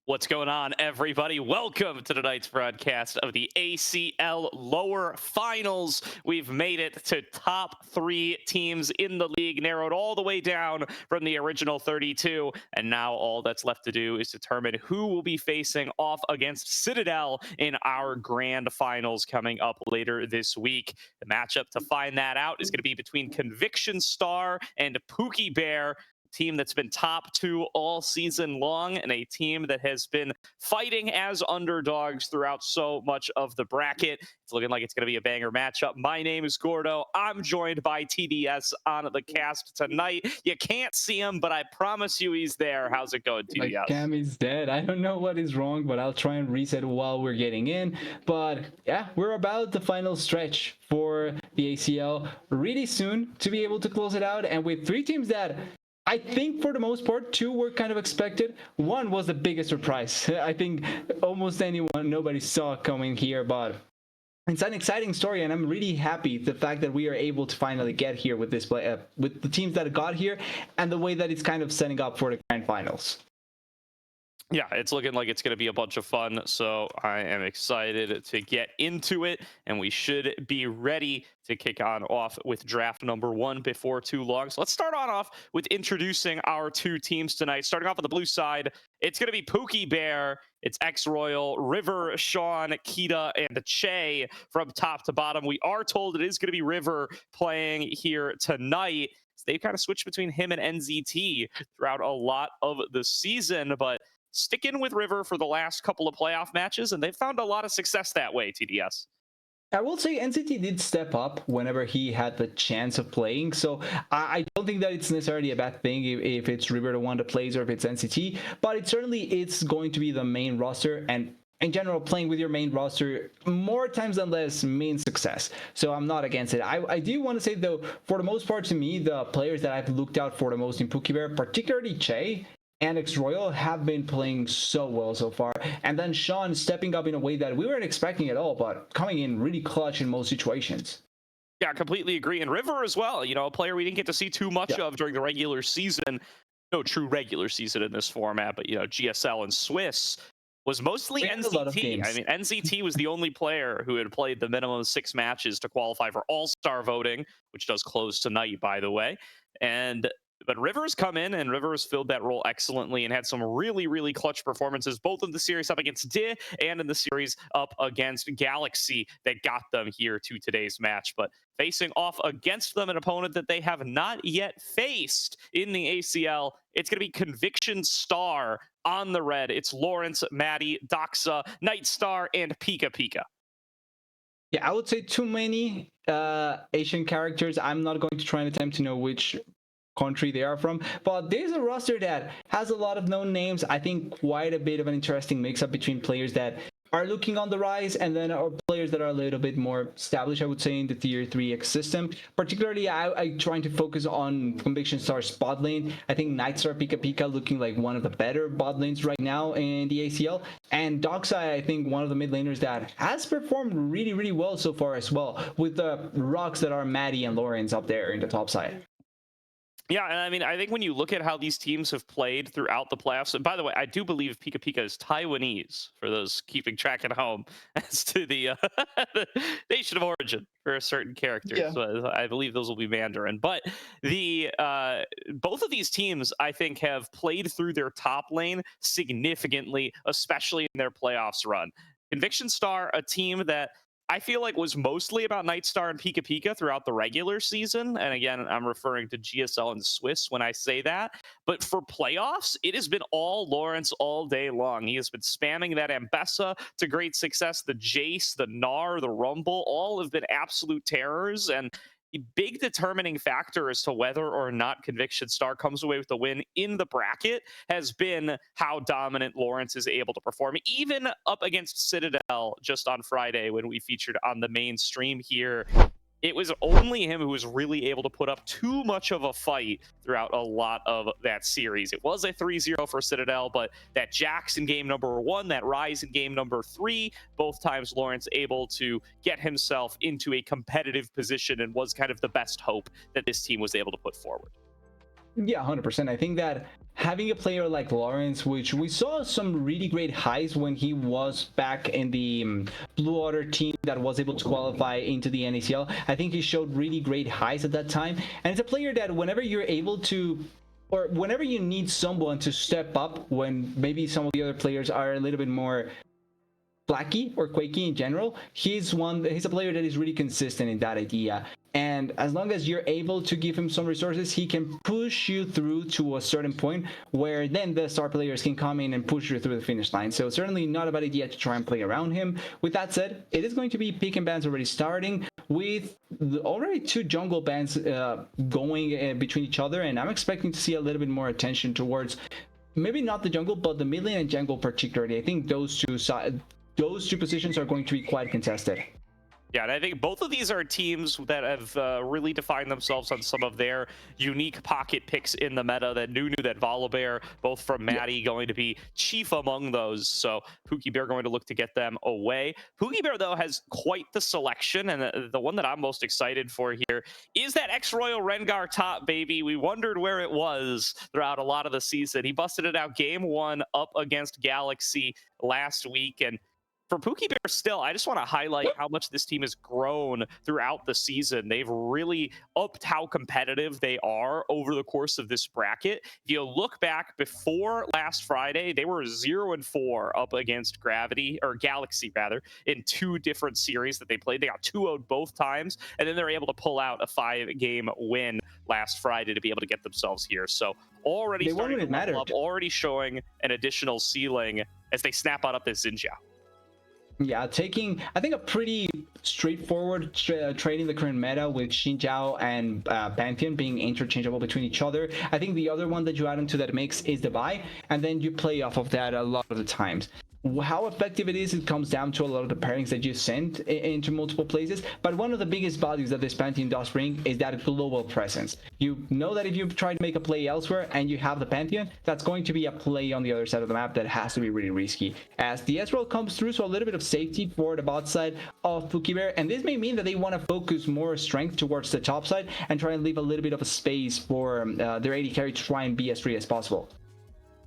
What's going on, everybody? Welcome to tonight's broadcast of the ACL lower finals. We've made it to top 3 teams in the league, narrowed all the way down from the original 32. And now all that's left to do is determine who will be facing off against Citadel in our grand finals coming up later this week. The matchup to find that out is going to be between Conviction Star and Pookie Bear, team that's been top 2 all season long, and a team that has been fighting as underdogs throughout so much of the bracket. It's looking like it's going to be a banger matchup. My name is Gordo. I'm joined by TDS on the cast tonight. You can't see him, but I promise you he's there. How's it going, My TDS? cam is dead. I don't know what is wrong, but I'll try and reset while we're getting in. But yeah, we're about the final stretch for the ACL really soon to be able to close it out. And with 3 teams that I think for the most part, 2 were kind of expected. 1 was the biggest surprise. I think almost nobody saw coming here, but it's an exciting story, and I'm really happy the fact that we are able to finally get here with this play, with the teams that got here, and the way that it's kind of setting up for the grand finals. Yeah, it's looking like it's going to be a bunch of fun, so I am excited to get into it, and we should be ready to kick on off with draft number 1 before too long. So let's start on off with introducing our 2 teams tonight. Starting off on the blue side, it's going to be Pookie Bear. It's X-Royal, River, Sean, Kita, and Che from top to bottom. We are told it is going to be River playing here tonight. They've kind of switched between him and NZT throughout a lot of the season, but sticking with River for the last couple of playoff matches, and they've found a lot of success that way, TDS. I will say NCT did step up whenever he had the chance of playing, so I don't think that it's necessarily a bad thing if it's River the one that plays or if it's NCT, but it's going to be the main roster, and in general, playing with your main roster more times than less means success. So I'm not against it. I do want to say, though, for the most part, to me, the players that I've looked out for the most in Pookie Bear, particularly Che and X-Royal, have been playing so well so far. And then Sean stepping up in a way that we weren't expecting at all, but coming in really clutch in most situations. Yeah, completely agree. And River as well, a player we didn't get to see too much Yeah. of during the regular season. No true regular season in this format, but, GSL and Swiss was mostly We had a lot of NCT. I games. mean, NCT was the only player who had played the minimum of 6 matches to qualify for All-Star voting, which does close tonight, by the way. But Rivers come in, and Rivers filled that role excellently and had some really, really clutch performances, both in the series up against Di and in the series up against Galaxy that got them here to today's match. But facing off against them, an opponent that they have not yet faced in the ACL, it's going to be Conviction Star on the red. It's Lawrence, Maddie, Doxa, Nightstar, and Pika Pika. Yeah, I would say too many Asian characters. I'm not going to try and attempt to know which country they are from, but there's a roster that has a lot of known names. I think quite a bit of an interesting mix-up between players that are looking on the rise and then are players that are a little bit more established, I would say, in the tier 3X system. Particularly, I trying to focus on Conviction Star's bot lane. I think Nightstar Pika Pika looking like one of the better bot lanes right now in the ACL, and Doxa, I think, one of the mid laners that has performed really, really well so far as well, with the rocks that are Maddie and Lawrence up there in the top side. Yeah, and I mean, I think when you look at how these teams have played throughout the playoffs, and by the way, I do believe Pika Pika is Taiwanese, for those keeping track at home, as to the, the nation of origin for a certain character. Yeah. So I believe those will be Mandarin. But the both of these teams, I think, have played through their top lane significantly, especially in their playoffs run. Conviction Star, a team that I feel like was mostly about Nightstar and Pika Pika throughout the regular season. And again, I'm referring to GSL and Swiss when I say that. But for playoffs, it has been all Lawrence all day long. He has been spamming that Ambessa to great success. The Jace, the Gnar, the Rumble, all have been absolute terrors. And the big determining factor as to whether or not Conviction Star comes away with the win in the bracket has been how dominant Lawrence is able to perform, even up against Citadel just on Friday when we featured on the main stream here. It was only him who was really able to put up too much of a fight throughout a lot of that series. It was a 3-0 for Citadel, but that Jax in game number 1, that Rise in game number 3, both times Lawrence able to get himself into a competitive position and was kind of the best hope that this team was able to put forward. Yeah, 100%. I think that having a player like Lawrence, which we saw some really great highs when he was back in the Blue Water team that was able to qualify into the NACL. I think he showed really great highs at that time. And it's a player that whenever you're able to, or whenever you need someone to step up when maybe some of the other players are a little bit more flaky or quaky in general, he's a player that is really consistent in that idea. And as long as you're able to give him some resources, he can push you through to a certain point where then the star players can come in and push you through the finish line. So certainly not a bad idea to try and play around him. With that said, it is going to be pick and bans already starting with already 2 jungle bans going between each other, and I'm expecting to see a little bit more attention towards maybe not the jungle, but the mid lane and jungle particularly. I think those two positions are going to be quite contested. Yeah, and I think both of these are teams that have really defined themselves on some of their unique pocket picks in the meta. That Nunu, that Volibear, both from Maddie, going to be chief among those. So Pookie Bear going to look to get them away. Pookie Bear, though, has quite the selection, and the one that I'm most excited for here is that ex-Royal Rengar top, baby. We wondered where it was throughout a lot of the season. He busted it out game 1 up against Galaxy last week, and for Pookie Bear still, I just want to highlight how much this team has grown throughout the season. They've really upped how competitive they are over the course of this bracket. If you look back before last Friday, they were 0-4 up against Galaxy rather, in 2 different series that they played. They got 2-0'd both times, and then they're able to pull out a 5-game win last Friday to be able to get themselves here. So already starting to level up, already showing an additional ceiling as they snap out up this Xin Zhao. Yeah, taking, I think, a pretty straightforward trading the current meta with Xin Zhao and Pantheon being interchangeable between each other. I think the other one that you add into that mix is the buy, and then you play off of that a lot of the times. How effective it is, it comes down to a lot of the pairings that you send into multiple places. But one of the biggest values that this Pantheon does bring is that global presence. You know that if you try to make a play elsewhere and you have the Pantheon, that's going to be a play on the other side of the map that has to be really risky. As the Ezreal comes through, so a little bit of safety for the bot side of Pookie Bear. And this may mean that they want to focus more strength towards the top side and try and leave a little bit of a space for their AD carry to try and be as free as possible.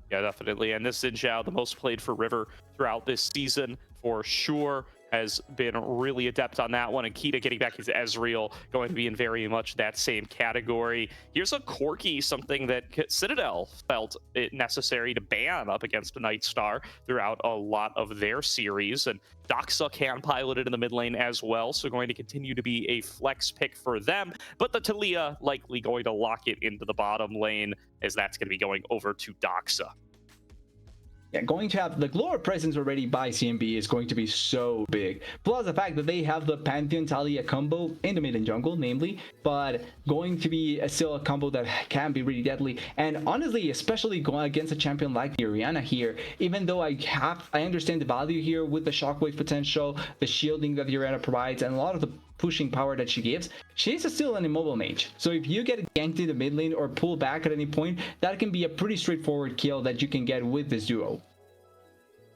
Yeah, definitely. And this Xin Zhao, the most played for River throughout this season for sure, has been really adept on that one. And Kita getting back his Ezreal, going to be in very much that same category. Here's a Corki, something that Citadel felt it necessary to ban up against Nightstar throughout a lot of their series. And Doxa can pilot it in the mid lane as well, so going to continue to be a flex pick for them. But the Taliyah likely going to lock it into the bottom lane, as that's going to be going over to Doxa. Yeah, going to have the global presence already by CMB is going to be so big. Plus the fact that they have the Pantheon Taliyah combo in the mid and jungle, namely, but going to be still a combo that can be really deadly. And honestly, especially going against a champion like the Orianna here, even though I understand the value here with the shockwave potential, the shielding that the Orianna provides, and a lot of the pushing power that she gives, she's still an immobile mage. So if you get ganked in the mid lane or pull back at any point, that can be a pretty straightforward kill that you can get with this duo.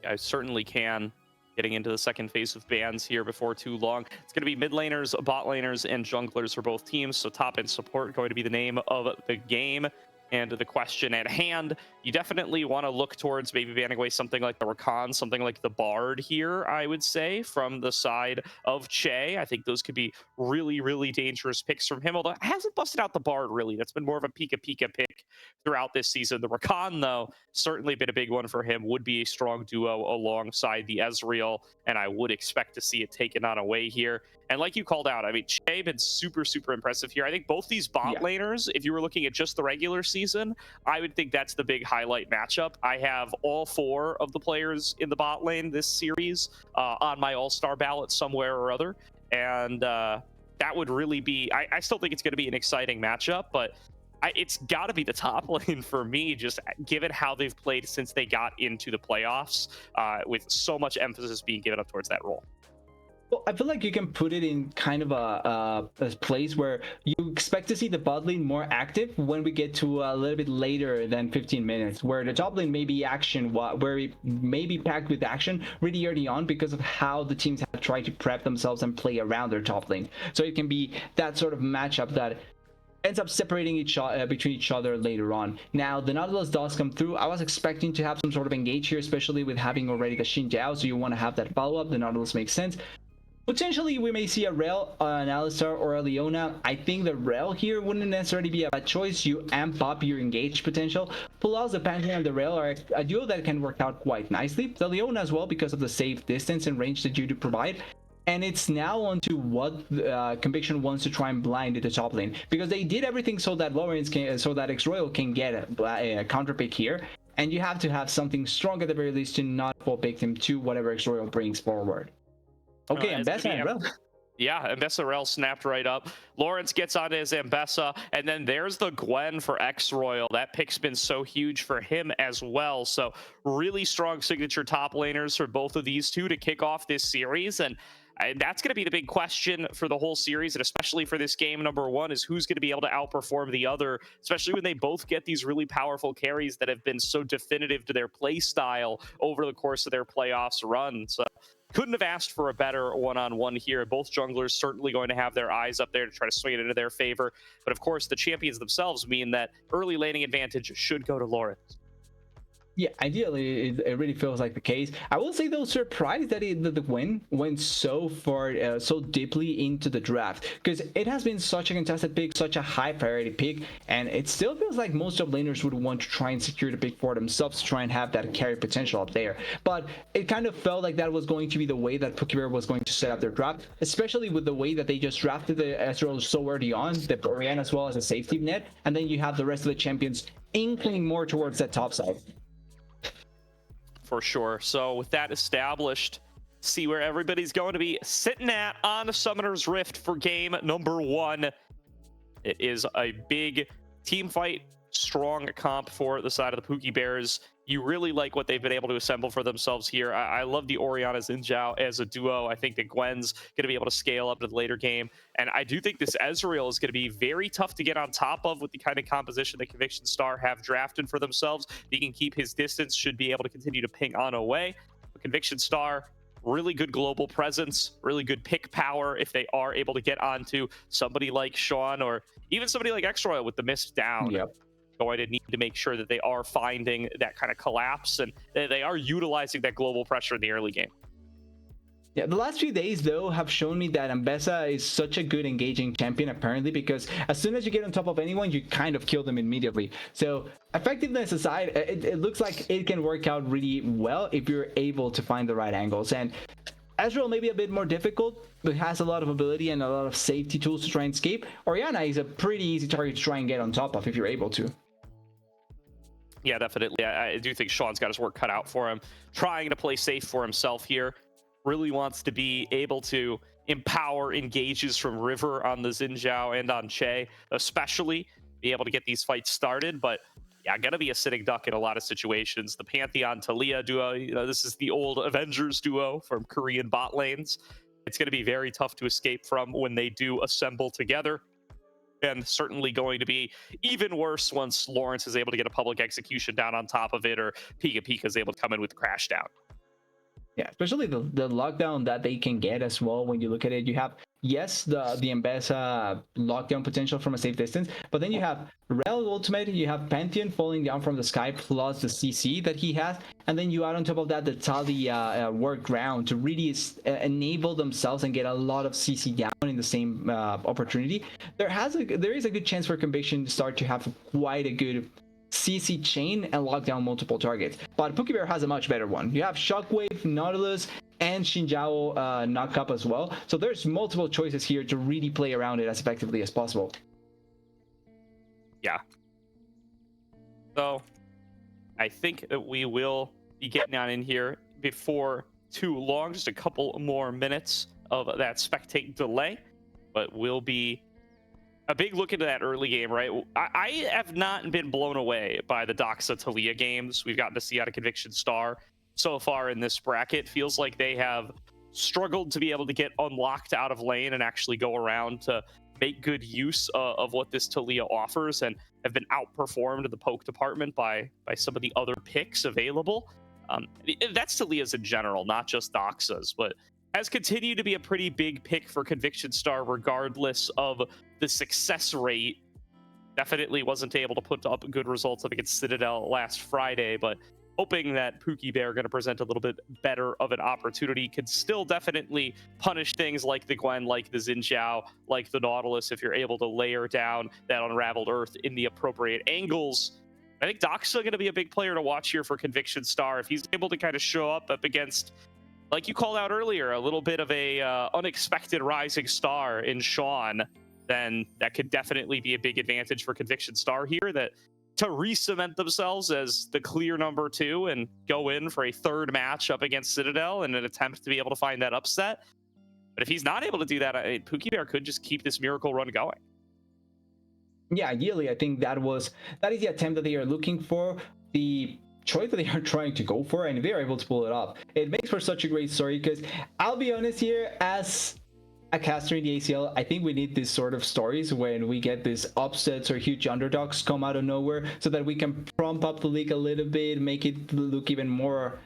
I certainly can. Getting into the second phase of bans here before too long. It's going to be mid laners, bot laners, and junglers for both teams. So top and support going to be the name of the game. And the question at hand, you definitely want to look towards maybe banning away something like the Rakan, something like the Bard here, I would say, from the side of Che. I think those could be really, really dangerous picks from him, although it hasn't busted out the Bard, really. That's been more of a Pika pick throughout this season. The Rakan, though, certainly been a big one for him, would be a strong duo alongside the Ezreal, and I would expect to see it taken on away here. And like you called out, I mean, Che been super, super impressive here. I think both these bot laners, if you were looking at just the regular season, I would think that's the big highlight matchup. I have all 4 of the players in the bot lane this series on my all-star ballot somewhere or other. And that would really be, I still think it's going to be an exciting matchup, but it's got to be the top lane for me, just given how they've played since they got into the playoffs, with so much emphasis being given up towards that role. Well, I feel like you can put it in kind of a place where you expect to see the bot lane more active when we get to a little bit later than 15 minutes, where the top lane may be where it may be packed with action really early on because of how the teams have tried to prep themselves and play around their top lane. So it can be that sort of matchup that ends up separating between each other later on. Now the Nautilus does come through. I was expecting to have some sort of engage here, especially with having already the Xin Jiao, so you want to have that follow-up. The Nautilus makes sense. Potentially, we may see a Rel, an Alistar, or a Leona. I think the Rel here wouldn't necessarily be a bad choice. You amp up your engage potential. Plus, the Pantheon and the Rel are a duo that can work out quite nicely. The Leona as well, because of the safe distance and range that you do provide. And it's now onto what Conviction wants to try and blind the top lane, because they did everything so that Lawrence can, so that X-Royal can get a counter pick here, and you have to have something strong at the very least to not fall victim to whatever X-Royal brings forward. Okay, Ambessa and Rel. Yeah, Ambessa Rel snapped right up. Lawrence gets onto his Ambessa, and then there's the Gwen for X-Royal. That pick's been so huge for him as well. So really strong signature top laners for both of these two to kick off this series. And that's going to be the big question for the whole series, and especially for this game number one, is who's going to be able to outperform the other, especially when they both get these really powerful carries that have been so definitive to their play style over the course of their playoffs run. So couldn't have asked for a better one-on-one here. Both junglers certainly going to have their eyes up there to try to swing it into their favor. But of course, the champions themselves mean that early laning advantage should go to Lawrence. Yeah, ideally, it really feels like the case. I will say, though, surprised that the win went so far, so deeply into the draft, because it has been such a contested pick, such a high priority pick, and it still feels like most of laners would want to try and secure the pick for themselves to try and have that carry potential up there. But it kind of felt like that was going to be the way that Pookie was going to set up their draft, especially with the way that they just drafted the Ezreal so early on, the Orianna as well as a safety net, and then you have the rest of the champions inkling more towards that top side. For sure. So with that established, see where everybody's going to be sitting at on the Summoner's Rift for game number one. It is a big team fight, strong comp for the side of the Pookie Bears. You really like what they've been able to assemble for themselves here. I love the Orianna Xin Jiao as a duo. I think that Gwen's going to be able to scale up to the later game. And I do think this Ezreal is going to be very tough to get on top of with the kind of composition that Conviction Star have drafted for themselves. He can keep his distance, should be able to continue to ping on away. But Conviction Star, really good global presence, really good pick power if they are able to get onto somebody like Sean or even somebody like X-Royal with the mist down. Yep. Going to need to make sure that they are finding that kind of collapse and they are utilizing that global pressure in the early game. Yeah, the last few days, though, have shown me that Ambessa is such a good engaging champion, apparently, because as soon as you get on top of anyone, you kind of kill them immediately. So effectiveness aside, it looks like it can work out really well if you're able to find the right angles. And Ezreal may be a bit more difficult, but has a lot of ability and a lot of safety tools to try and escape. Orianna is a pretty easy target to try and get on top of if you're able to. Yeah, definitely. I do think Sean's got his work cut out for him. Trying to play safe for himself here. Really wants to be able to empower engages from River on the Xin Jiao and on Che, especially be able to get these fights started. But yeah, gonna be a sitting duck in a lot of situations. The Pantheon Talia duo, this is the old Avengers duo from Korean bot lanes. It's gonna be very tough to escape from when they do assemble together. And certainly going to be even worse once Lawrence is able to get a public execution down on top of it, or Pika Pika is able to come in with crash down. Yeah, especially the lockdown that they can get as well. When you look at it, you have, yes, the Ambessa lockdown potential from a safe distance, but then you have Rel ultimate, you have Pantheon falling down from the sky plus the CC that he has, and then you add on top of that the Tali work ground to really enable themselves and get a lot of CC down in the same opportunity. There is a good chance for Conviction to start to have quite a good CC chain and lock down multiple targets. But Pookie Bear has a much better one. You have Shockwave, Nautilus, and Xin Jiao knock up as well. So there's multiple choices here to really play around it as effectively as possible. Yeah. So I think that we will be getting on in here before too long. Just a couple more minutes of that spectate delay. But we'll be a big look into that early game, right? I have not been blown away by the Doxa Talia games we've gotten to see out of Conviction Star so far in this bracket. Feels like they have struggled to be able to get unlocked out of lane and actually go around to make good use of what this Talia offers, and have been outperformed in the poke department by some of the other picks available. That's Talia's in general, not just Doxa's, but has continued to be a pretty big pick for Conviction Star, regardless of the success rate definitely wasn't able to put up good results up against Citadel last Friday, but hoping that Pookie Bear going to present a little bit better of an opportunity. Could still definitely punish things like the Gwen, like the Xin Zhao, like the Nautilus, if you're able to layer down that Unraveled Earth in the appropriate angles. I think Doc's still going to be a big player to watch here for Conviction Star. If he's able to kind of show up against, like you called out earlier, a little bit of a unexpected rising star in Sean, then that could definitely be a big advantage for Conviction Star here, that to re-cement themselves as the clear number 2 and go in for a third match up against Citadel in an attempt to be able to find that upset. But if he's not able to do that, Pookie Bear could just keep this miracle run going. Yeah, ideally, I think that is the attempt that they are looking for, the choice that they are trying to go for, and if they are able to pull it off, it makes for such a great story. Because I'll be honest here, as a caster in the ACL, I think we need these sort of stories when we get these upsets or huge underdogs come out of nowhere, so that we can prompt up the league a little bit, make it look even more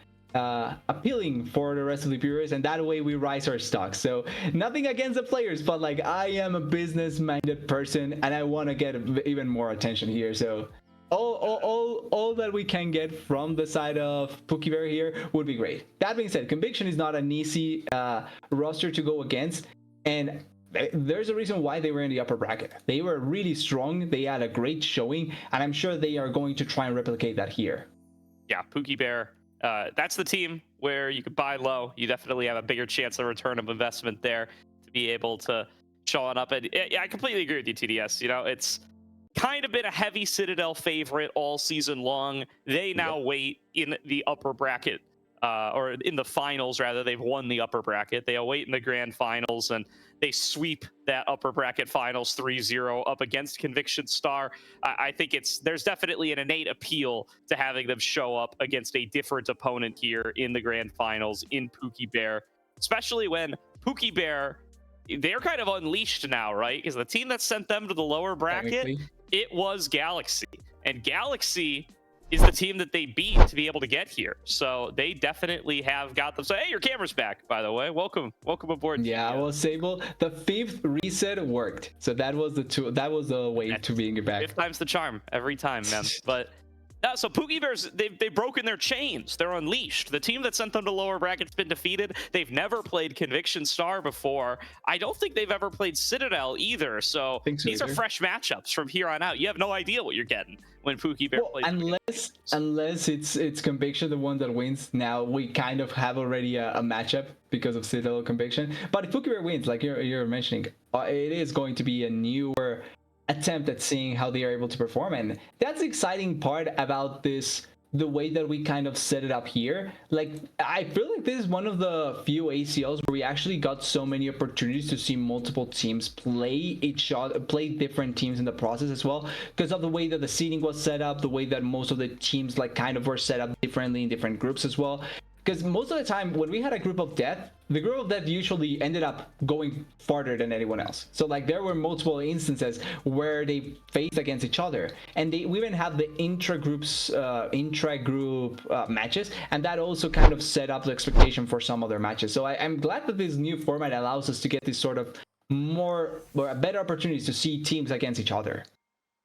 appealing for the rest of the viewers, and that way we rise our stocks. So nothing against the players, but like, I am a business-minded person and I want to get even more attention here. So all that we can get from the side of Pookie Bear here would be great. That being said, Conviction is not an easy roster to go against, and there's a reason why they were in the upper bracket. They were really strong, they had a great showing, and I'm sure they are going to try and replicate that here. Yeah, Pookie Bear, that's the team where you could buy low. You definitely have a bigger chance of return of investment there to be able to show it up. And yeah, I completely agree with you, TDS. You know, it's kind of been a heavy Citadel favorite all season long. They now wait in the upper bracket, or in the finals, rather. They've won the upper bracket. They await in the grand finals, and they sweep that upper bracket finals 3-0 up against Conviction Star. I think there's definitely an innate appeal to having them show up against a different opponent here in the grand finals in Pookie Bear, especially when Pookie Bear, they're kind of unleashed now, right? Because the team that sent them to the lower bracket, it was Galaxy. And Galaxy is the team that they beat to be able to get here. So they definitely have got them. So, hey, your camera's back, by the way. Welcome aboard. Yeah, well, Sable, the 5th reset worked. So that was the way to being back. 5th time's the charm every time, man. But so Pookie Bears, they've broken their chains. They're unleashed. The team that sent them to lower bracket's been defeated. They've never played Conviction Star before. I don't think they've ever played Citadel either. So these are fresh matchups from here on out. You have no idea what you're getting when Pookie Bear plays. Unless it's Conviction, the one that wins. Now we kind of have already a matchup because of Citadel Conviction. But if Pookie Bear wins, like you're mentioning, it is going to be a newer attempt at seeing how they are able to perform. And that's the exciting part about this, the way that we kind of set it up here. Like, I feel like this is one of the few ACLs where we actually got so many opportunities to see multiple teams play different teams in the process as well, because of the way that the seeding was set up, the way that most of the teams like kind of were set up differently in different groups as well. Because most of the time when we had a group of death, the group of death usually ended up going farther than anyone else. So like, there were multiple instances where they faced against each other, and we even have the intra-group matches, and that also kind of set up the expectation for some other matches. So I'm glad that this new format allows us to get this sort of better opportunities to see teams against each other.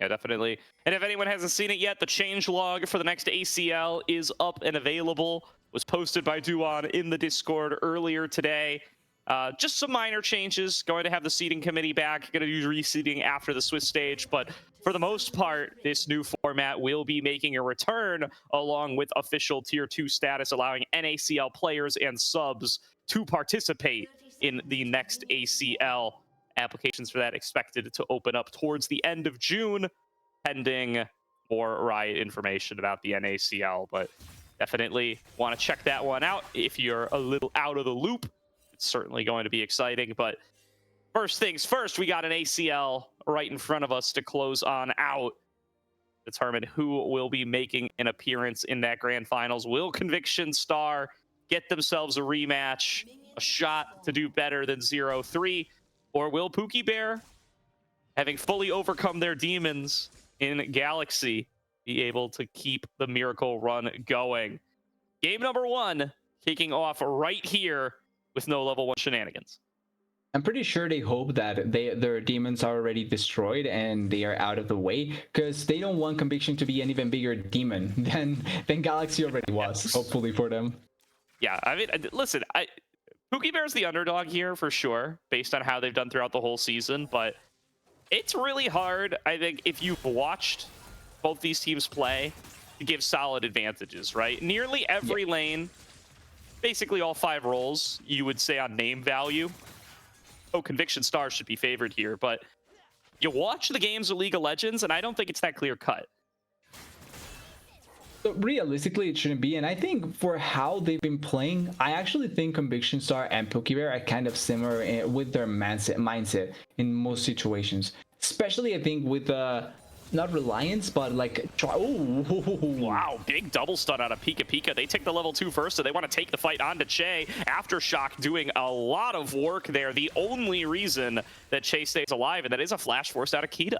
Yeah, definitely. And if anyone hasn't seen it yet, the change log for the next ACL is up and available. Was posted by Duan in the Discord earlier today. Just some minor changes. Going to have the seeding committee back. Going to do reseeding after the Swiss stage. But for the most part, this new format will be making a return along with official Tier 2 status, allowing NACL players and subs to participate in the next ACL. Applications for that expected to open up towards the end of June, pending more Riot information about the NACL. But definitely want to check that one out if you're a little out of the loop. It's certainly going to be exciting. But first things first, we got an ACL right in front of us to close on out. Determine who will be making an appearance in that grand finals. Will Conviction Star get themselves a rematch, a shot to do better than 0-3? Or will Pookie Bear, having fully overcome their demons in Galaxy, be able to keep the miracle run going? Game number 1 kicking off right here with no level 1 shenanigans. I'm pretty sure they hope that their demons are already destroyed and they are out of the way, because they don't want Conviction to be an even bigger demon than Galaxy already was. Yes. Hopefully for them. Yeah, I mean, listen, Pookie Bear's the underdog here for sure, based on how they've done throughout the whole season, but it's really hard, I think, if you've watched both these teams play, to give solid advantages, right? Nearly every lane, basically all 5 roles, you would say on name value, oh, Conviction Star should be favored here, but you watch the games of League of Legends, and I don't think it's that clear cut. So realistically, it shouldn't be. And I think for how they've been playing, I actually think Conviction Star and Pookie Bear are kind of similar with their mindset in most situations. Especially, I think, with not Reliance, but like... Wow, big double stun out of Pika Pika. They take the level 2 first, so they want to take the fight onto Che. Aftershock doing a lot of work there. The only reason that Che stays alive, and that is a flash forced out of Kita.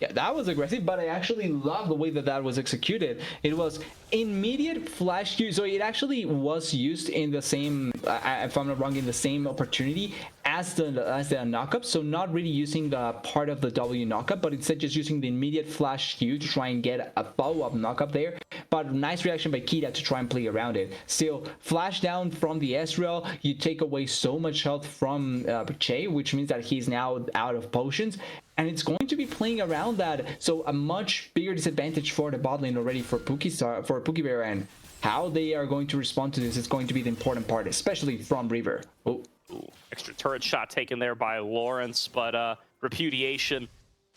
Yeah, that was aggressive, but I actually love the way that that was executed. It was immediate flash use, so it actually was used in the same, if I'm not wrong, in the same opportunity as the knockup. So not really using the part of the W knockup, but instead just using the immediate flash Q to try and get a follow-up knockup there. But nice reaction by Kita to try and play around it. Still, flash down from the Ezreal, you take away so much health from Che, which means that he's now out of potions. And it's going to be playing around that, so a much bigger disadvantage for the bot lane already for Pookie Bear, and how they are going to respond to this is going to be the important part, especially from River. Oh, ooh, extra turret shot taken there by Lawrence, but Repudiation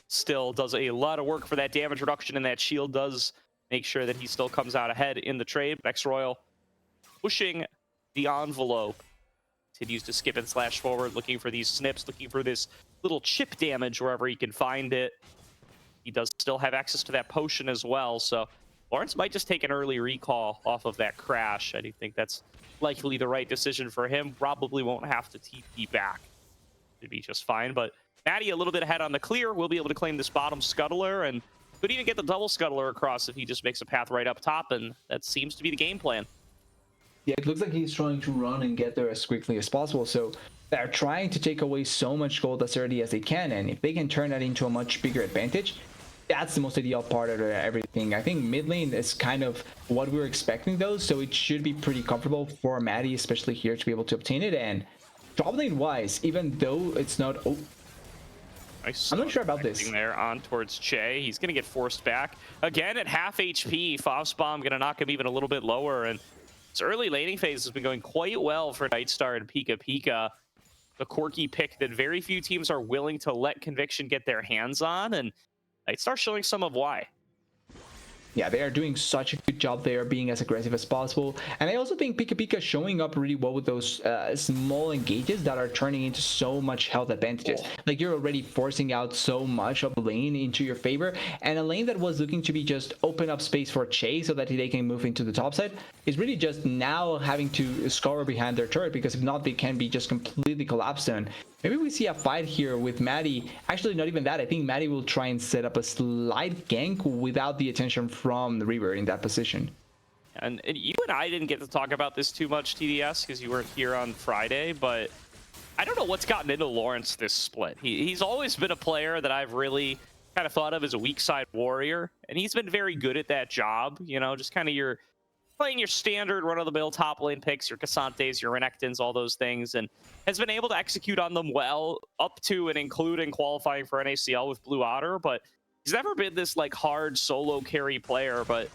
still does a lot of work for that damage reduction, and that shield does make sure that he still comes out ahead in the trade. X Royal pushing the envelope. Continues to skip and slash forward, looking for these snips, looking for this little chip damage wherever he can find it. He does still have access to that potion as well, so Lawrence might just take an early recall off of that crash. I do think that's likely the right decision for him. Probably won't have to TP back. Should be just fine, but Maddie a little bit ahead on the clear. Will be able to claim this bottom scuttler, and could even get the double scuttler across if he just makes a path right up top, and that seems to be the game plan. Yeah, it looks like he's trying to run and get there as quickly as possible, so they're trying to take away so much gold as early as they can, and if they can turn that into a much bigger advantage, that's the most ideal part of everything. I think mid lane is kind of what we were expecting though, so it should be pretty comfortable for Maddie, especially here, to be able to obtain it. And top lane wise, even though it's not... Oh, nice. I'm not sure about this. There on towards Che. He's going to get forced back. Again, at half HP, Faust Bomb going to knock him even a little bit lower, and this early laning phase has been going quite well for Nightstar and Pika Pika. The quirky pick that very few teams are willing to let Conviction get their hands on, and Nightstar showing some of why. Yeah, they are doing such a good job there, being as aggressive as possible. And I also think Pika Pika showing up really well with those small engages that are turning into so much health advantages. Like, you're already forcing out so much of the lane into your favor, and a lane that was looking to be just open up space for Che so that they can move into the top side is really just now having to scour behind their turret, because if not, they can be just completely collapsed. And maybe we see a fight here with Maddie. Actually, not even that. I think Maddie will try and set up a slight gank without the attention from the Reaver in that position. And you and I didn't get to talk about this too much, TDS, because you weren't here on Friday, but I don't know what's gotten into Lawrence this split. He's always been a player that I've really kind of thought of as a weak side warrior, and he's been very good at that job. You know, just kind of playing your standard run-of-the-mill top lane picks, your Cassantes, your Renekton's, all those things, and has been able to execute on them well up to and including qualifying for NACL with Blue Otter. But he's never been this like hard solo carry player, but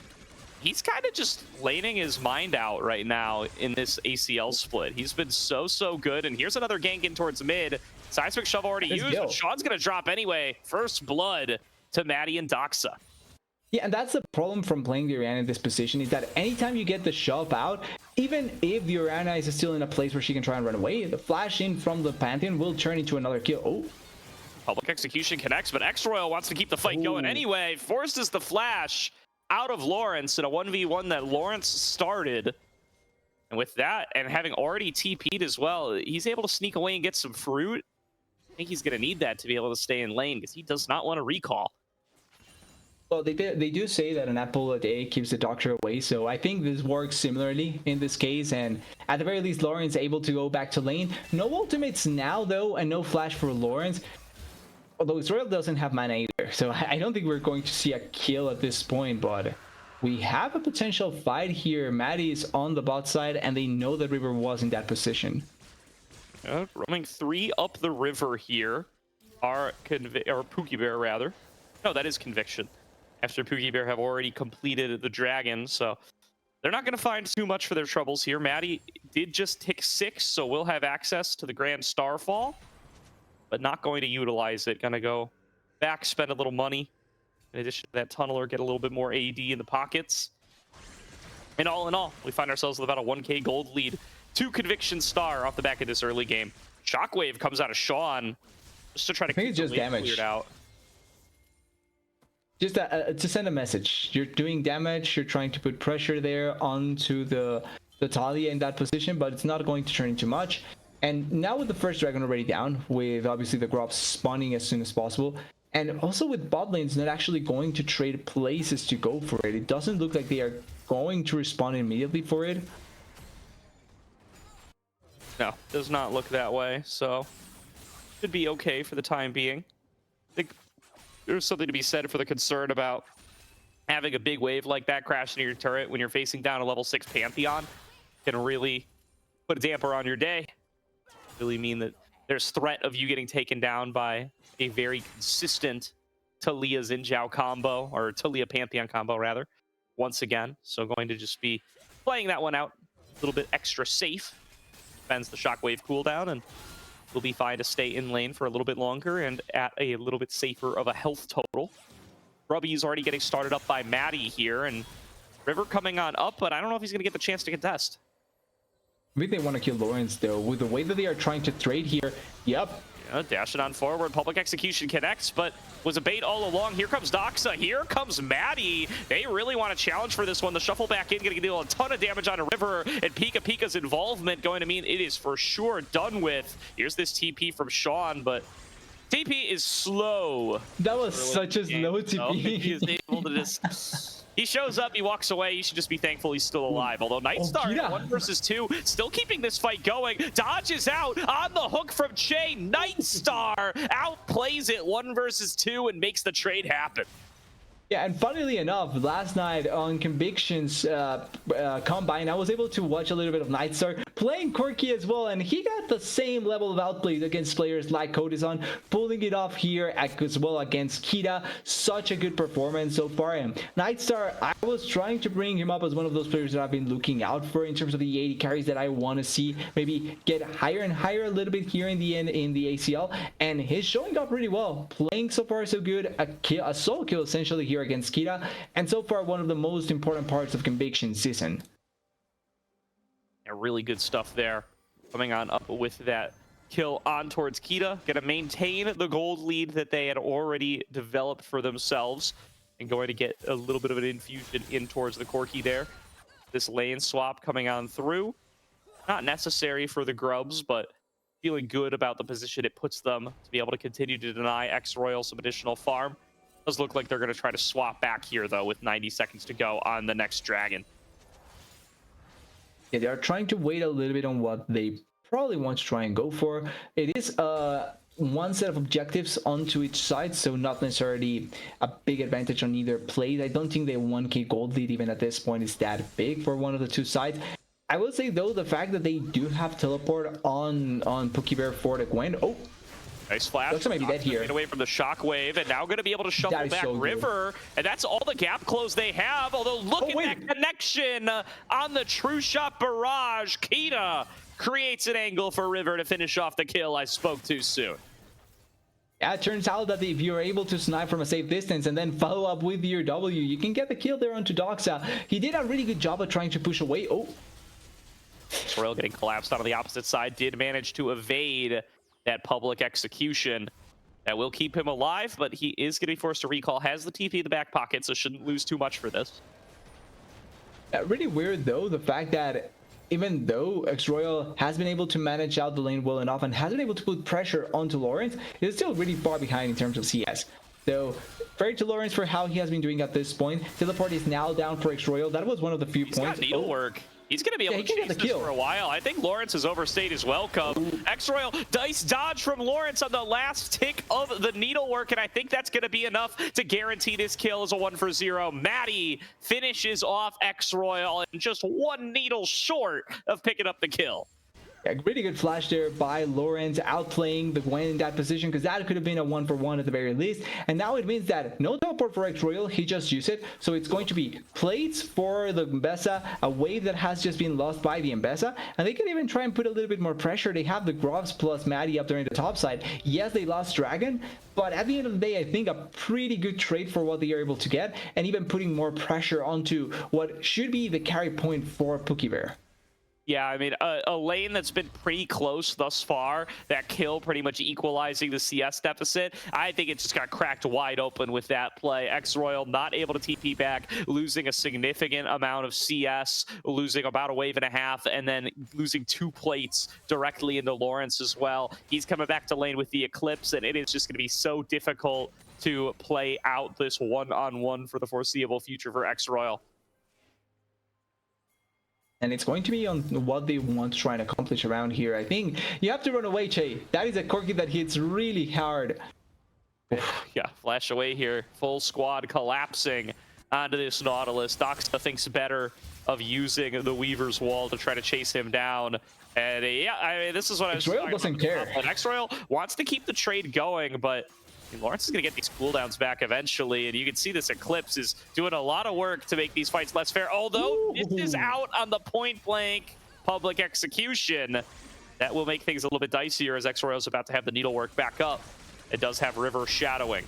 he's kind of just laning his mind out right now in this ACL split. He's been so good, and here's another gank in towards mid. Seismic Shove already used, but Sean's gonna drop anyway. First blood to Maddie and Doxa. Yeah, and that's the problem from playing the Orianna in this position, is that anytime you get the shove out, even if the Orianna is still in a place where she can try and run away, the flash in from the Pantheon will turn into another kill. Oh. Public Execution connects, but X-Royal wants to keep the fight going anyway. Forces the flash out of Lawrence in a 1v1 that Lawrence started. And with that, and having already TP'd as well, he's able to sneak away and get some fruit. I think he's going to need that to be able to stay in lane, because he does not want to recall. Well, they do say that an apple a day keeps the doctor away, so I think this works similarly in this case, and at the very least, Lawrence able to go back to lane. No ultimates now, though, and no flash for Lawrence, although Israel doesn't have mana either, so I don't think we're going to see a kill at this point, but we have a potential fight here. Maddie is on the bot side, and they know that River was in that position. Roaming 3 up the river here are Pookie Bear, rather. No, that is Conviction. After Pookie Bear have already completed the dragon, so they're not going to find too much for their troubles here. Maddie did just tick 6, so we'll have access to the Grand Starfall, but not going to utilize it. Going to go back, spend a little money. In addition to that tunneler, get a little bit more AD in the pockets. And all in all, we find ourselves with about a 1k gold lead. 2 Conviction Star off the back of this early game. Shockwave comes out of Sean just to try to keep just the lane damage cleared out. Just to send a message. You're doing damage, you're trying to put pressure there onto the Talia in that position, but it's not going to turn into much. And now with the first dragon already down, with obviously the Grobs spawning as soon as possible, and also with bot lanes not actually going to trade places to go for it, it doesn't look like they are going to respond immediately for it. No, does not look that way, so should be okay for the time being. I think there's something to be said for the concern about having a big wave like that crash into your turret when you're facing down a level 6 Pantheon. Can really put a damper on your day. Really mean that there's threat of you getting taken down by a very consistent Talia Xin Zhao combo, or Talia Pantheon combo rather, once again. So going to just be playing that one out a little bit extra safe. Defends the Shockwave cooldown, and will be fine to stay in lane for a little bit longer and at a little bit safer of a health total. Grubby's already getting started up by Maddie here, and River coming on up, but I don't know if he's going to get the chance to contest. I think they want to kill Lawrence, though, with the way that they are trying to trade here. Yep. Yeah, dashing on forward, Public Execution connects, but was a bait all along. Here comes Doxa, here comes Maddie. They really want to challenge for this one. The shuffle back in, going to deal a ton of damage on a River, and Pika's involvement going to mean it is for sure done with. Here's this TP from Sean, but TP is slow. That was such a slow TP. So he is able to just... He shows up, he walks away. You should just be thankful he's still alive. Although Nightstar, yeah. 1 versus 2, still keeping this fight going. Dodges out on the hook from Che. Nightstar outplays it 1 versus 2 and makes the trade happen. Yeah, and funnily enough, last night on Convictions Combine, I was able to watch a little bit of Nightstar playing Corki as well, and he got the same level of outplay against players like Codizon, pulling it off here as well against Kita. Such a good performance so far. And Nightstar, I was trying to bring him up as one of those players that I've been looking out for in terms of the 80 carries that I want to see maybe get higher and higher a little bit here in the end in the ACL, and he's showing up pretty well. Playing so far so good, a solo kill essentially here against Kita, and so far one of the most important parts of Conviction season. Yeah, really good stuff there. Coming on up with that kill on towards Kita. Gonna maintain the gold lead that they had already developed for themselves, and going to get a little bit of an infusion in towards the Corki there. This lane swap coming on through. Not necessary for the Grubs, but feeling good about the position it puts them to be able to continue to deny X-Royal some additional farm. Does look like they're going to try to swap back here, though, with 90 seconds to go on the next dragon. Yeah, they are trying to wait a little bit on what they probably want to try and go for. It is one set of objectives onto each side, so not necessarily a big advantage on either play. I don't think the 1k gold lead even at this point is that big for one of the two sides. I will say, though, the fact that they do have teleport on Pookie Bear for the Gwen. Oh, nice flash. Looks like maybe dead here. Get away from the Shockwave, and now going to be able to shuffle back so River, and that's all the gap close they have. Although look at that connection on the True Shot Barrage. Kita creates an angle for River to finish off the kill. I spoke too soon. Yeah, it turns out that if you're able to snipe from a safe distance and then follow up with your W, you can get the kill there onto Doxa. He did a really good job of trying to push away. Oh, Royal getting collapsed on the opposite side, did manage to evade that public execution. That will keep him alive, but he is going to be forced to recall. Has the TP in the back pocket, so shouldn't lose too much for this. Really weird, though, the fact that even though X-Royal has been able to manage out the lane well enough and has been able to put pressure onto Lawrence, he's still really far behind in terms of CS. So, fair to Lawrence for how he has been doing at this point. Teleport is now down for X-Royal. That was one of the few He's points. got needlework. He's going to be able to chase this for a while. I think Lawrence has overstayed his welcome. X-Royal, dice dodge from Lawrence on the last tick of the needlework, and I think that's going to be enough to guarantee this kill as a 1-for-0. Maddie finishes off X-Royal and just one needle short of picking up the kill. Yeah, really good flash there by Lawrence, outplaying the Gwen in that position, because that could have been a 1-for-1 at the very least. And now it means that no teleport for X-Royal, he just used it. So it's going to be plates for the Mbessa, a wave that has just been lost by the Mbessa. And they can even try and put a little bit more pressure. They have the Groves plus Maddie up there in the top side. Yes, they lost Dragon, but at the end of the day, I think a pretty good trade for what they are able to get, and even putting more pressure onto what should be the carry point for Pookie Bear. Yeah, I mean, a lane that's been pretty close thus far, that kill pretty much equalizing the CS deficit. I think it just got cracked wide open with that play. X-Royal not able to TP back, losing a significant amount of CS, losing about a wave and a half, and then losing 2 plates directly into Lawrence as well. He's coming back to lane with the Eclipse, and it is just going to be so difficult to play out this one-on-one for the foreseeable future for X-Royal. And it's going to be on what they want to try and accomplish around here. I think you have to run away, Che. That is a Corki that hits really hard. Yeah, flash away here. Full squad collapsing onto this Nautilus. Doxa thinks better of using the Weaver's Wall to try to chase him down. And yeah, I mean, this is what I was talking about. X-Royal doesn't care. X-Royal wants to keep the trade going, but Lawrence is going to get these cooldowns back eventually, and you can see this Eclipse is doing a lot of work to make these fights less fair. Although this is out on the point-blank public execution, that will make things a little bit dicier as X-Royal is about to have the needlework back up. It does have River shadowing.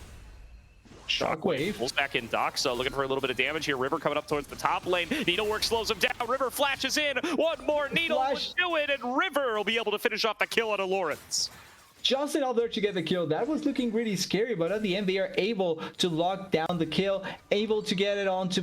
Shockwave pulls back in. Doxa looking for a little bit of damage here. River coming up towards the top lane. Needlework slows him down. River flashes in. One more needle will do it, and River will be able to finish off the kill out of Lawrence. Just enough there to get the kill. That was looking really scary, but at the end they are able to lock down the kill, able to get it onto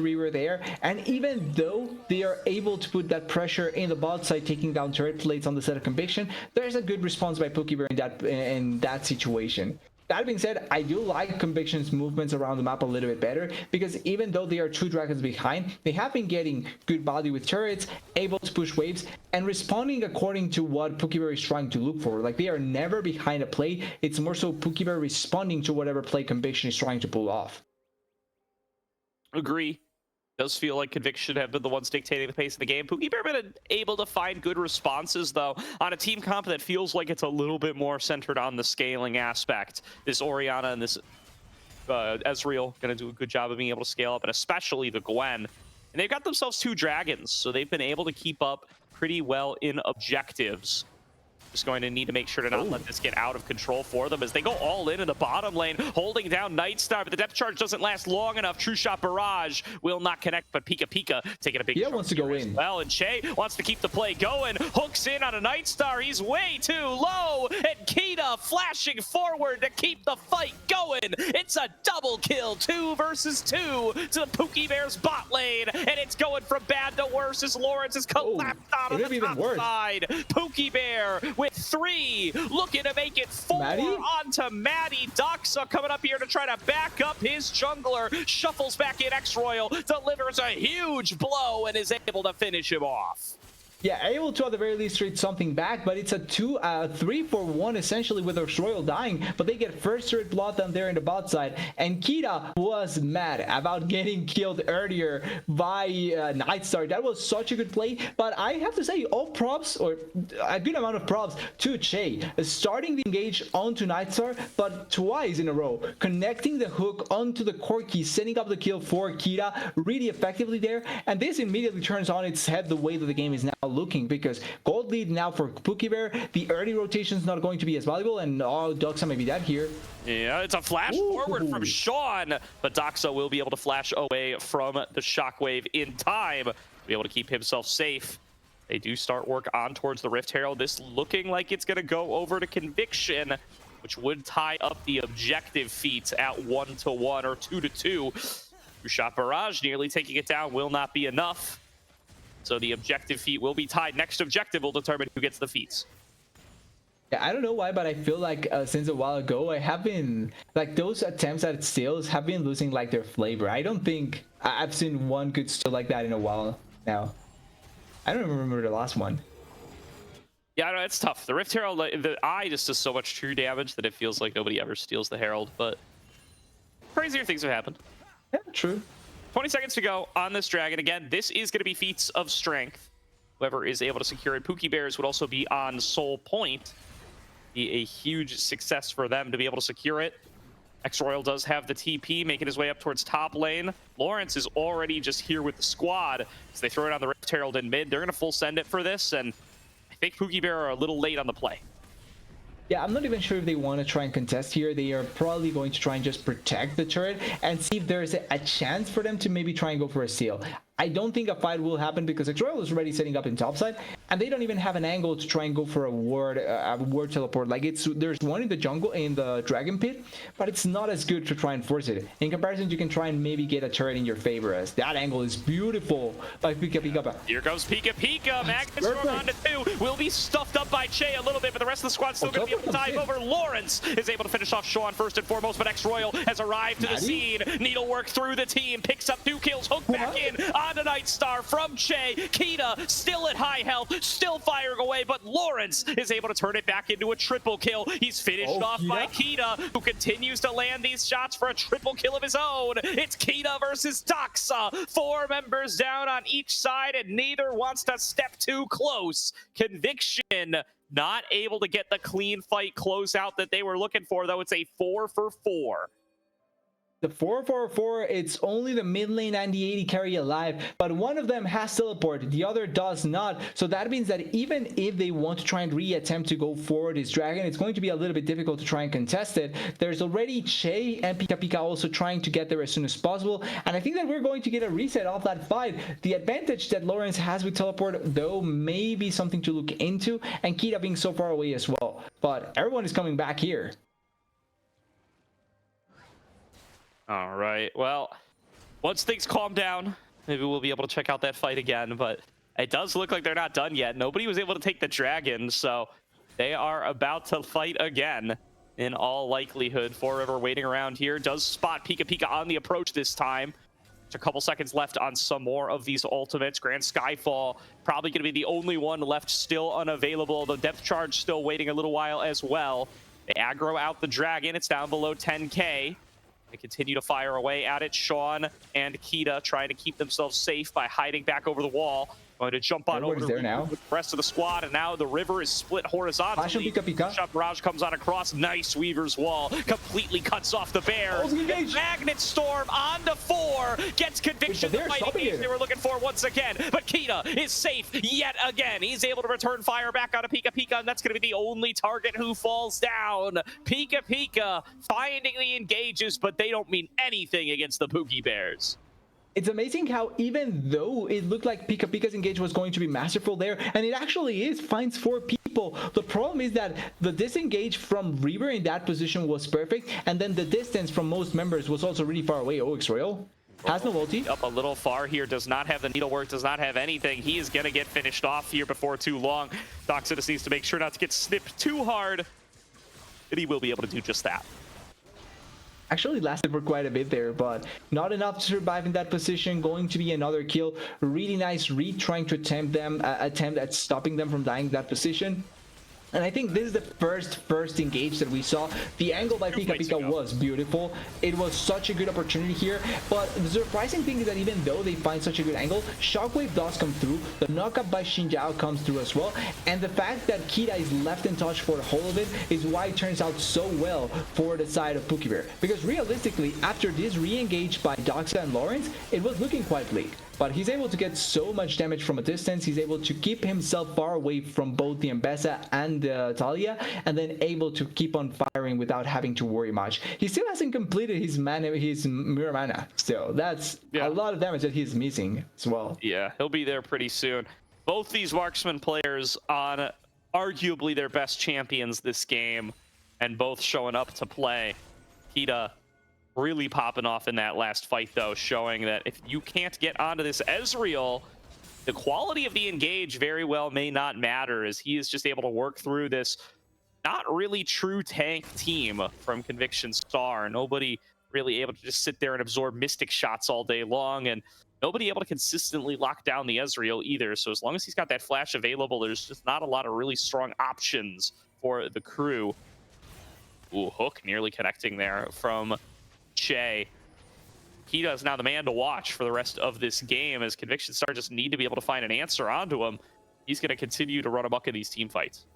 River there. And even though they are able to put that pressure in the bot side, taking down turret plates on the set of Conviction, there's a good response by Pookie Bear in that situation. That being said, I do like Conviction's movements around the map a little bit better, because even though they are 2 dragons behind, they have been getting good body with turrets, able to push waves, and responding according to what Pookie Bear is trying to look for. Like, they are never behind a play. It's more so Pookie Bear responding to whatever play Conviction is trying to pull off. Agree. Does feel like Conviction have been the ones dictating the pace of the game. Pookie Bear been able to find good responses, though, on a team comp that feels like it's a little bit more centered on the scaling aspect. This Orianna and this Ezreal going to do a good job of being able to scale up, and especially the Gwen. And they've got themselves 2 dragons, so they've been able to keep up pretty well in objectives. Just going to need to make sure to not let this get out of control for them as they go all in the bottom lane, holding down Nightstar, but the depth charge doesn't last long enough. True Shot Barrage will not connect, but Pika taking a big wants to go in. Well, and Che wants to keep the play going, hooks in on a Nightstar. He's way too low, and Kita flashing forward to keep the fight going. It's a double kill, 2 versus 2 to the Pookie Bear's bot lane, and it's going from bad to worse as Lawrence is collapsed on the top side. Pookie Bear with 3, looking to make it 4 onto Maddie. Doxa coming up here to try to back up his jungler, shuffles back in X-Royal, delivers a huge blow, and is able to finish him off. Yeah, able to at the very least trade something back, but it's a 3-for-1 essentially with X-Royal dying, but they get first turret blood down there in the bot side, and Kita was mad about getting killed earlier by Nightstar. That was such a good play, but I have to say all props, or a good amount of props to Che, starting the engage onto Nightstar, but twice in a row, connecting the hook onto the Corki, setting up the kill for Kita really effectively there, and this immediately turns on its head the way that the game is now looking, because gold lead now for Pookie Bear. The early rotation is not going to be as valuable, and Doxa may be dead here. Yeah, it's a flash forward from Sean, but Doxa will be able to flash away from the shockwave in time to be able to keep himself safe. They do start work on towards the Rift Herald. This looking like it's going to go over to Conviction, which would tie up the objective feats at 1-to-1 or 2-to-2. Shot Barrage nearly taking it down will not be enough. So the objective feat will be tied. Next objective will determine who gets the feats. Yeah, I don't know why, but I feel like since a while ago, I have been like those attempts at steals have been losing like their flavor. I don't think I've seen one good steal like that in a while now. I don't remember the last one. Yeah, I know, it's tough. The Rift Herald, the eye just does so much true damage that it feels like nobody ever steals the Herald, but crazier things have happened. Yeah, true. 20 seconds to go on this dragon. Again, this is going to be feats of strength. Whoever is able to secure it. Pookie Bears would also be on Soul Point. Be a huge success for them to be able to secure it. X-Royal does have the TP, making his way up towards top lane. Lawrence is already just here with the squad. So they throw it on the Rift Herald in mid. They're going to full send it for this, and I think Pookie Bear are a little late on the play. Yeah, I'm not even sure if they want to try and contest here. They are probably going to try and just protect the turret and see if there's a chance for them to maybe try and go for a steal. I don't think a fight will happen because X-Royal is already setting up in topside, and they don't even have an angle to try and go for a ward teleport. Like there's one in the jungle in the dragon pit, but it's not as good to try and force it. In comparison, you can try and maybe get a turret in your favor, as that angle is beautiful by Pika Pika. Here goes Pika Pika. Magnus Storm on to 2. Will be stuffed up by Che a little bit, but the rest of the squad's still going to be able to dive over. Lawrence is able to finish off Sean first and foremost, but X-Royal has arrived to the scene. Needlework through the team, picks up 2 kills, hook back in on the Night Star from Che. Kita still at high health, still firing away, but Lawrence is able to turn it back into a triple kill. He's finished off by Kita, who continues to land these shots for a triple kill of his own. It's Kita versus Doxa. 4 members down on each side, and neither wants to step too close. Conviction not able to get the clean fight closeout that they were looking for, though. It's a 4 for 4. The 4-4-4, it's only the mid lane and the 80 carry alive, but one of them has teleport, the other does not. So that means that even if they want to try and re-attempt to go forward this dragon, it's going to be a little bit difficult to try and contest it. There's already Che and Pika Pika also trying to get there as soon as possible, and I think that we're going to get a reset off that fight. The advantage that Lawrence has with teleport, though, may be something to look into, and Kita being so far away as well. But everyone is coming back here. All right, well, once things calm down, maybe we'll be able to check out that fight again, but it does look like they're not done yet. Nobody was able to take the dragon, so they are about to fight again in all likelihood. Forever waiting around here, does spot Pika Pika on the approach this time. There's a couple seconds left on some more of these ultimates. Grand Skyfall probably going to be the only one left still unavailable. The depth charge still waiting a little while as well. They aggro out the dragon. It's down below 10k. They continue to fire away at it. Sean and Kita trying to keep themselves safe by hiding back over the wall. Going to jump on over there now with the rest of the squad, and now the river is split horizontally. Pika Pika. Shot Barrage comes on across. Nice Weaver's Wall. Completely cuts off the Bears. Magnet Storm on to 4. Gets Conviction. The fighting games they were looking for once again. But Kita is safe yet again. He's able to return fire back out of Pika Pika, and that's going to be the only target who falls down. Pika Pika finding the engages, but they don't mean anything against the Pookie Bears. It's amazing how even though it looked like Pika Pika's engage was going to be masterful there, and it actually is, finds 4 people. The problem is that the disengage from Reaver in that position was perfect, and then the distance from most members was also really far away. Oh, X-Royal has no ulti. Up a little far here, does not have the needlework, does not have anything. He is going to get finished off here before too long. Doxa just needs to make sure not to get snipped too hard, and he will be able to do just that. Actually lasted for quite a bit there, but not enough to survive in that position. Going to be another kill. Really nice read, trying to attempt at stopping them from dying in that position. And I think this is the first engage that we saw. The angle by Pika Pika was beautiful. It was such a good opportunity here. But the surprising thing is that even though they find such a good angle, Shockwave does come through. The knockup by Xinjiao comes through as well. And the fact that Kita is left in touch for the whole of it is why it turns out so well for the side of Pookie Bear. Because realistically, after this re-engage by Doxa and Lawrence, it was looking quite bleak. But he's able to get so much damage from a distance. He's able to keep himself far away from both the Mbessa and Talia, and then able to keep on firing without having to worry much. He still hasn't completed his mirror mana still. That's a lot of damage that he's missing as well. Yeah, he'll be there pretty soon. Both these marksman players on arguably their best champions this game, and both showing up to play. Kita really popping off in that last fight, though, showing that if you can't get onto this Ezreal, the quality of the engage very well may not matter, as he is just able to work through this not really true tank team from Conviction Star. Nobody really able to just sit there and absorb Mystic shots all day long, and nobody able to consistently lock down the Ezreal either. So as long as he's got that flash available, there's just not a lot of really strong options for the crew. Ooh, hook nearly connecting there from Che. Kita is now the man to watch for the rest of this game, as Conviction Star just need to be able to find an answer onto him. He's going to continue to run amok in these team fights.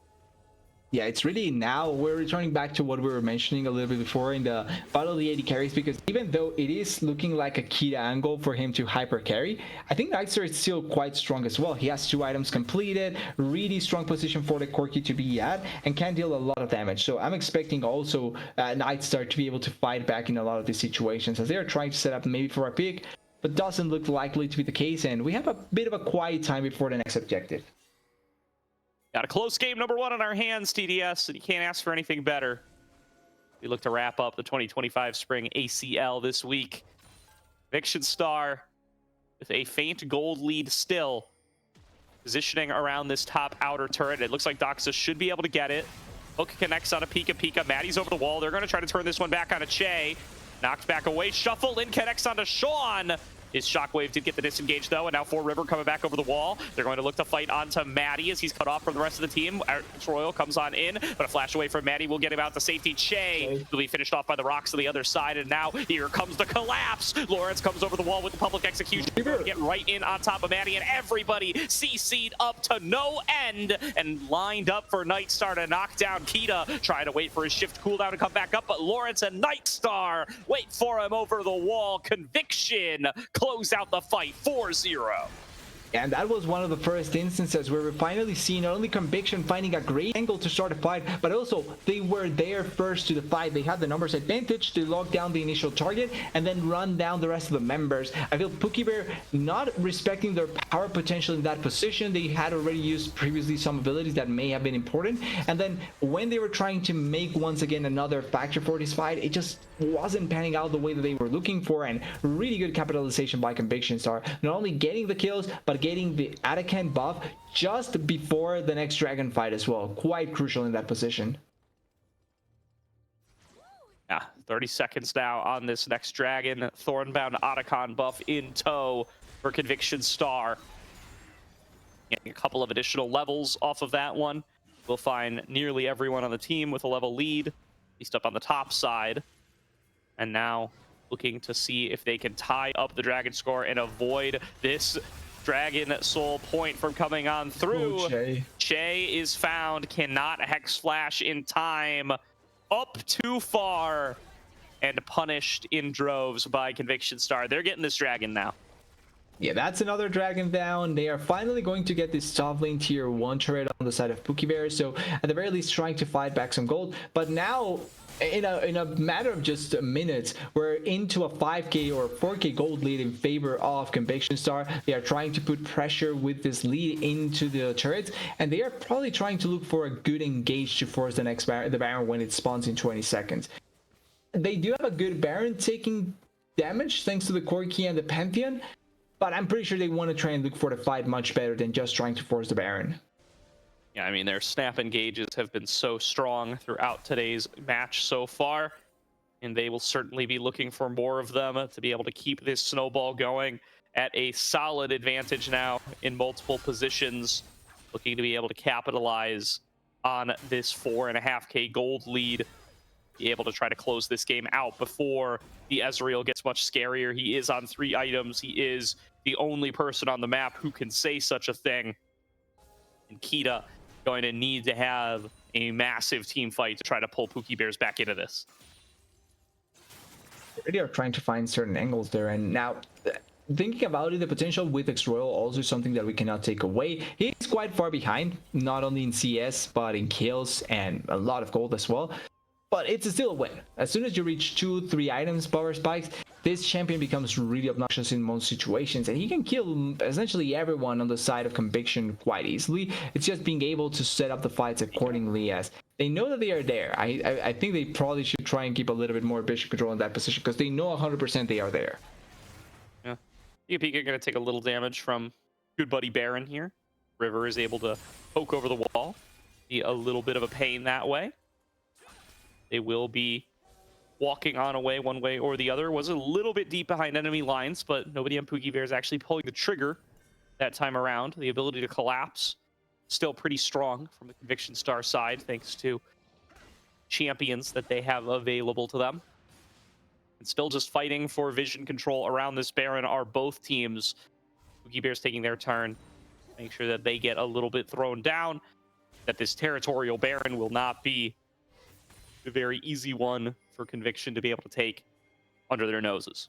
Yeah, it's really now we're returning back to what we were mentioning a little bit before in the battle of the AD carries, because even though it is looking like a Kita angle for him to hyper carry, I think Nightstar is still quite strong as well. He has 2 items completed, really strong position for the Corki to be at, and can deal a lot of damage. So I'm expecting also Nightstar to be able to fight back in a lot of these situations, as they're trying to set up maybe for a pick, but doesn't look likely to be the case, and we have a bit of a quiet time before the next objective. Got a close game number 1 on our hands, TDS, and you can't ask for anything better. We look to wrap up the 2025 Spring ACL this week. Conviction Star with a faint gold lead still, positioning around this top outer turret. It looks like Doxa should be able to get it. Hook connects on a Pika. Maddie's over the wall. They're going to try to turn this one back on a Che. Knocked back away. Shuffle in, connects onto Sean. His Shockwave did get the disengage, though, and now 4River coming back over the wall. They're going to look to fight onto Maddie as he's cut off from the rest of the team. Royal comes on in, but a flash away from Maddie will get him out to safety. Che will be finished off by the rocks on the other side, and now here comes the collapse. Lawrence comes over the wall with the public execution. Get right in on top of Maddie, and everybody CC'd up to no end and lined up for Nightstar to knock down Kita. Trying to wait for his shift cooldown to come back up, but Lawrence and Nightstar wait for him over the wall. Conviction close out the fight 4-0. And that was one of the first instances where we finally see not only Conviction finding a great angle to start a fight, but also they were there first to the fight. They had the numbers advantage to lock down the initial target and then run down the rest of the members. I feel Pookie Bear not respecting their power potential in that position. They had already used previously some abilities that may have been important. And then when they were trying to make once again another factor for this fight, it just wasn't panning out the way that they were looking for. And really good capitalization by Conviction Star, not only getting the kills, but getting the Atacant buff just before the next dragon fight as well. Quite crucial in that position. Yeah, 30 seconds now on this next dragon. Thornbound Otacon buff in tow for Conviction Star. Getting a couple of additional levels off of that one. We'll find nearly everyone on the team with a level lead, at least up on the top side. And now looking to see if they can tie up the dragon score and avoid this Dragon Soul point from coming on through. Oh, Che is found, cannot Hex Flash in time. Up too far and punished in droves by Conviction Star. They're getting this dragon now. Yeah, that's another dragon down. They are finally going to get this top lane tier 1 turret on the side of Pookie Bear. So at the very least trying to fight back some gold. But now in a matter of just minutes, we're into a 5k or 4k gold lead in favor of Conviction Star. They are trying to put pressure with this lead into the turrets, and they are probably trying to look for a good engage to force the next the Baron when it spawns in 20 seconds. They do have a good Baron taking damage thanks to the Corki and the Pantheon, but I'm pretty sure they want to try and look for the fight much better than just trying to force the Baron. Yeah, I mean, their snap engages have been so strong throughout today's match so far, and they will certainly be looking for more of them to be able to keep this snowball going at a solid advantage now in multiple positions, looking to be able to capitalize on this 4.5k gold lead, be able to try to close this game out before the Ezreal gets much scarier. He is on 3 items. He is the only person on the map who can say such a thing. And Kita going to need to have a massive team fight to try to pull Pookie Bears back into this. They really are trying to find certain angles there, and now thinking about it, the potential with X-Royal also is something that we cannot take away. He's quite far behind, not only in CS, but in kills and a lot of gold as well. But it's still a win. As soon as you reach 2-3 items power spikes, this champion becomes really obnoxious in most situations, and he can kill essentially everyone on the side of Conviction quite easily. It's just being able to set up the fights accordingly, as they know that they are there. I think they probably should try and keep a little bit more vision control in that position, because they know 100% they are there. Yeah, Pika going to take a little damage from good buddy Baron here. River is able to poke over the wall, be a little bit of a pain that way. They will be walking on away one way or the other. Was a little bit deep behind enemy lines, but nobody on Pookie Bear is actually pulling the trigger that time around. The ability to collapse still pretty strong from the Conviction Star side, thanks to champions that they have available to them. And still just fighting for vision control around this Baron are both teams. Pookie Bear's taking their turn. Make sure that they get a little bit thrown down, that this territorial Baron will not be a very easy one for Conviction to be able to take under their noses.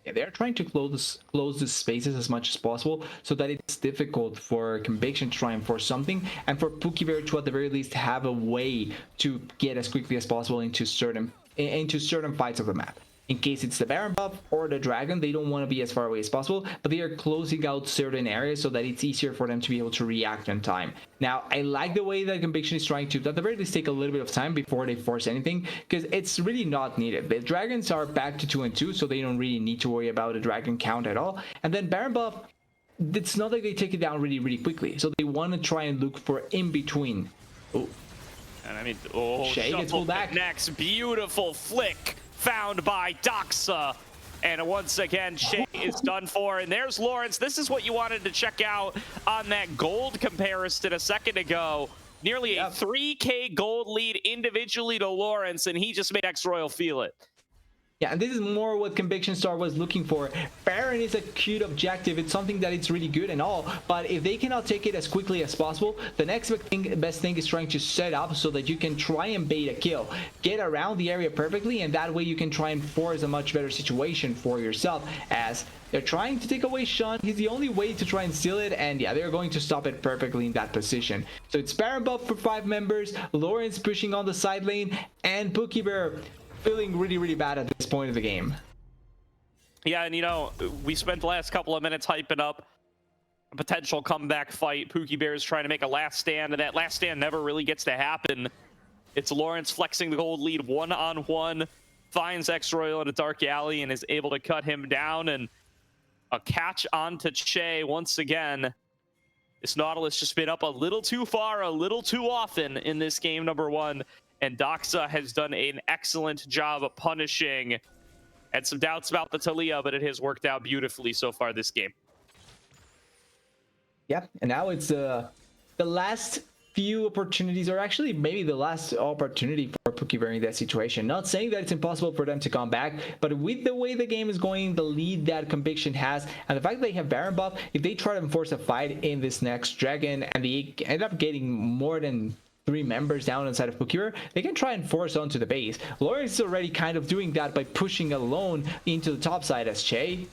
Yeah, they're trying to close the spaces as much as possible so that it's difficult for Conviction to try and force something, and for Pookie Bear to at the very least have a way to get as quickly as possible into certain fights of the map. In case it's the Baron buff or the Dragon, they don't want to be as far away as possible, but they are closing out certain areas so that it's easier for them to be able to react in time. Now, I like the way that Conviction is trying to, at the very least, take a little bit of time before they force anything, because it's really not needed. The Dragons are back to 2 and 2, so they don't really need to worry about a Dragon count at all. And then Baron buff, it's not like they take it down really quickly, so they want to try and look for in between. Oh, and I mean, Shay gets pulled back. Next beautiful flick found by Doxa, and once again Shay is done for. And there's Lawrence. This is what you wanted to check out on that gold comparison a second ago. Nearly a 3k gold lead individually to Lawrence, and he just made X-Royal feel it. Yeah, and this is more what Conviction Star was looking for. Baron is a cute objective. It's something that it's really good and all, but if they cannot take it as quickly as possible, the next best thing is trying to set up so that you can try and bait a kill. Get around the area perfectly, and that way you can try and force a much better situation for yourself, as they're trying to take away Sean. He's the only way to try and steal it, and yeah, they're going to stop it perfectly in that position. So it's Baron buff for 5 members, Lawrence pushing on the side lane, and Pookie Bear feeling really bad at this point of the game. Yeah, and you know, we spent the last couple of minutes hyping up a potential comeback fight. Pookie Bear is trying to make a last stand, and that last stand never really gets to happen. It's Lawrence flexing the gold lead one-on-one, finds X-Royal in a dark alley and is able to cut him down, and a catch onto Che once again. This Nautilus just been up a little too far, a little too often in this game number 1. And Doxa has done an excellent job of punishing. Had some doubts about the Talia, but it has worked out beautifully so far this game. Yeah, and now it's the last few opportunities, or actually maybe the last opportunity for Pookie Bear in that situation. Not saying that it's impossible for them to come back, but with the way the game is going, the lead that Conviction has, and the fact that they have Baron buff, if they try to enforce a fight in this next Dragon and they end up getting more than 3 members down inside of Pookie Bear, they can try and force onto the base. Lawrence is already kind of doing that by pushing alone into the top side as Che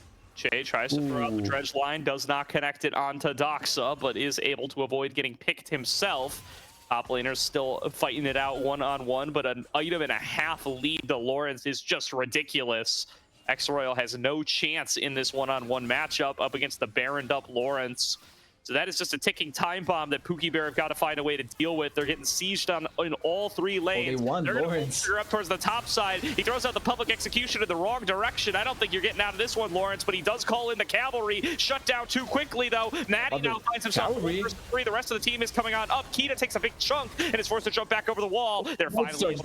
tries to throw out the dredge line, does not connect it onto Doxa, but is able to avoid getting picked himself. Top laner's still fighting it out one-on-one, but an item and a half lead to Lawrence is just ridiculous. X-Royal has no chance in this one-on-one matchup up against the Baroned up Lawrence. So that is just a ticking time bomb that Pookie Bear have got to find a way to deal with. They're getting sieged on in all 3 lanes. They won, They're Lawrence. up towards the top side. He throws out the public execution in the wrong direction. I don't think you're getting out of this one, Lawrence, but he does call in the cavalry. Shut down too quickly, though. Natty now finds himself cavalry. Free. The rest of the team is coming on up. Kita takes a big chunk and is forced to jump back over the wall. They're finally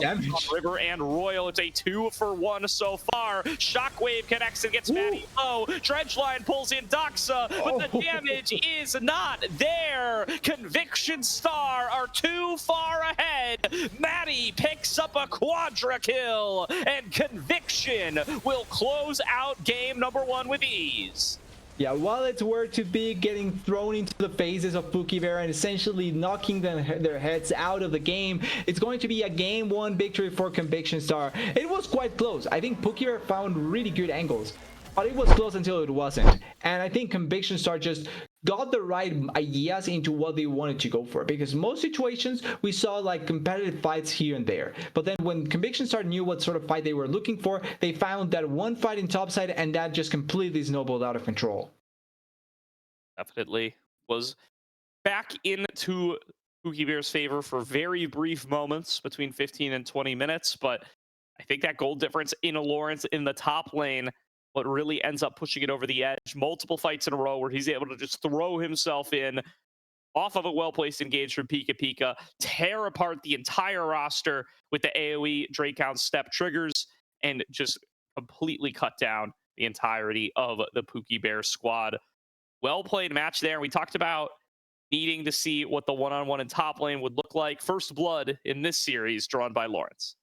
River and Royal. It's a 2-for-1 so far. Shockwave connects and gets Matty low. Dredgeline pulls in Doxa, but the damage is not there. Conviction Star are too far ahead. Matty picks up a quadra kill, and Conviction will close out game number 1 with ease. Yeah, while it's worth to be getting thrown into the faces of Pookie Bear and essentially knocking their heads out of the game, it's going to be a game 1 victory for Conviction Star. It was quite close. I think Pookie Bear found really good angles, but it was close until it wasn't. And I think Conviction Star just got the right ideas into what they wanted to go for, because most situations we saw like competitive fights here and there, but then when Conviction Star knew what sort of fight they were looking for, they found that one fight in topside, and that just completely snowballed out of control. Definitely was back into Pookie Bear's favor for very brief moments, between 15 and 20 minutes, but I think that gold difference in a Lawrence in the top lane, what really ends up pushing it over the edge. Multiple fights in a row where he's able to just throw himself in, off of a well-placed engage from Pika Pika, tear apart the entire roster with the AoE Drakehound step triggers, and just completely cut down the entirety of the Pookie Bear squad. Well played match there. We talked about needing to see what the one-on-one in top lane would look like. First blood in this series drawn by Lawrence.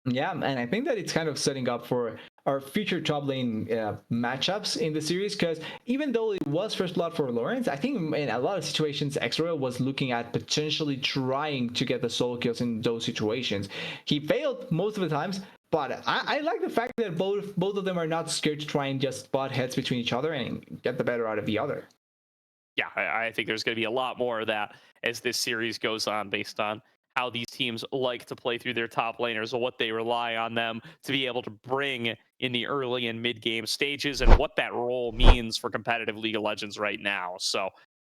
Yeah, and I think that it's kind of setting up for our future top lane matchups in the series, because even though it was first blood for Lawrence, I think in a lot of situations X-Royal was looking at potentially trying to get the solo kills in those situations. He failed most of the times, but I like the fact that both of them are not scared to try and just butt heads between each other and get the better out of the other. Yeah, I think there's going to be a lot more of that as this series goes on, based on how these teams like to play through their top laners, or what they rely on them to be able to bring in the early and mid game stages, and what that role means for competitive League of Legends right now. So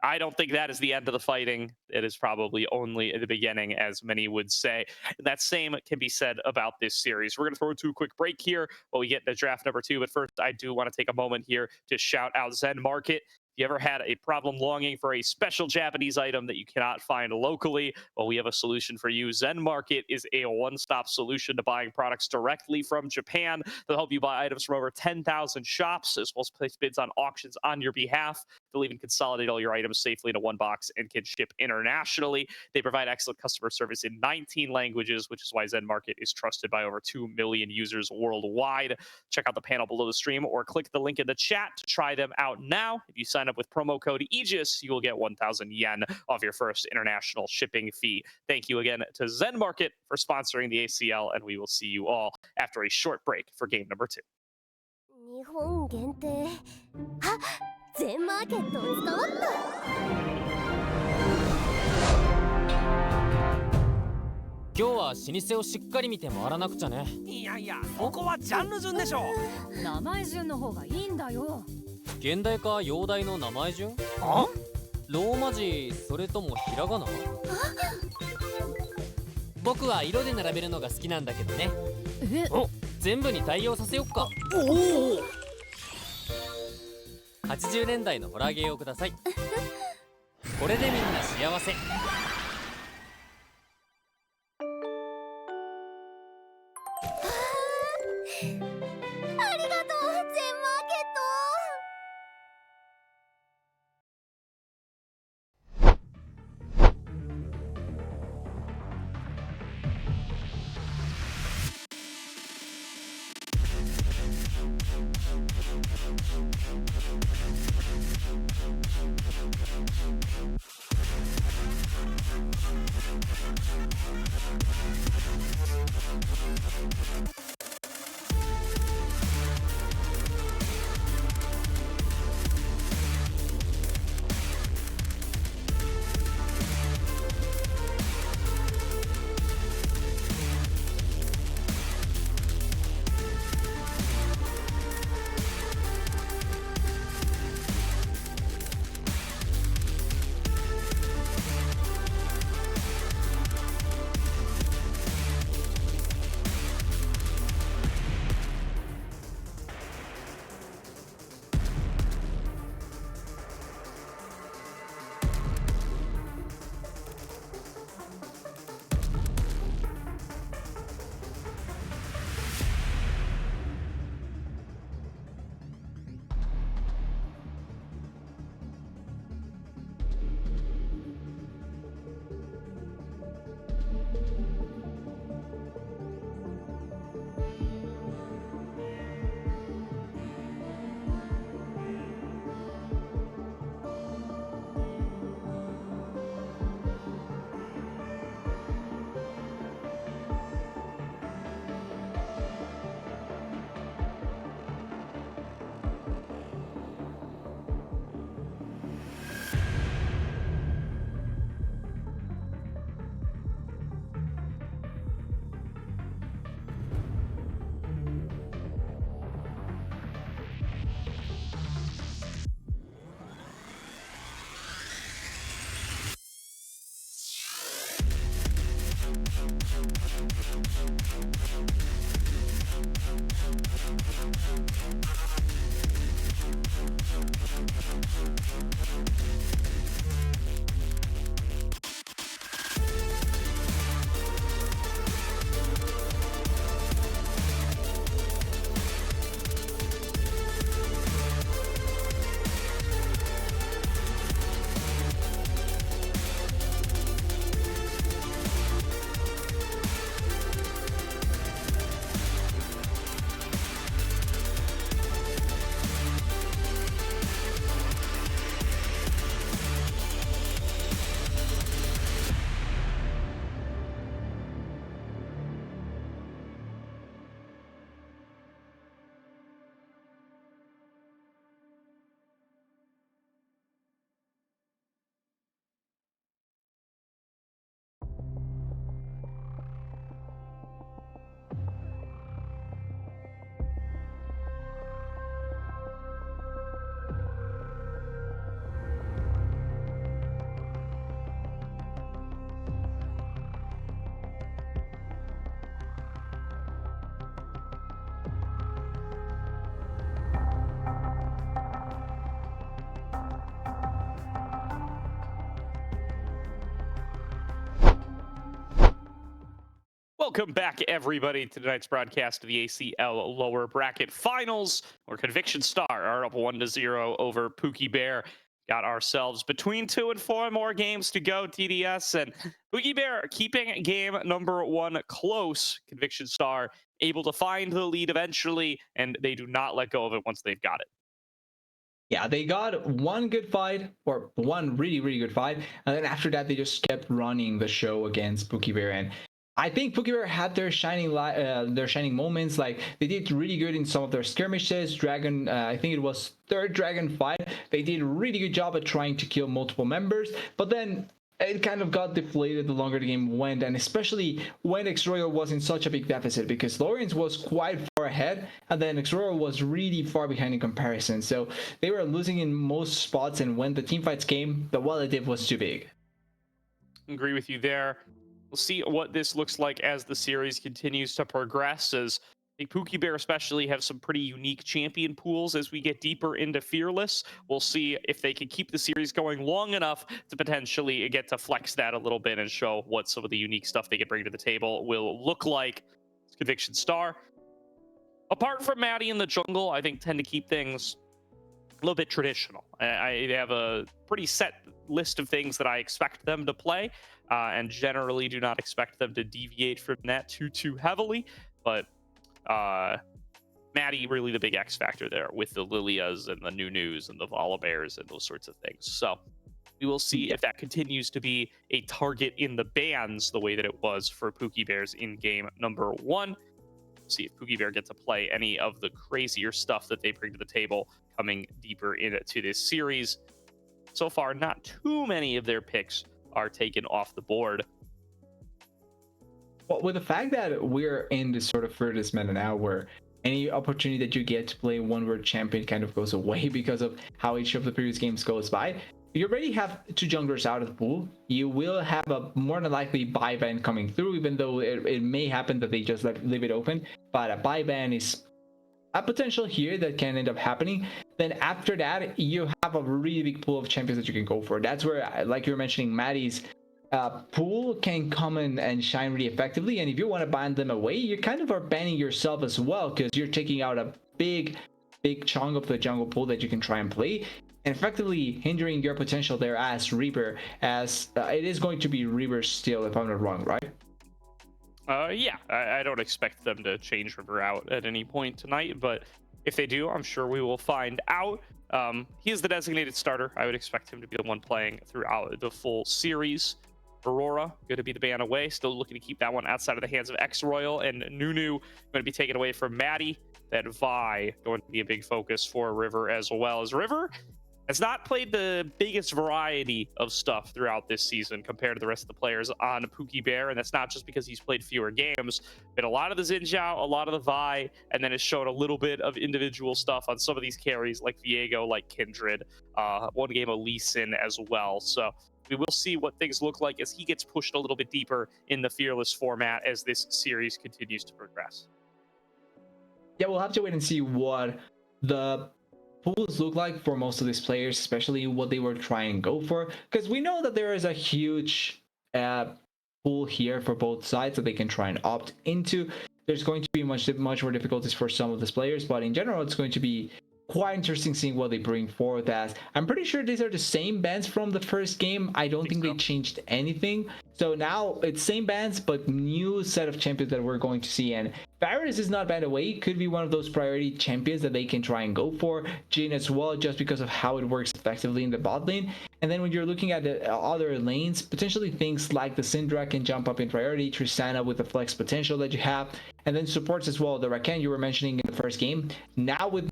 I don't think that is the end of the fighting. It is probably only at the beginning, as many would say. And that same can be said about this series. We're going to throw to a quick break here while we get into draft number 2. But first, I do want to take a moment here to shout out Zen Market. You ever had a problem longing for a special Japanese item that you cannot find locally? Well, we have a solution for you. Zen Market is a one-stop solution to buying products directly from Japan. They'll help you buy items from over 10,000 shops, as well as place bids on auctions on your behalf. They'll even consolidate all your items safely into one box and can ship internationally. They provide excellent customer service in 19 languages, which is why Zen Market is trusted by over 2 million users worldwide. Check out the panel below the stream, or click the link in the chat to try them out now. If you sign up with promo code Aegis, you will get 1,000 yen off your first international shipping fee. Thank you again to Zen Market for sponsoring the ACL, and we will see you all after a short break for game number 2. 日本限定あ全マーケットを使わった今日は老舗をしっかり見て回らなくちゃね。いやいや、ここはジャンル順でしょ。名前順の方がいいんだよ。現代か洋代の名前順？あ？ローマ字それともひらがな？僕は色で並べるのが好きなんだけどね。え？全部に対応させよっか。おお。80年代のホラーゲーをください。これでみんな幸せ。ありがとう全マーケット 「Welcome back, everybody, to tonight's broadcast of the ACL lower bracket finals, where Conviction Star are up 1-0 over Pookie Bear. Got ourselves between 2 and 4 more games to go, TDS, and Pookie Bear keeping game number 1 close. Conviction Star able to find the lead eventually, and they do not let go of it once they've got it. Yeah, they got one good fight, or one really, really good fight, and then after that, they just kept running the show against Pookie Bear. And I think Pookie Bear had their shining moments. Like, they did really good in some of their skirmishes. Dragon, I think it was third Dragon fight. They did a really good job at trying to kill multiple members, but then it kind of got deflated the longer the game went, and especially when X-Royal was in such a big deficit, because Lawrence was quite far ahead, and then X-Royal was really far behind in comparison. So they were losing in most spots, and when the team fights came, the wall it did was too big. Agree with you there. We'll see what this looks like as the series continues to progress, as I think Pookie Bear especially have some pretty unique champion pools as we get deeper into Fearless. We'll see if they can keep the series going long enough to potentially get to flex that a little bit and show what some of the unique stuff they can bring to the table will look like. Conviction Star, apart from Maddie in the jungle, I think tend to keep things a little bit traditional. I have a pretty set list of things that I expect them to play, and generally do not expect them to deviate from that too heavily. But Maddie really the big X factor there with the Lilias and the Nunus and the Volibears and those sorts of things. So we will see if that continues to be a target in the bans the way that it was for Pookie Bears in game number 1. We'll see if Pookie Bear gets to play any of the crazier stuff that they bring to the table coming deeper into this series. So far, not too many of their picks are taken off the board. Well, with the fact that we're in this sort of furthest meta now, where any opportunity that you get to play one world champion kind of goes away because of how each of the previous games goes by, you already have 2 junglers out of the pool. You will have a more than likely buy ban coming through, even though it may happen that they just leave it open. But a buy ban is a potential here that can end up happening. Then after that, you have a really big pool of champions that you can go for. That's where, like you were mentioning, Maddie's pool can come in and shine really effectively. And if you want to ban them away, you kind of are banning yourself as well, because you're taking out a big chunk of the jungle pool that you can try and play, and effectively hindering your potential there as Reaper, as it is going to be Reaper still, if I'm not wrong, right? Yeah, I don't expect them to change River out at any point tonight, but if they do, I'm sure we will find out. He is the designated starter. I would expect him to be the one playing throughout the full series. Aurora going to be the ban away, still looking to keep that one outside of the hands of X-Royal, and Nunu going to be taken away from Maddie. That Vi going to be a big focus for River, as well as River has not played the biggest variety of stuff throughout this season compared to the rest of the players on Pookie Bear, and that's not just because he's played fewer games, but a lot of the Xinjiao, a lot of the Vi, and then has shown a little bit of individual stuff on some of these carries like Viego, like Kindred, one game of Lee Sin as well. So we will see what things look like as he gets pushed a little bit deeper in the Fearless format as this series continues to progress. Yeah, we'll have to wait and see what the pools look like for most of these players, especially what they were trying to go for, because we know that there is a huge pool here for both sides that they can try and opt into. There's going to be much more difficulties for some of these players, but in general, it's going to be quite interesting seeing what they bring forward. As I'm pretty sure these are the same bans from the first game. I don't think they changed anything. So now it's same bans, but new set of champions that we're going to see. And Varus is not banned away. Could be one of those priority champions that they can try and go for. Jhin as well, just because of how it works effectively in the bot lane. And then when you're looking at the other lanes, potentially things like the Syndra can jump up in priority, Tristana with the flex potential that you have, and then supports as well. The Rakan you were mentioning in the first game. Now with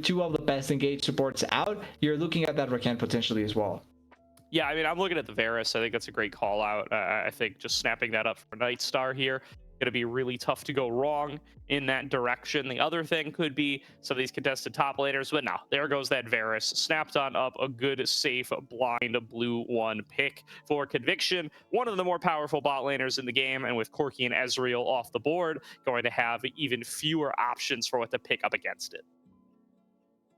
2 of the best engaged supports out, you're looking at that Rakan potentially as well. Yeah, I mean, I'm looking at the Varus. I think that's a great call out. I think just snapping that up for Nightstar here, going to be really tough to go wrong in that direction. The other thing could be some of these contested top laners, but no, there goes that Varus. Snapped on up a good, safe, blind blue 1 pick for Conviction. One of the more powerful bot laners in the game, and with Corki and Ezreal off the board, going to have even fewer options for what to pick up against it.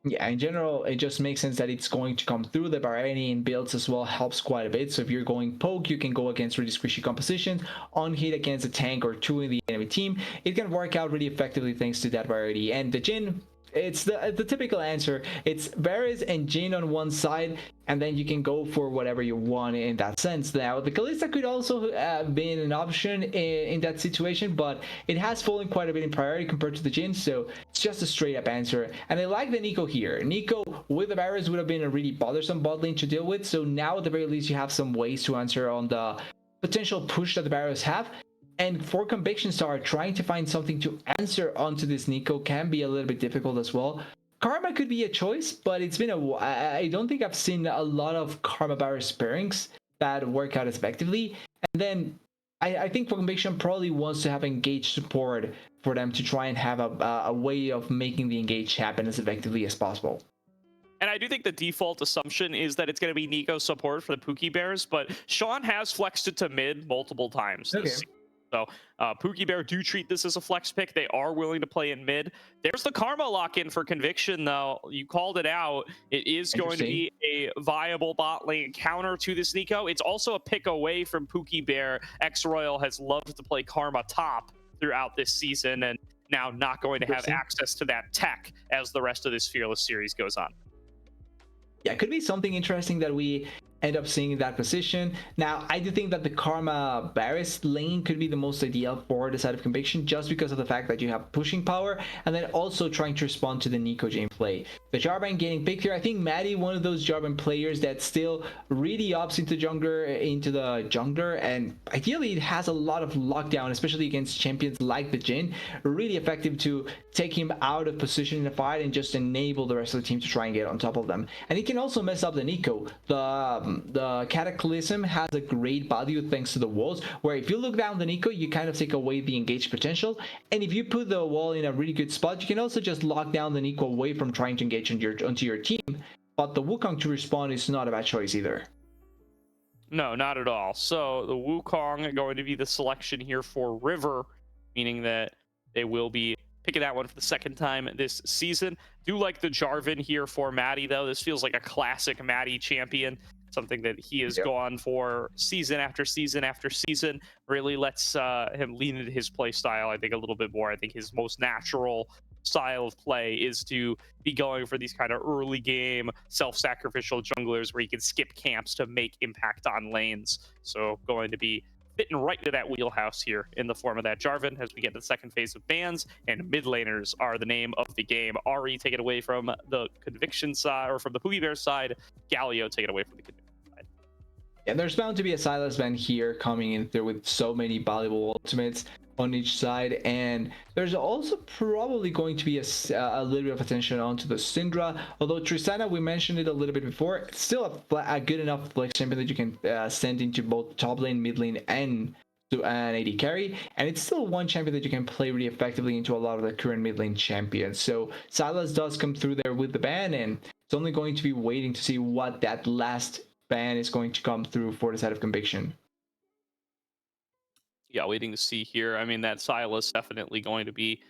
Yeah, in general, it just makes sense that it's going to come through. The variety in builds as well helps quite a bit. So if you're going poke, you can go against really squishy composition, on hit against a tank or two in the enemy team. It can work out really effectively thanks to that variety. And the Jhin, it's the typical answer. It's Varus and Jhin on one side, and then you can go for whatever you want in that sense. Now, the Kalista could also been an option in that situation, but it has fallen quite a bit in priority compared to the Jhin, so it's just a straight up answer. And I like the Nico here. Nico with the Varus would have been a really bothersome bot lane to deal with, so now at the very least you have some ways to answer on the potential push that the Varus have. And for Conviction Star, trying to find something to answer onto this Nico can be a little bit difficult as well. Karma could be a choice, but it's been I don't think I've seen a lot of Karma Varus pairings that work out as effectively. And then I think for Conviction probably wants to have engaged support for them to try and have a way of making the engage happen as effectively as possible. And I do think the default assumption is that it's going to be Nico support for the Pookie Bears, but Sean has flexed it to mid multiple times this season. So Pookie Bear do treat this as a flex pick. They are willing to play in mid. There's the Karma lock-in for Conviction, though. You called it out. It is going to be a viable bot lane counter to this Nico. It's also a pick away from Pookie Bear. X-Royal has loved to play Karma top throughout this season, and now not going to have access to that tech as the rest of this Fearless series goes on. Yeah, it could be something interesting that we end up seeing in that position. Now, I do think that the Karma Varus lane could be the most ideal for the side of Conviction, just because of the fact that you have pushing power and then also trying to respond to the Nico Jhin play. The Jarvan getting picked here. I think Maddie, one of those Jarvan players that still really opts into the jungler, and ideally it has a lot of lockdown, especially against champions like the Jhin. Really effective to take him out of position in the fight and just enable the rest of the team to try and get on top of them. And he can also mess up the Nico. The Cataclysm has a great value thanks to the walls, where if you look down the Nico, you kind of take away the engaged potential. And if you put the wall in a really good spot, you can also just lock down the Nico away from trying to engage onto your team. But the Wukong to respawn is not a bad choice either. No, not at all. So the Wukong going to be the selection here for River, meaning that they will be picking that one for the second time this season. Do like the Jarvan here for Maddie, though. This feels like a classic Maddie champion. Something that he has gone for season after season after season. Really lets him lean into his play style, I think, a little bit more. I think his most natural style of play is to be going for these kind of early game self-sacrificial junglers where he can skip camps to make impact on lanes. So going to be fitting right into that wheelhouse here in the form of that Jarvan as we get to the second phase of bans, and mid laners are the name of the game. Ari, take it away from the Conviction side, or from the Pookie Bear side. Galio, take it away from the Conviction side. Yeah, there's bound to be a Silas ban here coming in there with so many valuable ultimates on each side, and there's also probably going to be a little bit of attention onto the Syndra, although Tristana, we mentioned it a little bit before, it's still a good enough flex champion that you can send into both top lane, mid lane, and to an AD carry, and it's still one champion that you can play really effectively into a lot of the current mid lane champions. So Silas does come through there with the ban, and it's only going to be waiting to see what that last ban is going to come through for the side of Conviction. Yeah, waiting to see here. I mean, that Silas definitely going to be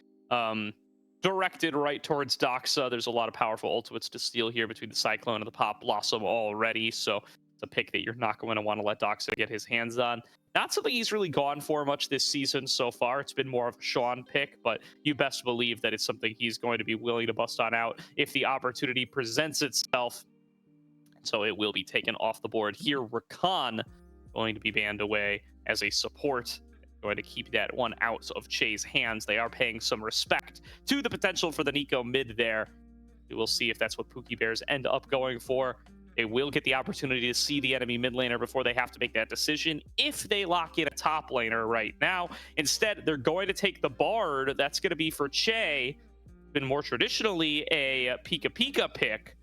directed right towards Doxa. There's a lot of powerful ultimates to steal here between the Cyclone and the Pop Blossom already, so it's a pick that you're not going to want to let Doxa get his hands on. Not something he's really gone for much this season so far. It's been more of a Sean pick, but you best believe that it's something he's going to be willing to bust on out if the opportunity presents itself. So it will be taken off the board here. Rakan going to be banned away as a support. Going to keep that one out of Che's hands. They are paying some respect to the potential for the Nico mid there. We will see if that's what Pookie Bears end up going for. They will get the opportunity to see the enemy mid laner before they have to make that decision if they lock in a top laner right now. Instead, they're going to take the Bard. That's going to be for Che. Been more traditionally a Pika pick.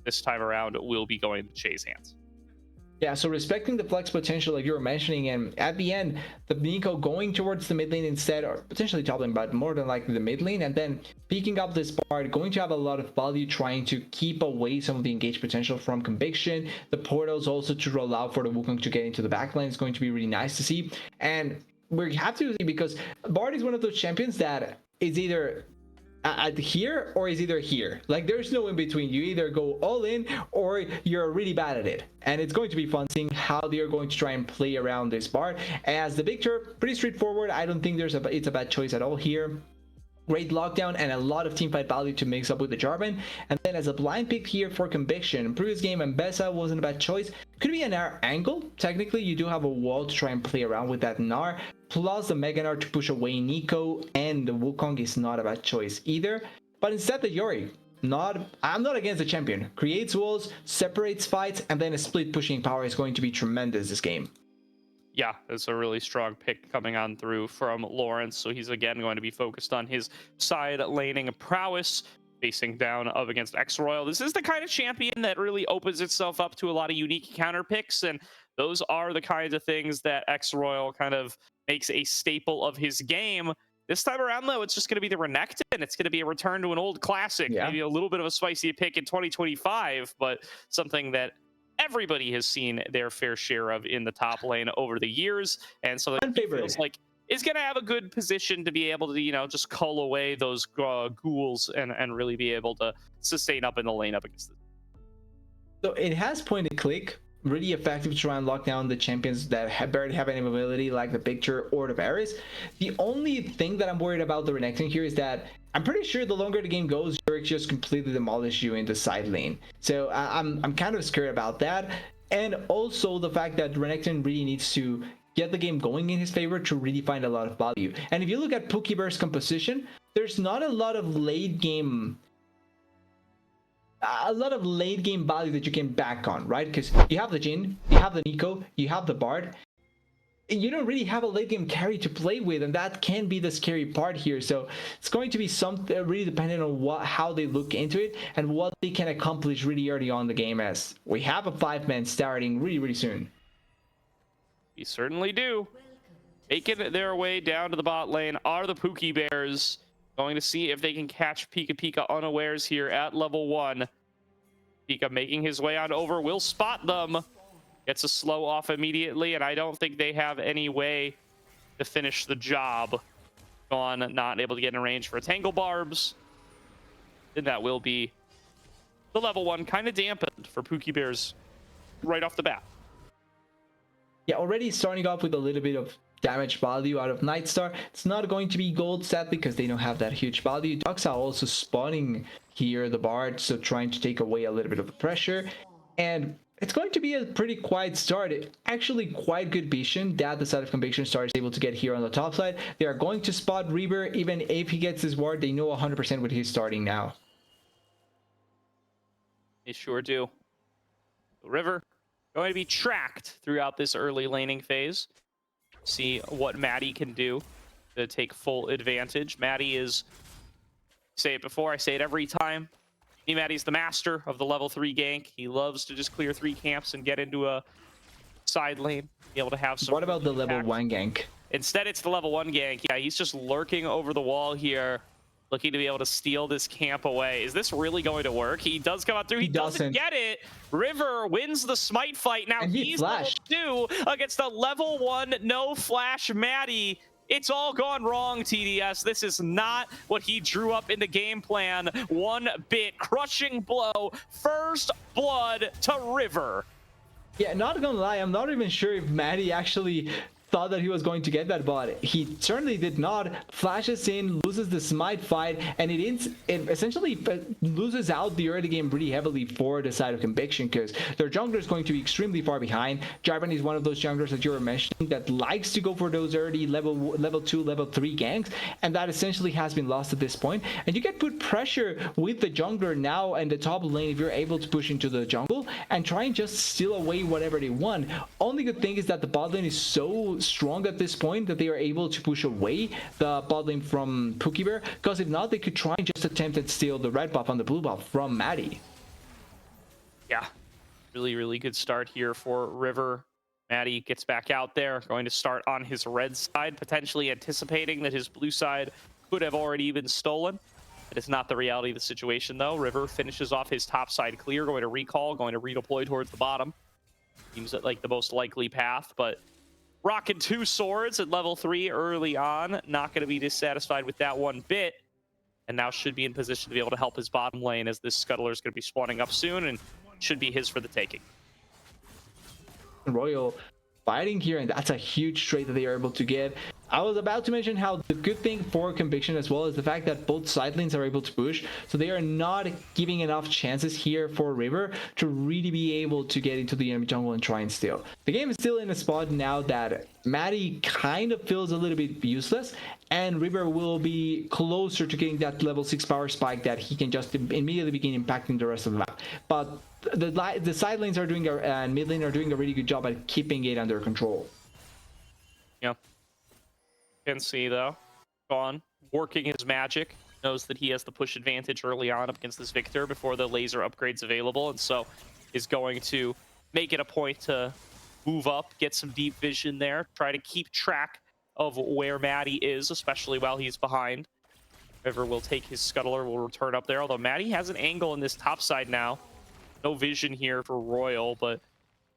This time around, it will be going to Che's hands. Yeah, so respecting the flex potential like you were mentioning, and at the end, the Nico going towards the mid lane instead, or potentially top lane, but more than likely the mid lane, and then picking up this Bard, going to have a lot of value trying to keep away some of the engaged potential from Conviction. The portals also to roll out for the Wukong to get into the back lane is going to be really nice to see, and we have to see, because Bard is one of those champions that is either at here or is either here. Like there's no in between. You either go all in or you're really bad at it, and it's going to be fun seeing how they're going to try and play around this part. As the victor, pretty straightforward. I don't think it's a bad choice at all here. Great lockdown and a lot of teamfight value to mix up with the Jarvan. And then as a blind pick here for Conviction, previous game Mbessa wasn't a bad choice. Could be an Gnar angle. Technically, you do have a wall to try and play around with that Gnar. Plus the Mega Gnar to push away Nico, and the Wukong is not a bad choice either. But instead the Yorick, I'm not against the champion. Creates walls, separates fights, and then a split pushing power is going to be tremendous this game. Yeah, it's a really strong pick coming on through from Lawrence. So he's again going to be focused on his side laning prowess, facing down up against X-Royal. This is the kind of champion that really opens itself up to a lot of unique counter picks, and those are the kinds of things that X-Royal kind of makes a staple of his game. This time around, though, it's just going to be the Renekton. It's going to be a return to an old classic, maybe a little bit of a spicy pick in 2025, but something that everybody has seen their fair share of in the top lane over the years, and so it feels like is going to have a good position to be able to, you know, just cull away those ghouls and really be able to sustain up in the lane up against it. So it has point and click, really effective to try and lock down the champions that barely have any mobility, like the Picture or the Varus. The only thing that I'm worried about the Renekton here is that I'm pretty sure the longer the game goes, Yorick just completely demolish you in the side lane. So I'm kind of scared about that. And also the fact that Renekton really needs to get the game going in his favor to really find a lot of value. And if you look at Pookie's composition, there's not a lot of late game value that you can back on, right? Because you have the Jhin, you have the Nico, you have the Bard. You don't really have a late game carry to play with, and that can be the scary part here. So it's going to be something really dependent on how they look into it and what they can accomplish really early on in the game, as we have a 5-man starting really soon. We certainly do. Making their way down to the bot lane are the Pookie Bears. Going to see if they can catch Pika unawares here at level 1. Pika making his way on over, will spot them. Gets a slow off immediately, and I don't think they have any way to finish the job. Gone, not able to get in range for Tangle Barbs. And that will be the level 1 kind of dampened for Pookie Bears right off the bat. Yeah, already starting off with a little bit of damage value out of Nightstar. It's not going to be gold, sadly, because they don't have that huge value. Doxa also spawning here the Bard, so trying to take away a little bit of the pressure. And it's going to be a pretty quiet start. Actually, quite good vision that the side of Conviction Star is able to get here on the top side. They are going to spot Reaver. Even if he gets his ward, they know 100% what he's starting now. They sure do. The River going to be tracked throughout this early laning phase. See what Maddie can do to take full advantage. Maddie is, say it before, I say it every time. Maddie's the master of the level 3 gank. He loves to just clear 3 camps and get into a side lane, be able to have some. What about the level 1 gank? Instead, it's the level 1 gank. Yeah, he's just lurking over the wall here, looking to be able to steal this camp away. Is this really going to work? He does come out through. He doesn't get it. River wins the smite fight. Now he's level 2 against a level 1 no flash Maddie. It's all gone wrong, TDS. This is not what he drew up in the game plan one bit. Crushing blow, first blood to River. Yeah, not gonna lie, I'm not even sure if Maddie actually thought that he was going to get that, but he certainly did not. Flashes in, loses the smite fight, and it essentially loses out the early game pretty heavily for the side of Conviction, because their jungler is going to be extremely far behind. Jarvan is one of those junglers that you were mentioning that likes to go for those early level 2, level 3 ganks, and that essentially has been lost at this point. And you get put pressure with the jungler now and the top lane if you're able to push into the jungle and try and just steal away whatever they want. Only good thing is that the bot lane is so strong at this point that they are able to push away the bot lane from Pookie Bear, because if not, they could try and just attempt to steal the red buff on the blue buff from Maddie. Yeah, really good start here for River. Maddie gets back out there, going to start on his red side, potentially anticipating that his blue side could have already been stolen. That is not the reality of the situation, though. River finishes off his top side clear, going to recall, going to redeploy towards the bottom. Seems like the most likely path, but rocking 2 swords at level 3 early on. Not going to be dissatisfied with that one bit. and now should be in position to be able to help his bottom lane, as this scuttler is going to be spawning up soon and should be his for the taking. Royal fighting here, and that's a huge trade that they are able to get. I was about to mention how the good thing for Conviction as well is the fact that both side lanes are able to push, so they are not giving enough chances here for River to really be able to get into the enemy jungle and try and steal. The game is still in a spot now that Maddie kind of feels a little bit useless, and River will be closer to getting that level 6 power spike that he can just immediately begin impacting the rest of the map. But the side lanes are doing and mid lane are doing a really good job at keeping it under control. Yeah. Can see though, Gone working his magic, knows that he has the push advantage early on up against this Victor before the laser upgrades available, and so is going to make it a point to move up, get some deep vision there, try to keep track of where Maddie is, especially while he's behind. River will take his scuttler, will return up there, although Maddie has an angle in this top side now. No vision here for Royal, but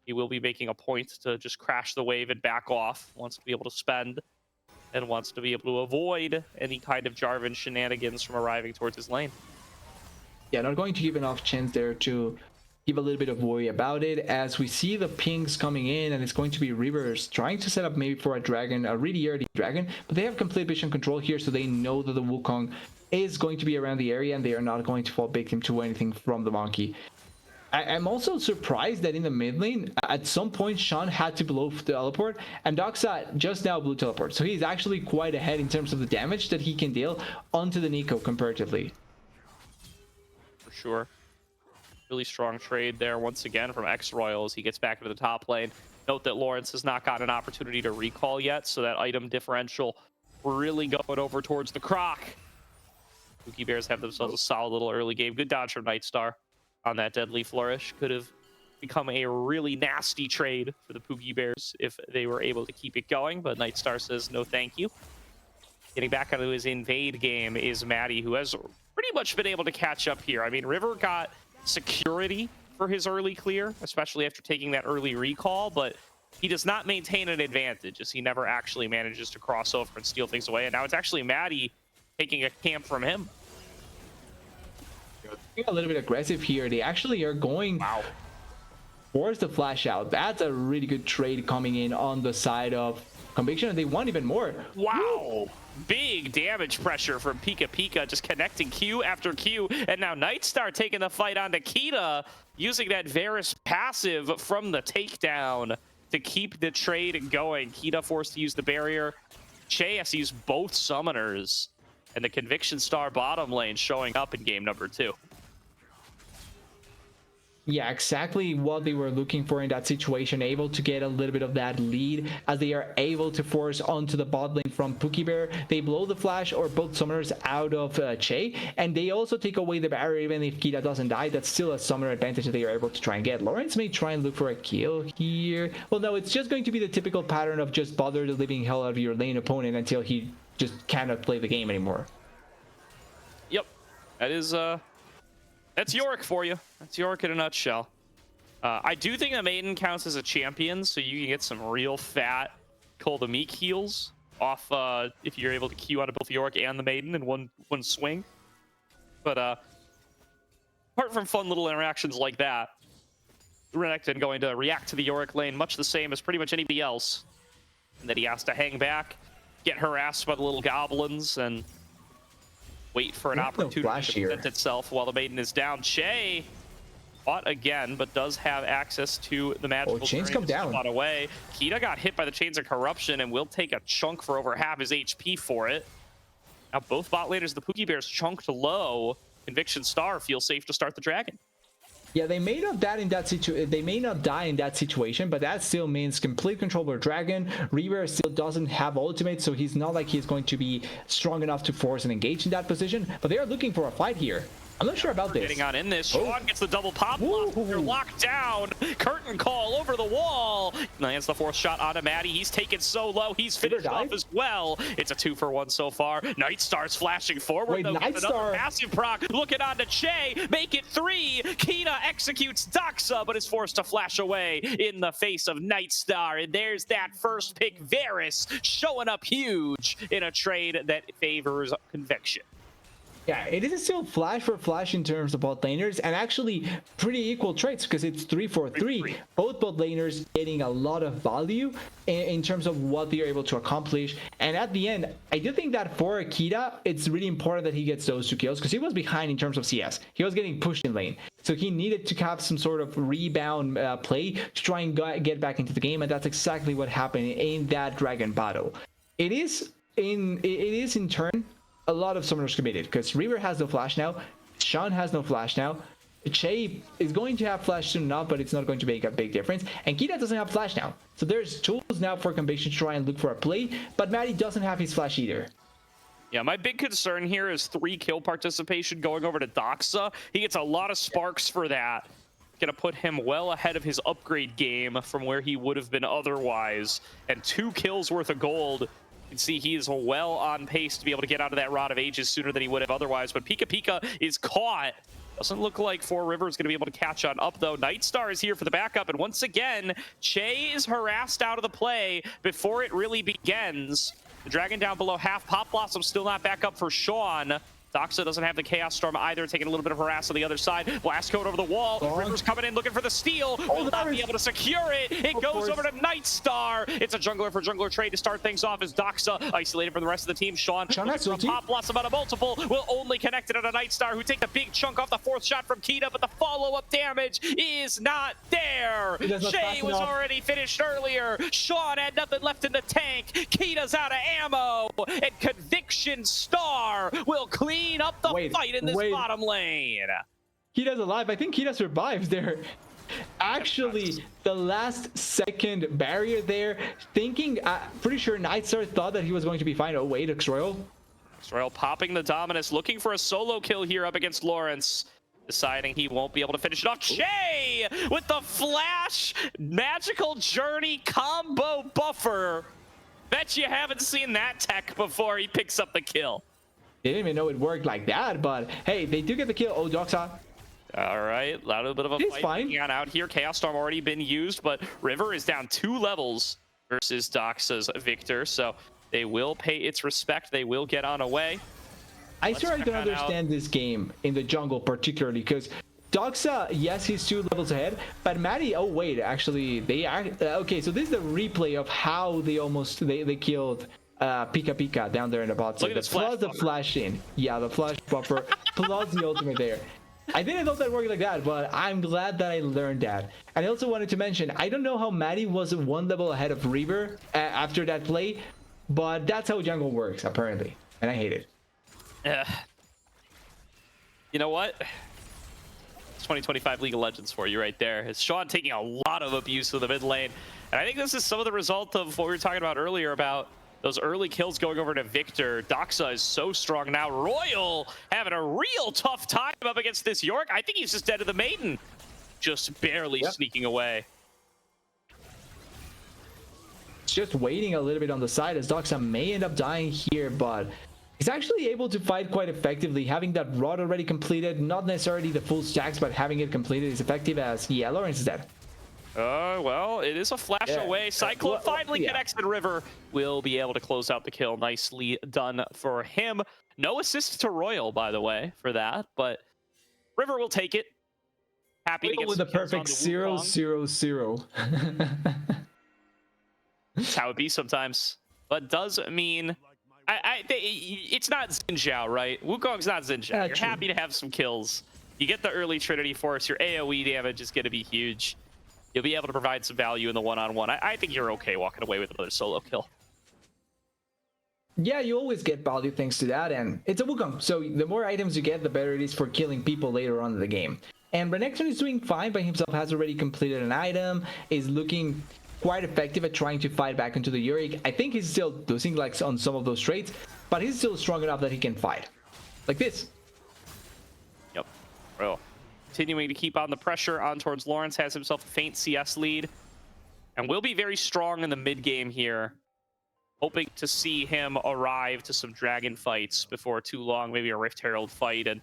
he will be making a point to just crash the wave and back off. Wants to be able to spend and wants to be able to avoid any kind of Jarvan shenanigans from arriving towards his lane. Yeah, not going to give enough chance there to give a little bit of worry about it, as we see the pings coming in, and it's going to be Rivers trying to set up maybe for a dragon, a really early dragon, but they have complete vision control here, so they know that the Wukong is going to be around the area and they are not going to fall victim to anything from the monkey. I'm also surprised that in the mid lane, at some point, Sean had to blow teleport, and Doxa just now blew teleport. So he's actually quite ahead in terms of the damage that he can deal onto the Nico comparatively. For sure. Really strong trade there once again from X-Royal as he gets back into the top lane. Note that Lawrence has not gotten an opportunity to recall yet, so that item differential really going over towards the Croc. Pookie Bears have themselves a solid little early game. Good dodge from Nightstar on that deadly flourish. Could have become a really nasty trade for the Pookie Bears if they were able to keep it going, but Nightstar says no thank you. Getting back onto his invade game is Maddie, who has pretty much been able to catch up here. I mean, River got security for his early clear, especially after taking that early recall, but he does not maintain an advantage as he never actually manages to cross over and steal things away, and now it's actually Maddie taking a camp from him. A little bit aggressive here. They actually are going force the flash out. That's a really good trade coming in on the side of Conviction, and they want even more. Wow. Big damage pressure from Pika Pika, just connecting Q after Q, and now Nightstar taking the fight on Nikita, using that Varus passive from the takedown to keep the trade going. Kita forced to use the barrier. Che has to use both summoners, and the Conviction Star bottom lane showing up in game number 2. Yeah, exactly what they were looking for in that situation, able to get a little bit of that lead as they are able to force onto the bot lane from Pookie Bear. They blow the flash or both summoners out of Che, and they also take away the barrier. Even if Kita doesn't die, that's still a summoner advantage that they are able to try and get. Lawrence may try and look for a kill here. Well, no, it's just going to be the typical pattern of just bother the living hell out of your lane opponent until he just cannot play the game anymore. Yep, that is that's Yorick for you. That's Yorick in a nutshell. I do think that Maiden counts as a champion, so you can get some real fat Call the Meek heals off if you're able to Q out of both Yorick and the Maiden in one swing. But apart from fun little interactions like that, Renekton going to react to the Yorick lane much the same as pretty much anybody else. And that he has to hang back, get harassed by the little goblins, and wait for an opportunity to present itself while the Maiden is down. Che fought again, but does have access to the magical chains come down. Away. Kita got hit by the Chains of Corruption and will take a chunk for over half his HP for it. Now both bot laners, the Pookie Bears, chunked low. Conviction Star feels safe to start the dragon. Yeah, they may not die in that situation. They may not die in that situation, but that still means complete control over Dragon. Reaver still doesn't have ultimate, so he's not like he's going to be strong enough to force and engage in that position. But they are looking for a fight here. I'm not sure about this. Getting on in this. Sean gets the double pop. They're locked down. Curtain call over the wall. Lands the fourth shot onto Maddie. He's taken so low. He's finished off as well. It's a 2-for-1 so far. Nightstar's flashing forward. Wait, Nightstar. Massive proc. Looking on to Che. Make it 3. Kita executes Doxa, but is forced to flash away in the face of Nightstar. And there's that first pick. Varus showing up huge in a trade that favors Conviction. Yeah, it is still flash for flash in terms of bot laners, and actually pretty equal traits because it's 3-4-3. Both bot laners getting a lot of value in terms of what they are able to accomplish. And at the end, I do think that for Akita, it's really important that he gets those 2 kills because he was behind in terms of CS. He was getting pushed in lane. So he needed to have some sort of rebound play to try and get back into the game, and that's exactly what happened in that dragon battle. It is in turn a lot of summoners committed because River has no flash now, Sean has no flash now, Che is going to have flash soon enough, but it's not going to make a big difference, and Kita doesn't have flash now. So there's tools now for Conviction to try and look for a play, but Maddie doesn't have his flash either. Yeah, my big concern here is 3 kill participation going over to Doxa. He gets a lot of sparks for that. Gonna put him well ahead of his upgrade game from where he would have been otherwise, and 2 kills worth of gold. You can see he is well on pace to be able to get out of that Rod of Ages sooner than he would have otherwise, but Pika is caught. Doesn't look like 4 River is going to be able to catch on up, though. Nightstar is here for the backup, and once again, Che is harassed out of the play before it really begins. The Dragon down below half. Pop Blossom still not back up for Sean. Doxa doesn't have the Chaos Storm either, taking a little bit of harass on the other side. Blast Code over the wall. River's coming in looking for the steal. Will not be able to secure it. It goes over to Nightstar. It's a jungler for jungler trade to start things off as Doxa isolated from the rest of the team. Sean looking for a Pop Blossom out of multiple. Will only connect it on a Nightstar, who takes a big chunk off the 4th shot from Kita, but the follow-up damage is not there. Shay was already finished earlier. Sean had nothing left in the tank. Kita's out of ammo. And Conviction Star will clean up the fight in this bottom lane. Kita's alive. I think Kita survives there. Actually, the last second barrier there, thinking, pretty sure Nightstar thought that he was going to be fine. Oh wait, X-Royal. X-Royal popping the Dominus, looking for a solo kill here up against Lawrence. Deciding he won't be able to finish it off. Che with the flash magical journey combo buffer. Bet you haven't seen that tech before. He picks up the kill. They didn't even know it worked like that, but hey, they do get the kill. Oh, Doxa. All right, a little bit of a fight on out here. Chaos Storm already been used, but River is down 2 levels versus Doxa's Victor, so they will pay its respect. They will get on away. I certainly don't understand this game in the jungle particularly, because Doxa, yes, he's 2 levels ahead, but Maddie, oh wait, actually, they are, okay, so this is the replay of how they killed Pika down there in the bot side. Plus the flash in. Yeah, the flash buffer, plus the ultimate there. I didn't know that worked like that, but I'm glad that I learned that. And I also wanted to mention, I don't know how Maddie was 1 level ahead of Reaver after that play, but that's how jungle works, apparently. And I hate it. You know what? It's 2025 League of Legends for you right there. It's Sean taking a lot of abuse of the mid lane. And I think this is some of the result of what we were talking about earlier about those early kills going over to Victor. Doxa is so strong now. Royal having a real tough time up against this York. I think he's just dead to the Maiden. Just barely sneaking away. Just waiting a little bit on the side as Doxa may end up dying here, but he's actually able to fight quite effectively. Having that rod already completed, not necessarily the full stacks, but having it completed is effective as Lawrence is dead. Well, it is a flash away. Cyclone finally connects, and River will be able to close out the kill. Nicely done for him. No assist to Royal, by the way, for that, but River will take it. Happy to get with the perfect 0-0-0. That's how it be sometimes, but does mean it's not Xin Zhao, right? Wukong's not Xin Zhao. You're happy to have some kills. You get the early Trinity Force. Your AoE damage is going to be huge. You'll be able to provide some value in the one-on-one. I think you're okay walking away with another solo kill. Yeah, you always get value thanks to that, and it's a Wukong. So the more items you get, the better it is for killing people later on in the game. And Renekton is doing fine by himself, has already completed an item, is looking quite effective at trying to fight back into the Yorick. I think he's still losing like on some of those traits, but he's still strong enough that he can fight. Like this. Yep. Well, continuing to keep on the pressure on towards Lawrence, has himself a faint CS lead, and will be very strong in the mid game here. Hoping to see him arrive to some dragon fights before too long, maybe a Rift Herald fight, and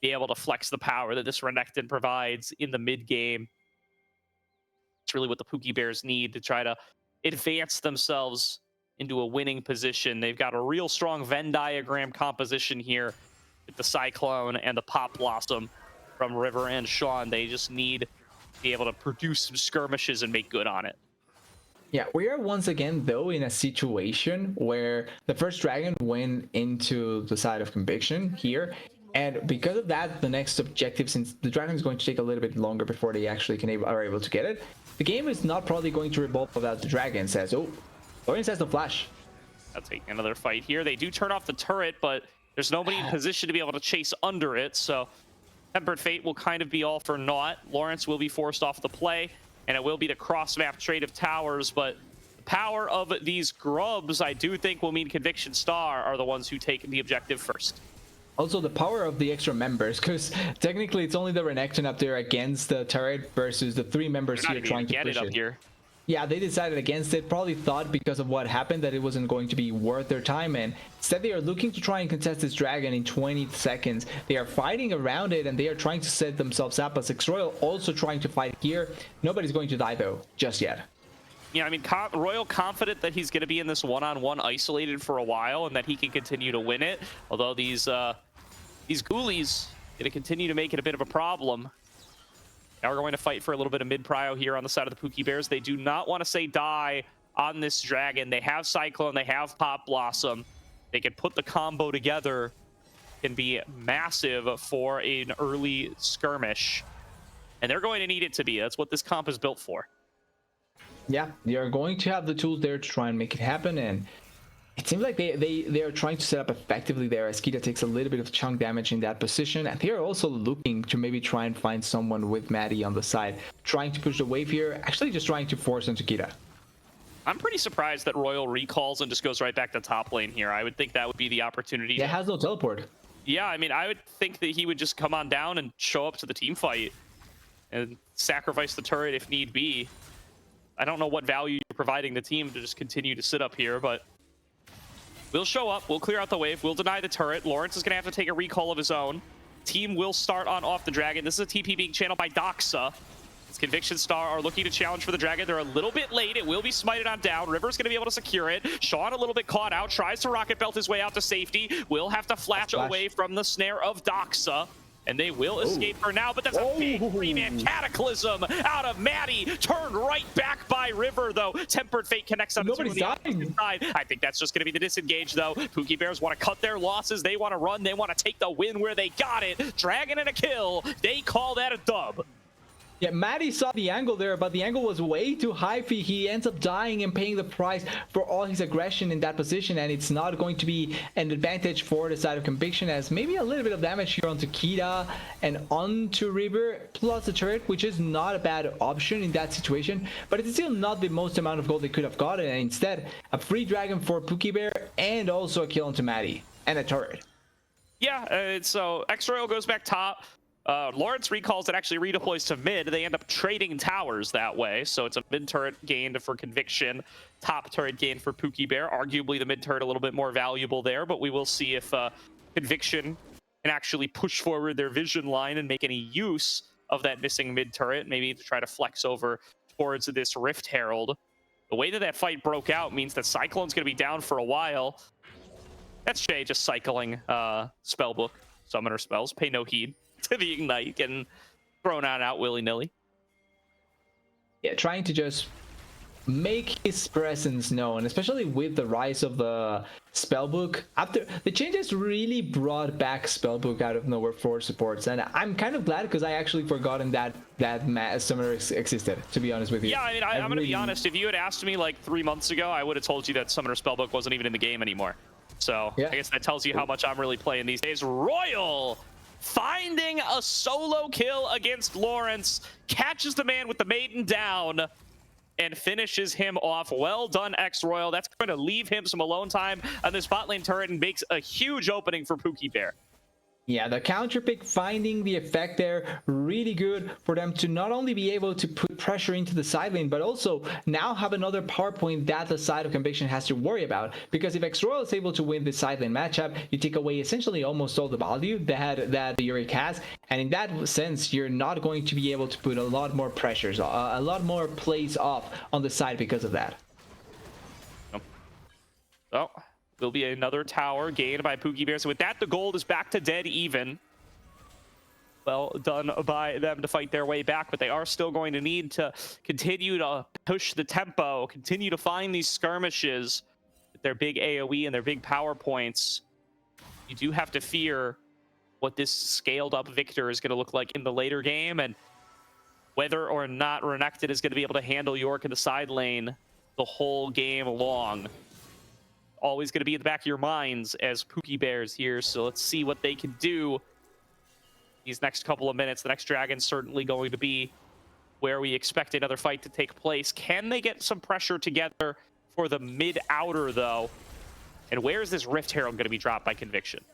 be able to flex the power that this Renekton provides in the mid game. It's really what the Pookie Bears need to try to advance themselves into a winning position. They've got a real strong Venn diagram composition here. with the Cyclone and the Pop Blossom from River and Sean. They just need to be able to produce some skirmishes and make good on it. Yeah, we are once again, though, in a situation where the first dragon went into the side of Conviction here. And because of that, the next objective, since the dragon is going to take a little bit longer before they actually are able to get it, the game is not probably going to revolve without the dragon. Says, oh, Lawrence has the flash. That's taking another fight here. They do turn off the turret, but there's nobody in position to be able to chase under it. So Tempered Fate will kind of be all for naught. Lawrence will be forced off the play, and it will be the cross-map trade of towers. But the power of these grubs, I do think, will mean Conviction Star are the ones who take the objective first. Also, the power of the extra members, because technically it's only the Renekton up there against the turret versus the 3 members here trying to get push it up here. Yeah, they decided against it, probably thought because of what happened that it wasn't going to be worth their time, and instead they are looking to try and contest this dragon in 20 seconds. They are fighting around it, and they are trying to set themselves up as X-Royal also trying to fight here. Nobody's going to die, though, just yet. Yeah, I mean, Royal confident that he's going to be in this one-on-one isolated for a while and that he can continue to win it, although these ghoulies going to continue to make it a bit of a problem. Now we're going to fight for a little bit of mid-prio here on the side of the Pookie Bears. They do not want to say die on this dragon. They have Cyclone, they have Pop Blossom. They can put the combo together. Can be massive for an early skirmish. And they're going to need it to be. That's what this comp is built for. Yeah, they are going to have the tools there to try and make it happen, and it seems like they are trying to set up effectively there as Kita takes a little bit of chunk damage in that position, and they are also looking to maybe try and find someone with Maddie on the side, trying to push the wave here, actually just trying to force into Kita. I'm pretty surprised that Royal recalls and just goes right back to top lane here. I would think that would be the opportunity. Yeah, has no teleport. Yeah, I mean, I would think that he would just come on down and show up to the team fight and sacrifice the turret if need be. I don't know what value you're providing the team to just continue to sit up here, but we'll show up, we'll clear out the wave, we'll deny the turret. Lawrence is going to have to take a recall of his own. Team will start on off the dragon. This is a TP being channeled by Doxa. As Conviction Star are looking to challenge for the dragon. They're a little bit late. It will be smited on down. River's going to be able to secure it. Sean a little bit caught out. Tries to rocket belt his way out to safety. Will have to flash away from the snare of Doxa. And they will escape for now, but that's a big 3-man cataclysm out of Maddie. Turned right back by River, though. Tempered Fate connects on the opposite side. I think that's just going to be the disengage, though. Pookie Bears want to cut their losses. They want to run. They want to take the win where they got it. Dragon and a kill. They call that a dub. Yeah, Maddie saw the angle there, but the angle was way too high. He ends up dying and paying the price for all his aggression in that position, and it's not going to be an advantage for the side of Conviction, as maybe a little bit of damage here onto Kita and onto River, plus the turret, which is not a bad option in that situation, but it's still not the most amount of gold they could have gotten, and instead, a free dragon for Pookie Bear, and also a kill onto Maddie, and a turret. Yeah, so X-Royal goes back top. Lawrence recalls it, actually redeploys to mid. They end up trading towers that way. So it's a mid turret gained for Conviction, top turret gained for Pookie Bear. Arguably the mid turret a little bit more valuable there, but we will see if Conviction can actually push forward their vision line and make any use of that missing mid turret, maybe to try to flex over towards this Rift Herald. The way that that fight broke out means that Cyclone's going to be down for a while. That's Shay just cycling spellbook, summoner spells, pay no heed to the ignite, getting thrown out willy-nilly. Yeah, trying to just make his presence known, especially with the rise of the spellbook. After the changes really brought back spellbook out of nowhere for supports, and I'm kind of glad because I actually forgotten that summoner existed, to be honest with you. Yeah, I mean, I'm gonna be honest, if you had asked me like 3 months ago, I would have told you that summoner spellbook wasn't even in the game anymore. So yeah. I guess that tells you how much I'm really playing these days. Royal finding a solo kill against Lawrence, catches the man with the maiden down, and finishes him off. Well done, X-Royal. That's going to leave him some alone time on this bot lane turret and makes a huge opening for Pookie Bear. Yeah, the counter pick finding the effect there, really good for them to not only be able to put pressure into the side lane, but also now have another power point that the side of Conviction has to worry about. Because if X-Royal is able to win the side lane matchup, you take away essentially almost all the value that the Yorick has. And in that sense, you're not going to be able to put a lot more pressures, a lot more plays off on the side because of that. So, Will be another tower gained by Pookie Bear. So with that, the gold is back to dead even. Well done by them to fight their way back, but they are still going to need to continue to push the tempo, continue to find these skirmishes with their big AoE and their big power points. You do have to fear what this scaled up Victor is going to look like in the later game, and whether or not Renekton is going to be able to handle York in the side lane the whole game long. Always going to be in the back of your minds as Pookie Bears here, so let's see what they can do these next couple of minutes. The next dragon's certainly going to be where we expect another fight to take place. Can they get some pressure together for the mid-outer, though? And where is this Rift Herald going to be dropped by Conviction?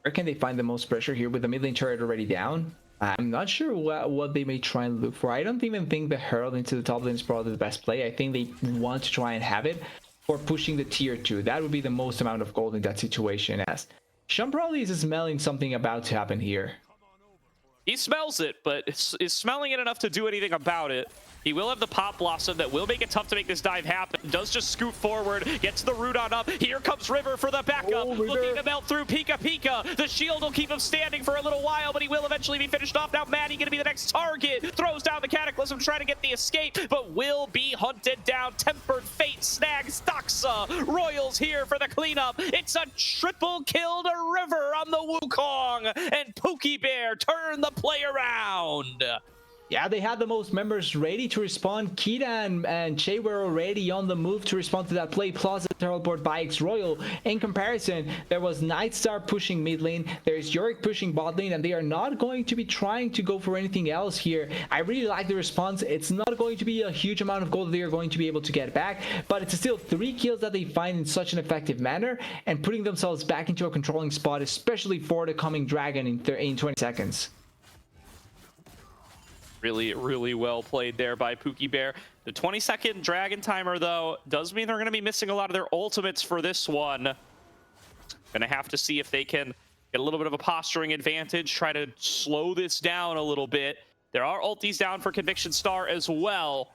Where can they find the most pressure here with the mid lane turret already down? I'm not sure what they may try and look for. I don't even think the Herald into the top lane is probably the best play. I think they want to try and have it for pushing the tier 2. That would be the most amount of gold in that situation, as Sean probably is smelling something about to happen here. He smells it, but is smelling it enough to do anything about it? He will have the Pop Blossom that will make it tough to make this dive happen. Does just scoot forward, gets the root on up. Here comes River for the backup, looking to melt through Pika Pika. The shield will keep him standing for a little while, but he will eventually be finished off. Now Maddie going to be the next target. Throws down the Cataclysm, trying to get the escape, but will be hunted down. Tempered Fate snags Doxa. Royals here for the cleanup. It's a triple kill to River on the Wukong, and Pookie Bear turn the play around. Yeah, they had the most members ready to respond. Kita and Che were already on the move to respond to that play, plus the teleport by X-Royal. In comparison, there was Nightstar pushing mid lane, there's Yorick pushing bot lane, and they are not going to be trying to go for anything else here. I really like the response. It's not going to be a huge amount of gold that they are going to be able to get back, but it's still 3 kills that they find in such an effective manner, and putting themselves back into a controlling spot, especially for the coming dragon in 20 seconds. Really well played there by Pookie Bear. The 20-second dragon timer, though, does mean they're going to be missing a lot of their ultimates for this one. Gonna have to see if they can get a little bit of a posturing advantage, try to slow this down a little bit. There are ultis down for Conviction Star as well.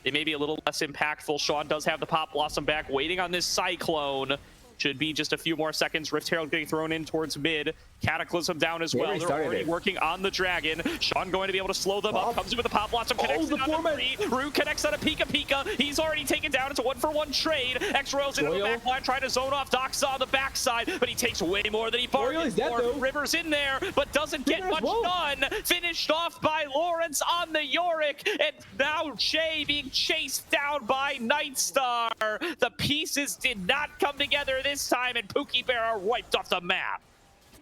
They may be a little less impactful. Sean does have the Pop Blossom back, waiting on this Cyclone. Should be just a few more seconds. Rift Herald getting thrown in towards mid. Cataclysm down as well. They're already working on the dragon. Sean going to be able to slow them up. Comes in with the Pop Blossom. Connects on the 3. Root connects on a Pika Pika. He's already taken down. It's a 1-for-1 trade. X-Royal's into the back line, trying to zone off Doxa on the backside, but he takes way more than he bargained for. River's in there, but doesn't get much done. Finished off by Lawrence on the Yorick, and now Che being chased down by Nightstar. The pieces did not come together this time, and Pookie Bear are wiped off the map.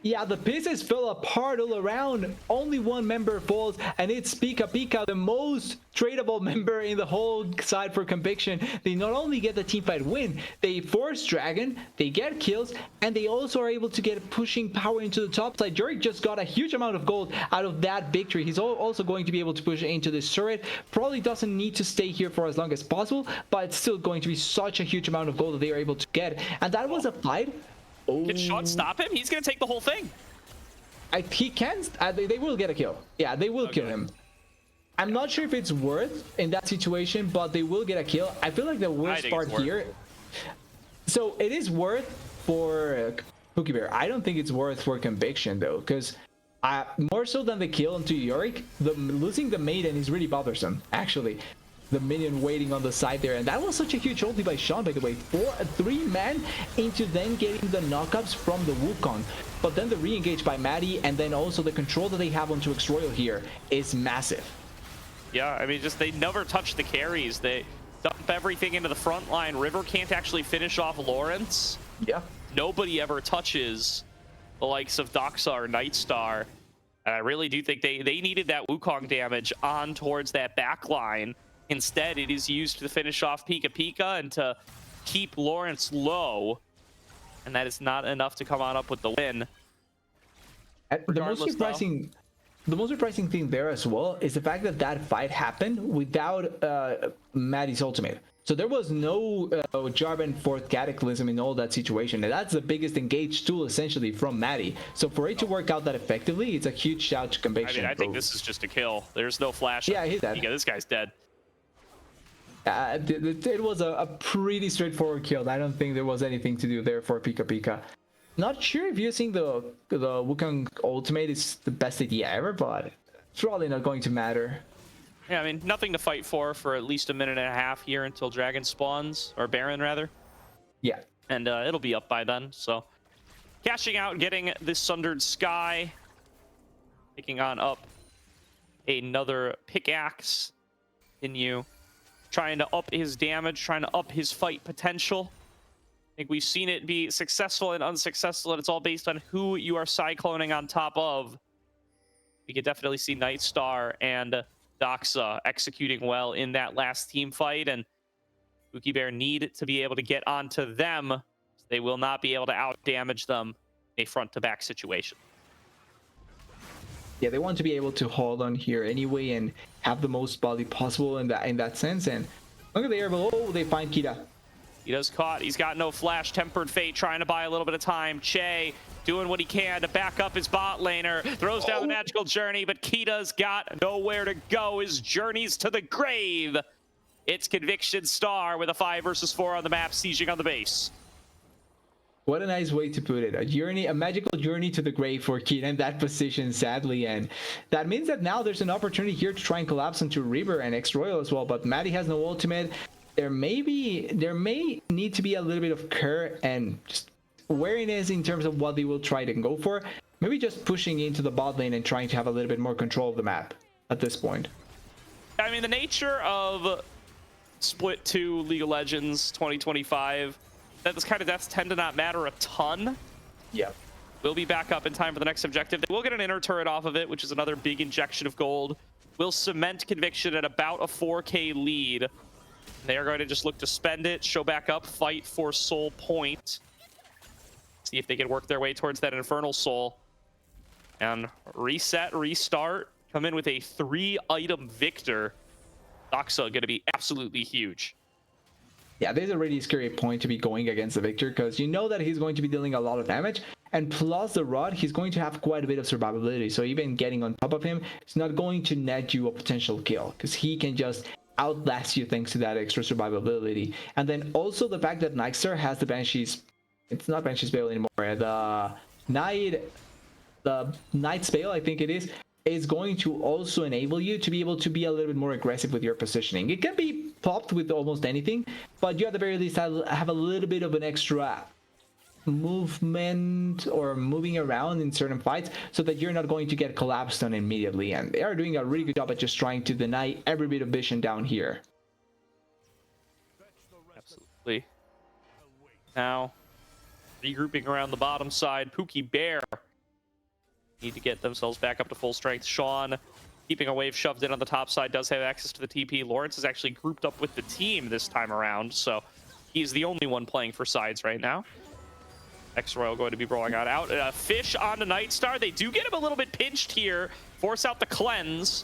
Yeah, the pieces fell apart all around. Only one member falls, and it's Pika Pika, the most tradable member in the whole side for Conviction. They not only get the teamfight win, they force Dragon, they get kills, and they also are able to get pushing power into the top side. Jurek just got a huge amount of gold out of that victory. He's also going to be able to push into this turret. Probably doesn't need to stay here for as long as possible, but it's still going to be such a huge amount of gold that they are able to get. And that was a fight. Can Sean stop him? He's going to take the whole thing. He can. They will get a kill. Yeah, they will kill him. I'm not sure if it's worth in that situation, but they will get a kill. I feel like the worst part here. So it is worth for Pookie Bear. I don't think it's worth for Conviction though, because more so than the kill onto Yorick, losing the maiden is really bothersome. Actually, the minion waiting on the side there, and that was such a huge ulti by Sean, by the way. 3-man into then getting the knockups from the Wukong, but then the re-engage by Maddie, and then also the control that they have onto X-Royal here is massive. Yeah, I mean, just they never touch the carries. They dump everything into the front line. River can't actually finish off Lawrence. Yeah, nobody ever touches the likes of Doxa or Nightstar, and I really do think they needed that Wukong damage on towards that back line. Instead, it is used to finish off Pika Pika and to keep Lawrence low. And that is not enough to come on up with the win. The most surprising thing there as well is the fact that that fight happened without Maddie's ultimate. So there was no Jarvan 4th Cataclysm in all that situation. And that's the biggest engaged tool essentially from Maddie. So for it to work out that effectively, it's a huge shout to Conviction. I mean, I think this is just a kill. There's no flash. Yeah, he's dead. This guy's dead. It was a pretty straightforward kill. I don't think there was anything to do there for Pika Pika. Not sure if using the Wukong ultimate is the best idea ever, but it's probably not going to matter. Yeah, I mean, nothing to fight for at least a minute and a half here until Dragon spawns, or Baron rather. Yeah. And it'll be up by then, so. Cashing out, getting this Sundered Sky. Picking on up another pickaxe. Continue trying to up his damage, trying to up his fight potential. I think we've seen it be successful and unsuccessful, and it's all based on who you are cycloning on top of. We could definitely see Nightstar and Doxa executing well in that last team fight, and Pookie Bear need to be able to get onto them. They will not be able to out damage them in a front to back situation. Yeah, they want to be able to hold on here anyway and have the most body possible in that sense. And look at the air below, they find Kita. Kita's caught. He's got no flash. Tempered Fate trying to buy a little bit of time. Che doing what he can to back up his bot laner. Throws down the magical journey, but Kita's got nowhere to go. His journey's to the grave. It's Conviction Star with a 5 versus 4 on the map, sieging on the base. What a nice way to put it. A magical journey to the grave for Kita in that position, sadly. And that means that now there's an opportunity here to try and collapse onto Reaper and X-Royal as well. But Maddie has no ultimate. There may need to be a little bit of care and just wariness in terms of what they will try to go for. Maybe just pushing into the bot lane and trying to have a little bit more control of the map at this point. I mean, the nature of Split 2 League of Legends 2025, those kind of deaths tend to not matter a ton. Yeah. We'll be back up in time for the next objective. We'll get an inner turret off of it, which is another big injection of gold. We'll cement Conviction at about a 4K lead. They are going to just look to spend it, show back up, fight for Soul Point. See if they can work their way towards that Infernal Soul. And reset, restart, come in with a 3-item Victor. Doxa going to be absolutely huge. Yeah, there's a really scary point to be going against the Victor, because you know that he's going to be dealing a lot of damage, and plus the rod, he's going to have quite a bit of survivability. So even getting on top of him, it's not going to net you a potential kill, because he can just outlast you thanks to that extra survivability. And then also the fact that Nightstar has the Banshee's, it's not Banshee's Veil anymore, the Knight's Veil, I think it is going to also enable you to be able to be a little bit more aggressive with your positioning. It can be popped with almost anything, but you at the very least have a little bit of an extra movement or moving around in certain fights so that you're not going to get collapsed on immediately. And they are doing a really good job at just trying to deny every bit of vision down here. Absolutely. Now, regrouping around the bottom side, Pookie Bear need to get themselves back up to full strength. Sean, keeping a wave shoved in on the top side, does have access to the TP. Lawrence is actually grouped up with the team this time around, so he's the only one playing for sides right now. X-Royal going to be rolling out. Fish onto Nightstar. They do get him a little bit pinched here. Force out the cleanse.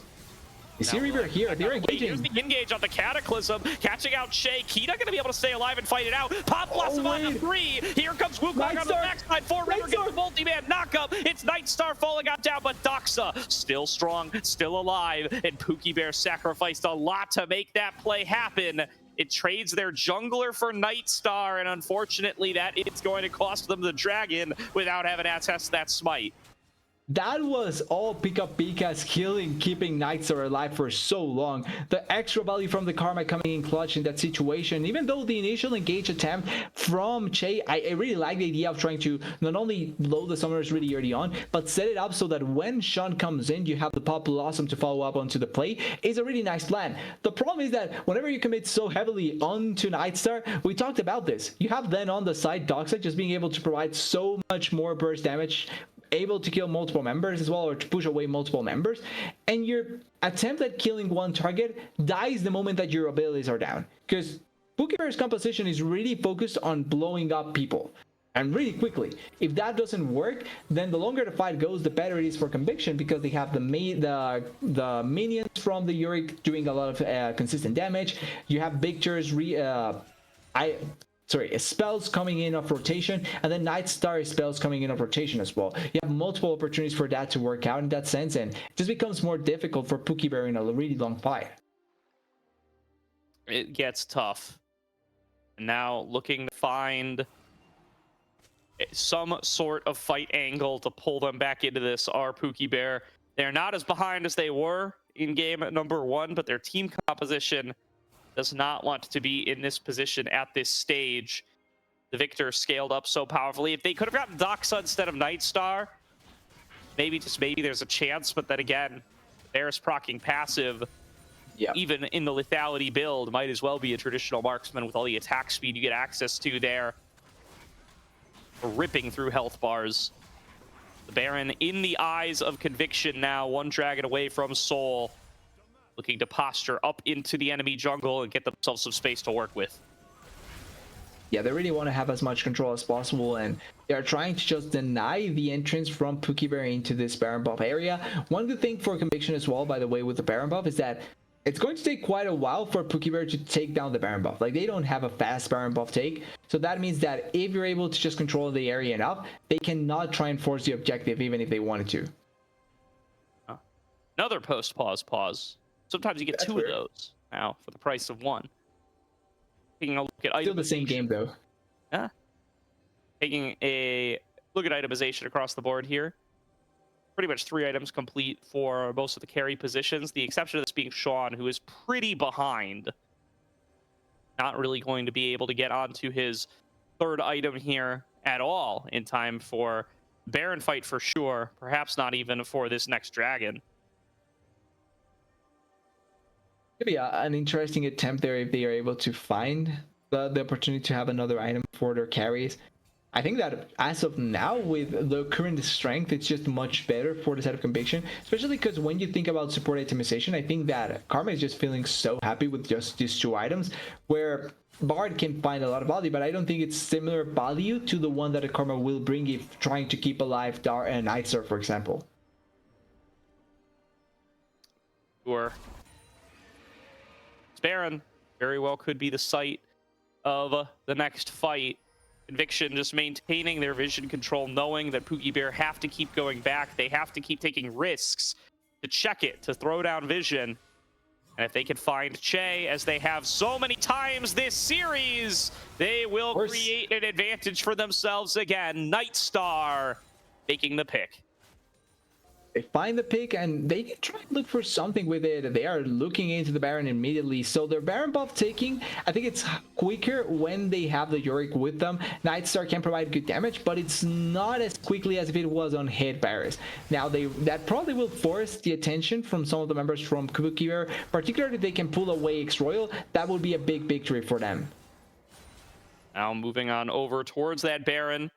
You see Reaper here, they're engaging. Here's the engage on the Cataclysm, catching out Shay. Kita going to be able to stay alive and fight it out. Pop Blossom on the 3. Here comes Wukong on the backside. 4 River gets the multi-man knockup. It's Nightstar falling out down, but Doxa still strong, still alive. And Pookie Bear sacrificed a lot to make that play happen. It trades their jungler for Nightstar, and unfortunately that it's going to cost them the dragon without having access to that smite. That was all Pika Pika's killing, keeping Nightstar alive for so long. The extra value from the Karma coming in clutch in that situation. Even though the initial engage attempt from Che, I really like the idea of trying to not only load the summoners really early on, but set it up so that when Sean comes in, you have the Pop Blossom to follow up onto the play. It's a really nice plan. The problem is that whenever you commit so heavily onto Nightstar, we talked about this. You have then on the side Doxa just being able to provide so much more burst damage, able to kill multiple members as well, or to push away multiple members, and your attempt at killing one target dies the moment that your abilities are down, because Pookie Bear's composition is really focused on blowing up people and really quickly. If that doesn't work, then the longer the fight goes, the better it is for Conviction, because they have the minions from the Yorick doing a lot of consistent damage. You have Victor's spells coming in of rotation, and then Nightstar spells coming in of rotation as well. You have multiple opportunities for that to work out in that sense, and it just becomes more difficult for Pookie Bear in a really long fight. it gets tough. And now looking to find some sort of fight angle to pull them back into this are Pookie Bear. They're not as behind as they were in game number 1, but their team composition does not want to be in this position at this stage. The Victor scaled up so powerfully. If they could have gotten Doxa instead of Nightstar, maybe, just maybe, there's a chance. But then again, Bear's proccing passive, even in the lethality build, might as well be a traditional marksman with all the attack speed you get access to there. Ripping through health bars. The Baron in the eyes of Conviction now, one dragon away from Soul, looking to posture up into the enemy jungle and get themselves some space to work with. Yeah, they really want to have as much control as possible, and they are trying to just deny the entrance from Pookie Bear into this Baron buff area. One good thing for Conviction as well, by the way, with the Baron buff is that it's going to take quite a while for Pookie Bear to take down the Baron buff. Like, they don't have a fast Baron buff take. So that means that if you're able to just control the area enough, they cannot try and force the objective even if they wanted to. Another post-pause. Sometimes you get two of those now for the price of one. Taking a look at Still the same game, though. Yeah. Taking a look at itemization across the board here. Pretty much 3 items complete for most of the carry positions. The exception of this being Sean, who is pretty behind. Not really going to be able to get onto his 3rd item here at all in time for Baron fight for sure. Perhaps not even for this next dragon. Could be an interesting attempt there if they are able to find the opportunity to have another item for their carries. I think that as of now, with the current strength, it's just much better for the side of Conviction, especially because when you think about support itemization, I think that Karma is just feeling so happy with just these 2 items, where Bard can find a lot of value, but I don't think it's similar value to the one that a Karma will bring if trying to keep alive Dar and Nightstar, for example. Sure. Baron very well could be the site of the next fight. Conviction just maintaining their vision control, knowing that Pookie Bear have to keep going back. They have to keep taking risks to check it, to throw down vision. And if they can find Che, as they have so many times this series, they will create an advantage for themselves again. Nightstar making the pick. They find the pick and they can try and look for something with it. They are looking into the Baron immediately. So their Baron buff taking, I think it's quicker when they have the Yorick with them. Nightstar can provide good damage, but it's not as quickly as if it was on hit Barris. Now that probably will force the attention from some of the members from Pookie Bear, particularly if they can pull away X-Royal. That would be a big victory for them. Now moving on over towards that Baron.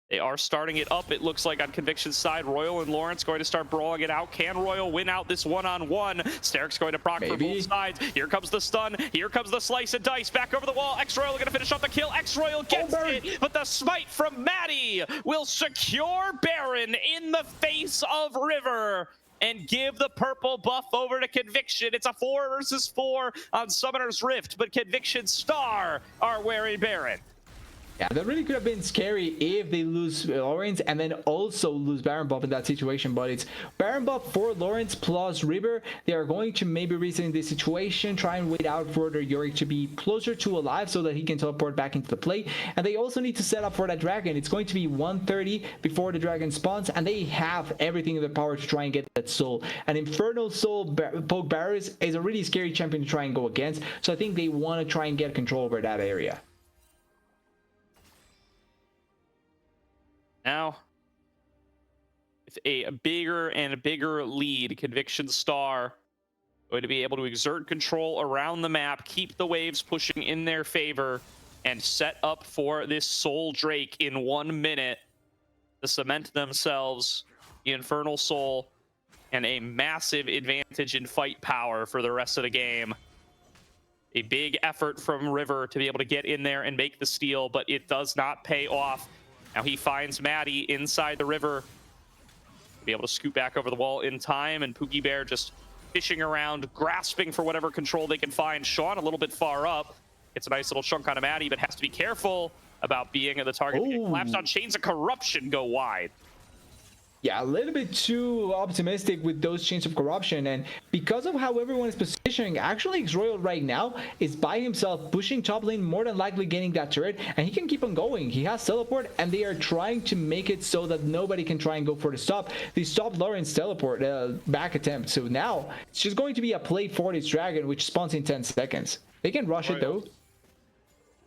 They are starting it up, it looks like, on Conviction's side. Royal and Lawrence going to start brawling it out. Can Royal win out this one-on-one? Sterik's going to proc for both sides. Here comes the stun. Here comes the slice and dice. Back over the wall. X-Royal going to finish off the kill. X-Royal gets it, but the smite from Maddie will secure Baron in the face of River and give the purple buff over to Conviction. It's a 4 versus 4 on Summoner's Rift, but Conviction Star are wearing Baron. Yeah, that really could have been scary if they lose Lawrence and then also lose Baron buff in that situation, but it's Baron buff for Lawrence plus River. They are going to maybe reason in this situation, try and wait out for their Yorick to be closer to alive so that he can teleport back into the play. And they also need to set up for that dragon. It's going to be 1:30 before the dragon spawns, and they have everything in their power to try and get that soul. An Infernal Soul Poke Barriers is a really scary champion to try and go against, so I think they want to try and get control over that area. Now, with a bigger and bigger lead, Conviction Star going to be able to exert control around the map, keep the waves pushing in their favor, and set up for this Soul Drake in 1 minute to cement themselves the Infernal Soul and a massive advantage in fight power for the rest of the game. A big effort from River to be able to get in there and make the steal, but it does not pay off. Now he finds Maddie inside the river. Be able to scoot back over the wall in time, and Pookie Bear just fishing around, grasping for whatever control they can find. Sean a little bit far up. It's a nice little chunk on a Maddie, but has to be careful about being at the target. Collapse on Chains of Corruption go wide. yeah, a little bit too optimistic with those chains of corruption, and because of how everyone is positioning, actually X-Royal right now is by himself pushing top lane, more than likely getting that turret, and he can keep on going. He has teleport, and they are trying to make it so that nobody can try and go for the stop. They stopped Lauren's teleport back attempt, so now it's just going to be a play for this dragon, which spawns in 10 seconds. They can rush it though.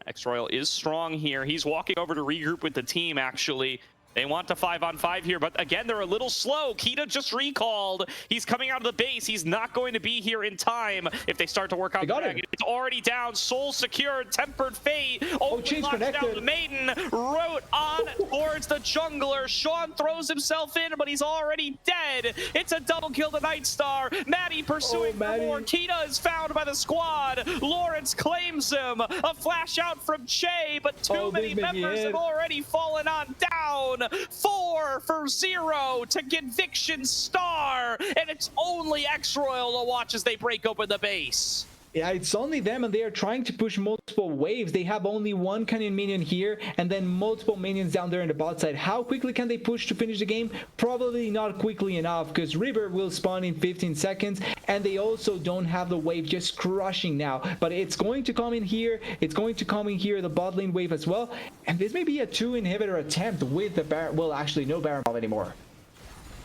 X-Royal is strong here. He's walking over to regroup with the team, actually. They want to 5-on-5 here, but again, they're a little slow. Kita just recalled. He's coming out of the base. He's not going to be here in time if they start to work out the dragon. It's already down. Soul secured. Tempered Fate. Only locks down the Maiden. Wrote on towards the jungler. Sean throws himself in, but he's already dead. It's a double kill to Nightstar. Maddie pursuing for more. Kita is found by the squad. Lawrence claims him. A flash out from Che, but too many members have already fallen on down. 4 for 0 to Conviction Star, and it's only X-Royal to watch as they break open the base. Yeah, it's only them, and they are trying to push multiple waves. They have only one cannon minion here, and then multiple minions down there in the bot side. How quickly can they push to finish the game? Probably not quickly enough, because River will spawn in 15 seconds, and they also don't have the wave just crushing now. But it's going to come in here. It's going to come in here, the bot lane wave as well. And this may be a 2 inhibitor attempt with the Baron. Well, actually, no Baron Bomb anymore.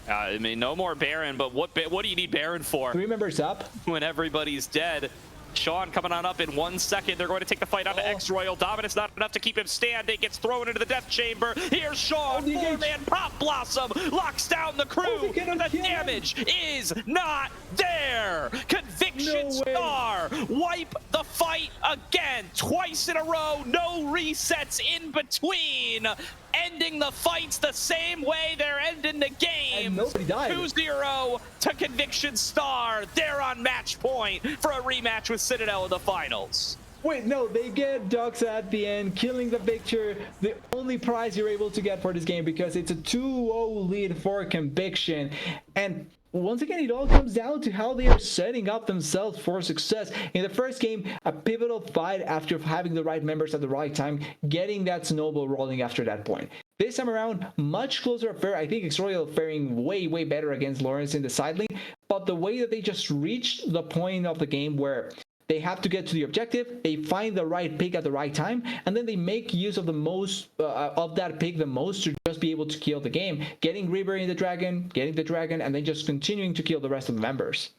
I mean, no more Baron, but what do you need Baron for? 3 members up. When everybody's dead. Sean coming on up in 1 second. They're going to take the fight out to X-Royal. Dominance not enough to keep him standing. Gets thrown into the death chamber. Here's Sean. 4-man Pop Blossom locks down the crew. The damage is not there. Conviction Star wipe the fight again. Twice in a row. No resets in between. Ending the fights the same way they're ending the game. And nobody died. 2-0 to Conviction Star. They're on match point for a rematch with Citadel in the finals. Wait, no, they get Doxa at the end, killing the Victor. The only prize you're able to get for this game, because it's a 2-0 lead for Conviction. And once again, it all comes down to how they are setting up themselves for success. In the first game, a pivotal fight after having the right members at the right time, getting that snowball rolling after that point. This time around, much closer affair. I think X-Royal faring way better against Lawrence in the side lane, but the way that they just reached the point of the game where they have to get to the objective, they find the right pick at the right time, and then they make use of the most of that pick the most to just be able to kill the game, getting Reaper in the dragon, getting the dragon, and then just continuing to kill the rest of the members.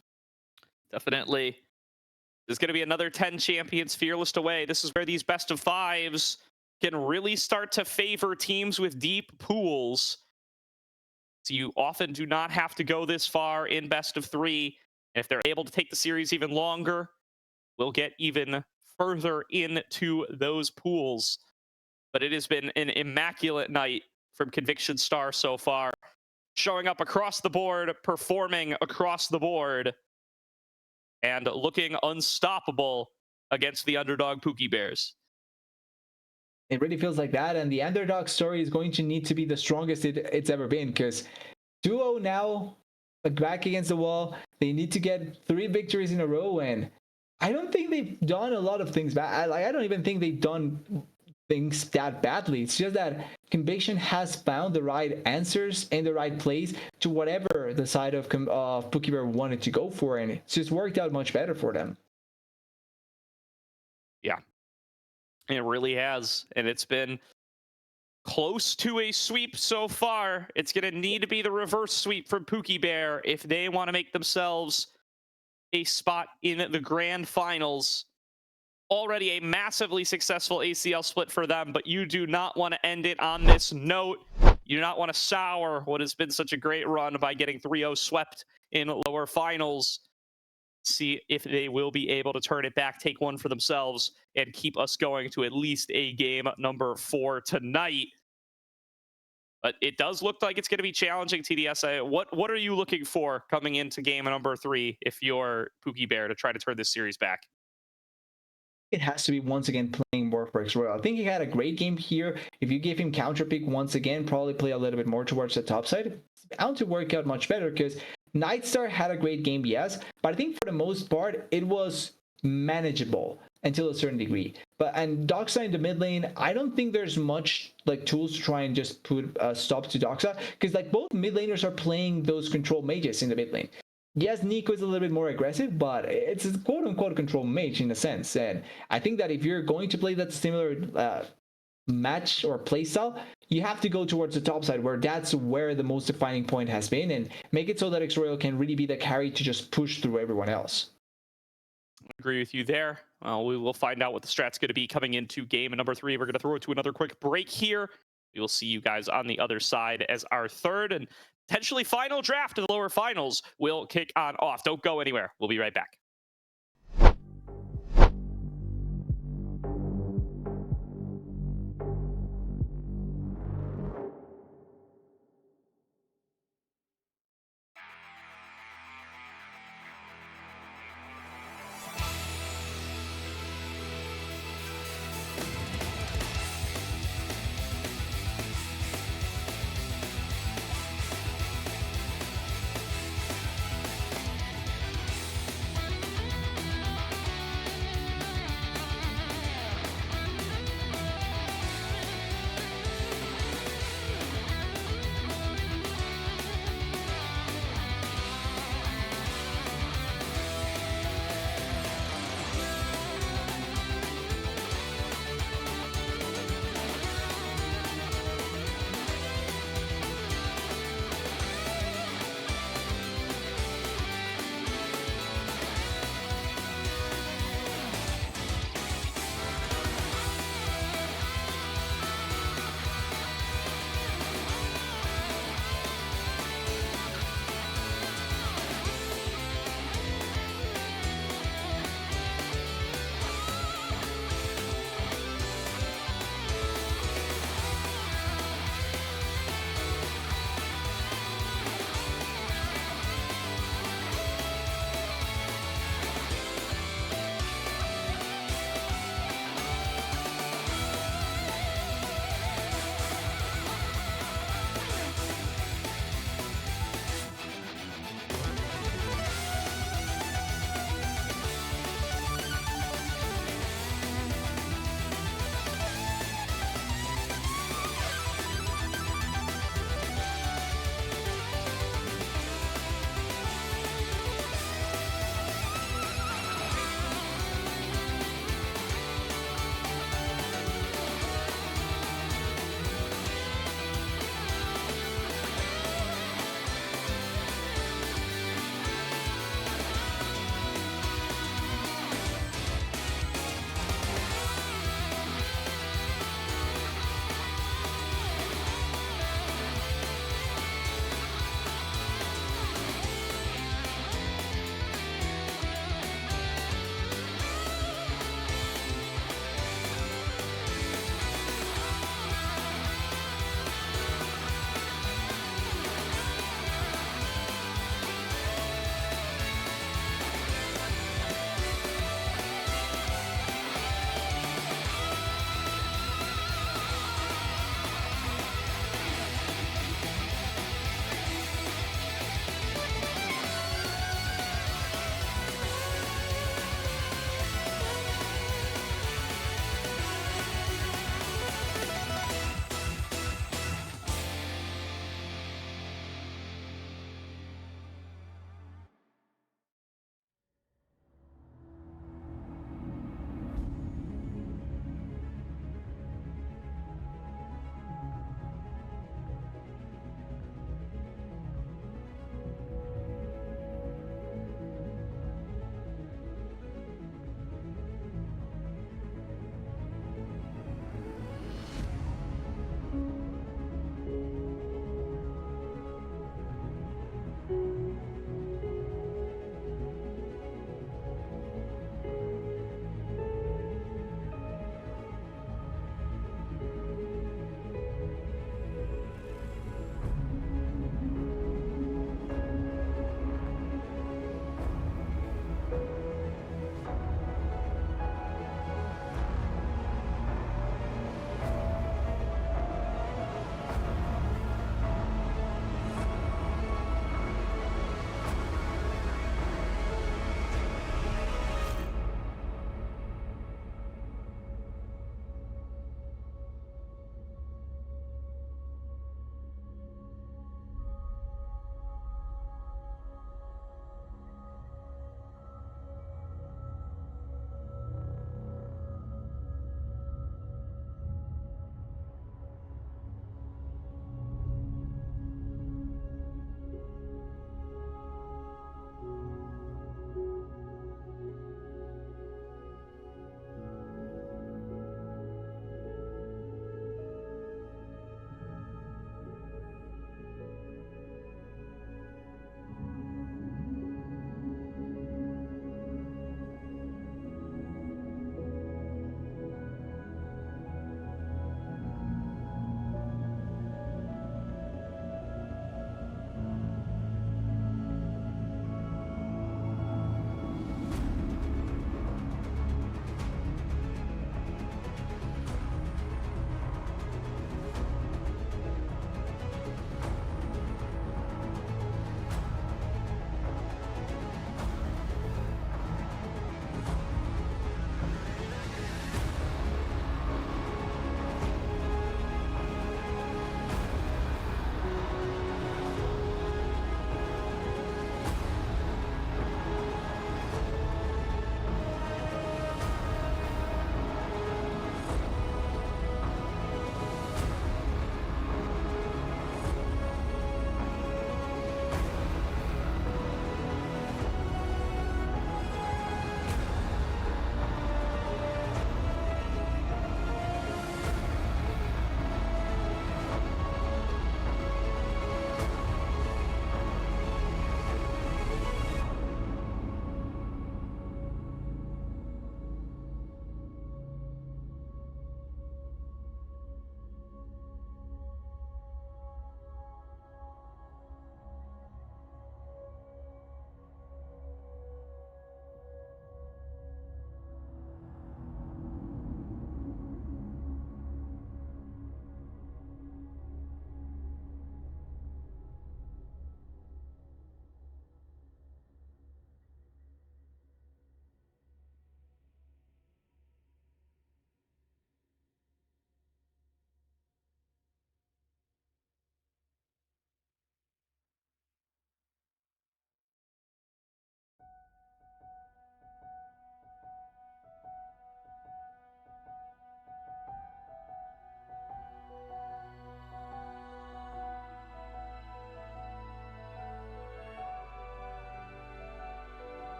Definitely. There's going to be another 10 champions fearless away. This is where these best of 5s can really start to favor teams with deep pools. So you often do not have to go this far in best of 3. And if they're able to take the series even longer, we'll get even further into those pools. But it has been an immaculate night from Conviction Star so far. Showing up across the board, performing across the board, and looking unstoppable against the underdog Pookie Bears. It really feels like that, and the underdog story is going to need to be the strongest it's ever been, because 2-0 now, back against the wall. They need to get 3 victories in a row, and I don't think they've done a lot of things bad. I don't even think they've done things that badly. It's just that Conviction has found the right answers and the right plays to whatever the side of Pookie Bear wanted to go for, and it's just worked out much better for them. Yeah, it really has, and it's been close to a sweep so far. It's going to need to be the reverse sweep from Pookie Bear if they want to make themselves a spot in the grand finals. Already a massively successful ACL split for them, but you do not want to end it on this note. You do not want to sour what has been such a great run by getting 3-0 swept in lower finals. See if they will be able to turn it back, take one for themselves, and keep us going to at least a game number 4 tonight. But it does look like it's going to be challenging, TDS. What are you looking for coming into game number 3 if you're Pookie Bear to try to turn this series back? It has to be once again playing more for X-Royal. I think he had a great game here. If you give him counter pick once again, probably play a little bit more towards the top side, it's bound to work out much better, because Nightstar had a great game, yes, but I think for the most part, it was manageable. until a certain degree. And Doxa in the mid lane, I don't think there's much like tools to try and just put a stop to Doxa, because like both mid laners are playing those control mages in the mid lane. Yes, Nico is a little bit more aggressive, but it's a quote-unquote control mage in a sense. And I think that if you're going to play that similar match or playstyle, you have to go towards the top side, where that's where the most defining point has been, and make it so that X-Royal can really be the carry to just push through everyone else. I agree with you there. We will find out what the strat's going to be coming into game number 3. We're going to throw it to another quick break here. We will see you guys on the other side as our third and potentially final draft of the lower finals will kick on off. Don't go anywhere. We'll be right back.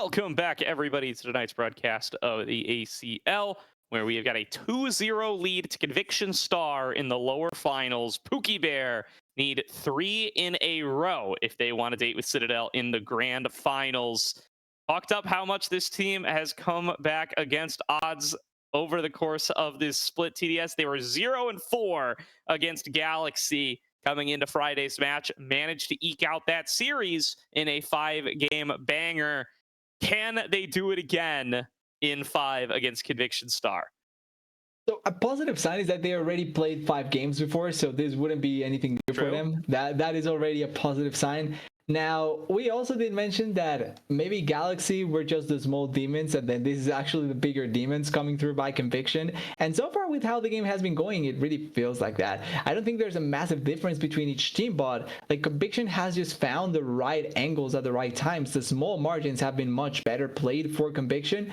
Welcome back, everybody, to tonight's broadcast of the ACL, where we have got a 2-0 lead to Conviction Star in the lower finals. Pookie Bear need 3 in a row if they want to date with Citadel in the grand finals. Talked up how much this team has come back against odds over the course of this split TDS. They were 0-4 against Galaxy coming into Friday's match, managed to eke out that series in a 5-game banger. Can they do it again in 5 against Conviction Star? So a positive sign is that they already played 5 games before, so this wouldn't be anything new for them. That is already a positive sign. Now, we also did mention that maybe Galaxy were just the small demons, and then this is actually the bigger demons coming through by Conviction. And so far with how the game has been going, it really feels like that. I don't think there's a massive difference between each team, but like Conviction has just found the right angles at the right times. The small margins have been much better played for Conviction.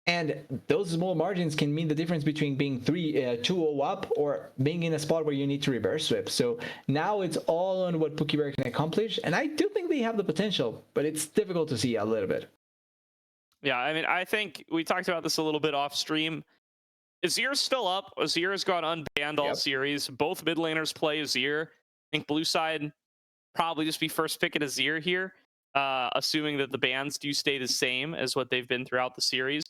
And those small margins can mean the difference between being 2-0 up or being in a spot where you need to reverse sweep. So now it's all on what Pookie Bear can accomplish. And I do think they have the potential, but it's difficult to see a little bit. Yeah, I mean, I think we talked about this a little bit off stream. Azir's still up. Azir has gone unbanned all series. Both mid laners play Azir. I think blue side probably just be first pick at Azir here, assuming that the bans do stay the same as what they've been throughout the series.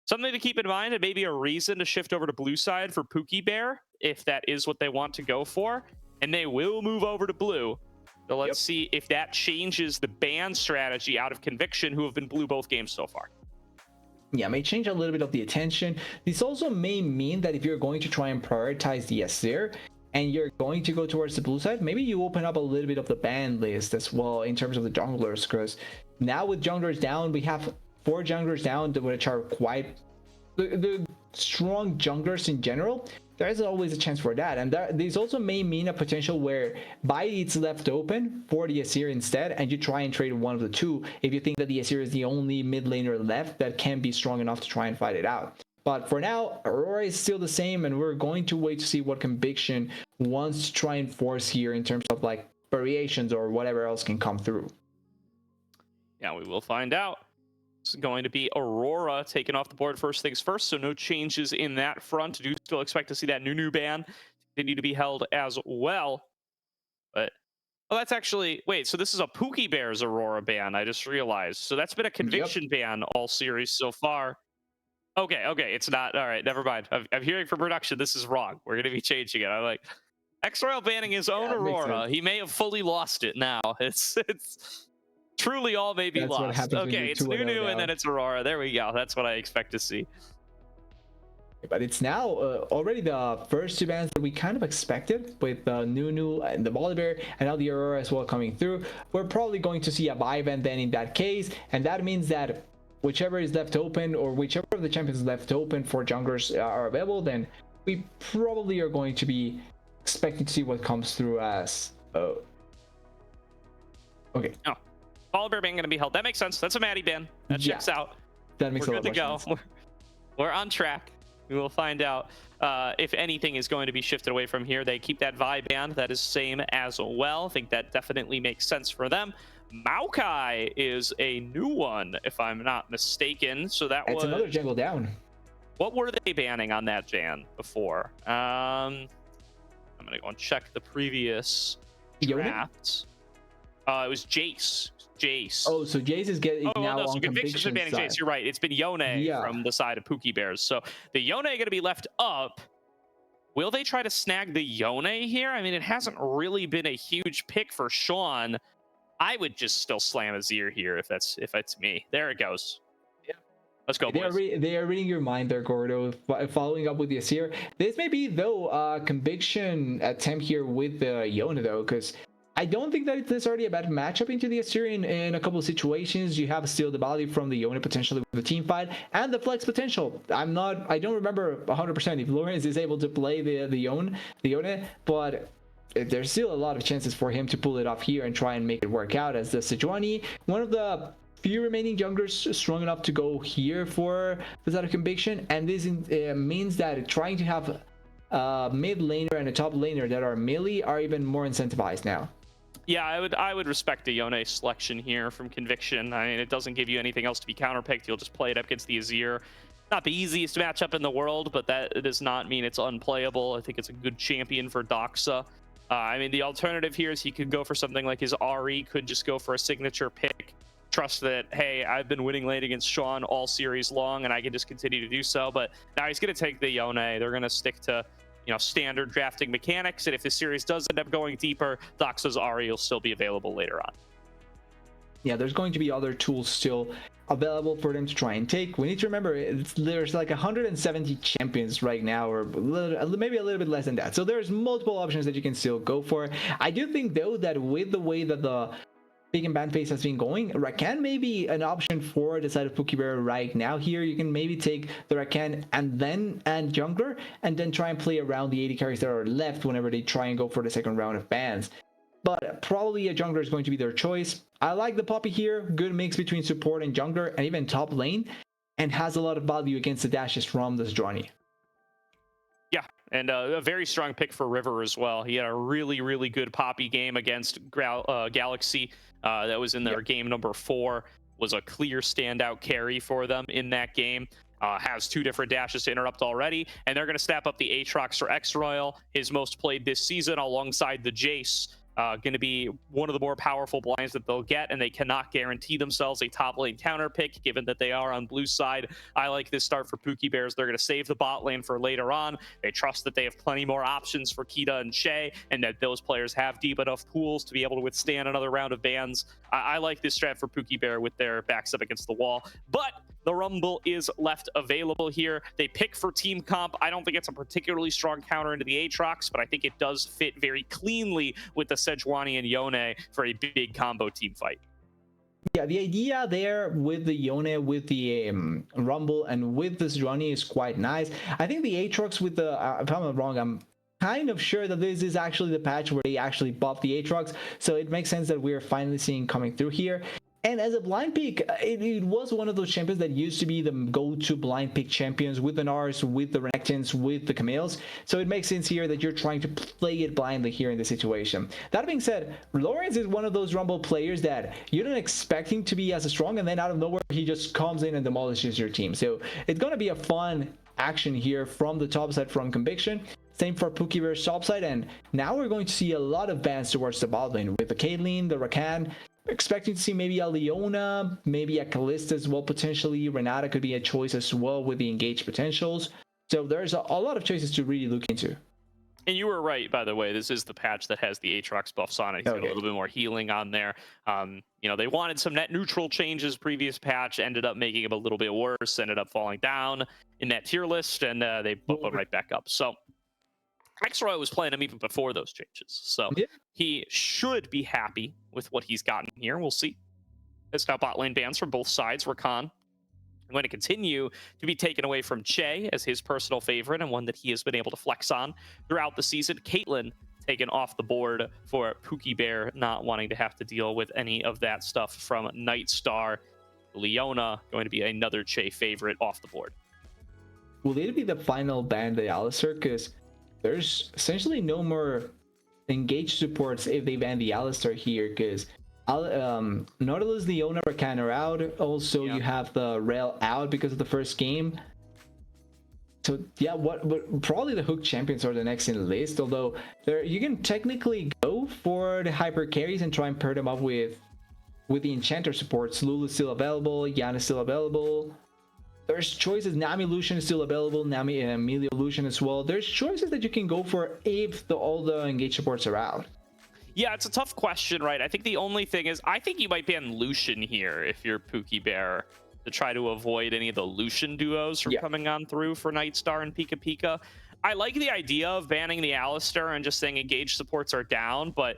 Something to keep in mind, and maybe a reason to shift over to blue side for Pookie Bear, if that is what they want to go for. And they will move over to blue. So let's see if that changes the ban strategy out of Conviction, who have been blue both games so far. Yeah, may change a little bit of the attention. This also may mean that if you're going to try and prioritize the Azir, and you're going to go towards the blue side, maybe you open up a little bit of the ban list as well in terms of the junglers, because now with junglers down, we have 4 junglers down, which are quite the strong junglers in general. There is always a chance for that, and this also may mean a potential where it's left open for the Azir instead, and you try and trade one of the two if you think that the Azir is the only mid laner left that can be strong enough to try and fight it out. But for now, Aurora is still the same, and we're going to wait to see what Conviction wants to try and force here in terms of like variations or whatever else can come through. Yeah, we will find out. It's going to be Aurora taken off the board first things first, so no changes in that front. Do still expect to see that new ban continue to be held as well. But, oh, that's actually, wait, so this is a Pookie Bear's Aurora ban, I just realized. So that's been a Conviction ban all series so far. Okay, it's not, all right, never mind. I'm hearing from production, this is wrong. We're going to be changing it. I'm like, X-Royal banning his own Aurora. He may have fully lost it now. It's truly all may be lost. Okay, it's Nunu and then it's Aurora. There we go. That's what I expect to see. But it's now already the first 2 bans that we kind of expected with Nunu and the Volibear, and now the Aurora as well coming through. We're probably going to see a buy event then in that case, and that means that whichever is left open, or whichever of the champions left open for junglers are available, then we probably are going to be expecting to see what comes through as... okay. Oh. Volibear ban going to be held. That makes sense. That's a Maddie ban. That checks out. That makes We're a lot good to more go. sense. We're on track. We will find out if anything is going to be shifted away from here. They keep that Vi ban. That is same as well. I think that definitely makes sense for them. Maokai is a new one, if I'm not mistaken. So that's another jungle down. What were they banning on that ban before? I'm going to go and check the previous drafts. It was Jace. Oh, so Jace is getting now no, so on Conviction's been banning Jace. You're right. It's been Yone from the side of Pookie Bears. So the Yone going to be left up. Will they try to snag the Yone here? I mean, it hasn't really been a huge pick for Sean. I would just still slam Azir here if that's me. There it goes. Yeah, let's go, boys. They are reading your mind there, Gordo. Following up with the Azir. This may be though Conviction attempt here with the Yone though, because I don't think that it's necessarily a bad matchup into the Assyrian in a couple of situations. You have still the value from the Yone potentially with the team fight and the flex potential. I don't remember 100% if Lawrence is able to play the Yone, but there's still a lot of chances for him to pull it off here and try and make it work out, as the Sejuani, one of the few remaining junglers strong enough to go here for the side of Conviction, and this means that trying to have a mid laner and a top laner that are melee are even more incentivized now. Yeah, I would respect a Yone selection here from Conviction. I mean, it doesn't give you anything else to be counterpicked. You'll just play it up against the Azir. Not the easiest matchup in the world, but that does not mean it's unplayable. I think it's a good champion for Doxa. I mean, the alternative here is he could go for something like his Ari, could just go for a signature pick. Trust that, hey, I've been winning late against Sean all series long, and I can just continue to do so. But now he's going to take the Yone. They're going to stick to, you know, standard drafting mechanics. And if the series does end up going deeper, Doxa's Ari will still be available later on. Yeah, there's going to be other tools still available for them to try and take. We need to remember there's like 170 champions right now, or maybe a little bit less than that. So there's multiple options that you can still go for. I do think though that with the way that the pick and ban phase has been going, Rakan may be an option for the side of Pookie Bear right now. Here you can maybe take the Rakan and jungler, and then try and play around the 80 carries that are left whenever they try and go for the second round of bans. But probably a jungler is going to be their choice. I like the Poppy here. Good mix between support and jungler and even top lane, and has a lot of value against the dashes from this Johnny. Yeah, and a very strong pick for River as well. He had a really, really good Poppy game against Galaxy. That was in their game number 4. Was a clear standout carry for them in that game. Has 2 different dashes to interrupt already, and they're going to snap up the Aatrox for X-Royal, his most played this season, alongside the Jace. Going to be one of the more powerful blinds that they'll get, and they cannot guarantee themselves a top lane counter pick given that they are on blue side. I like this start for Pookie Bears. They're going to save the bot lane for later on. They trust that they have plenty more options for Kita and Shay, and that those players have deep enough pools to be able to withstand another round of bans. I like this strat for Pookie Bear with their backs up against the wall, but the Rumble is left available here. They pick for team comp. I don't think it's a particularly strong counter into the Aatrox, but I think it does fit very cleanly with the Sejuani and Yone for a big combo team fight. Yeah, the idea there with the Yone, with the Rumble, and with this Sejuani is quite nice. I think the Aatrox with the, if I'm not wrong, I'm kind of sure that this is actually the patch where they actually buffed the Aatrox, so it makes sense that we're finally seeing coming through here. And as a blind pick, it was one of those champions that used to be the go-to blind pick champions with the Nars, with the Renekton's, with the Camille's. So it makes sense here that you're trying to play it blindly here in this situation. That being said, Lawrence is one of those Rumble players that you don't expect him to be as strong, and then out of nowhere, he just comes in and demolishes your team. So it's going to be a fun action here from the top side from Conviction. Same for Pookie Bear's top side, and now we're going to see a lot of bans towards the bot lane with the Caitlyn, the Rakan. Expecting to see maybe a Leona, maybe a Kalista as well, potentially. Renata could be a choice as well with the engaged potentials. So there's a lot of choices to really look into. And you were right, by the way. This is the patch that has the Aatrox buffs on it. He's got a little bit more healing on there. You know, they wanted some net neutral changes previous patch, ended up making him a little bit worse, ended up falling down in that tier list, and they bumped him right back up. So X-Roy was playing him even before those changes. So he should be happy with what he's gotten here. We'll see. It's now bot lane bans from both sides. Rakan going to continue to be taken away from Che as his personal favorite, and one that he has been able to flex on throughout the season. Caitlyn taken off the board for Pookie Bear, not wanting to have to deal with any of that stuff from Nightstar. Leona going to be another Che favorite off the board. Will it be the final ban the Alistar? Because there's essentially no more engaged supports if they ban the Alistar here, because Nautilus, Leona, Rakan are out. Also, you have the Rel out because of the first game. So yeah, but probably the Hook champions are the next in the list. Although you can technically go for the hyper carries and try and pair them up with the Enchanter supports. Lulu's still available. Yan is still available. There's choices. Nami Lucian is still available. Nami and Amelia Lucian as well. There's choices that you can go for if all the engaged supports are out. Yeah, it's a tough question, right? I think the only thing is, I think you might ban Lucian here if you're Pookie Bear, to try to avoid any of the Lucian duos from coming on through for Nightstar and Pika Pika. I like the idea of banning the Alistar and just saying engaged supports are down, but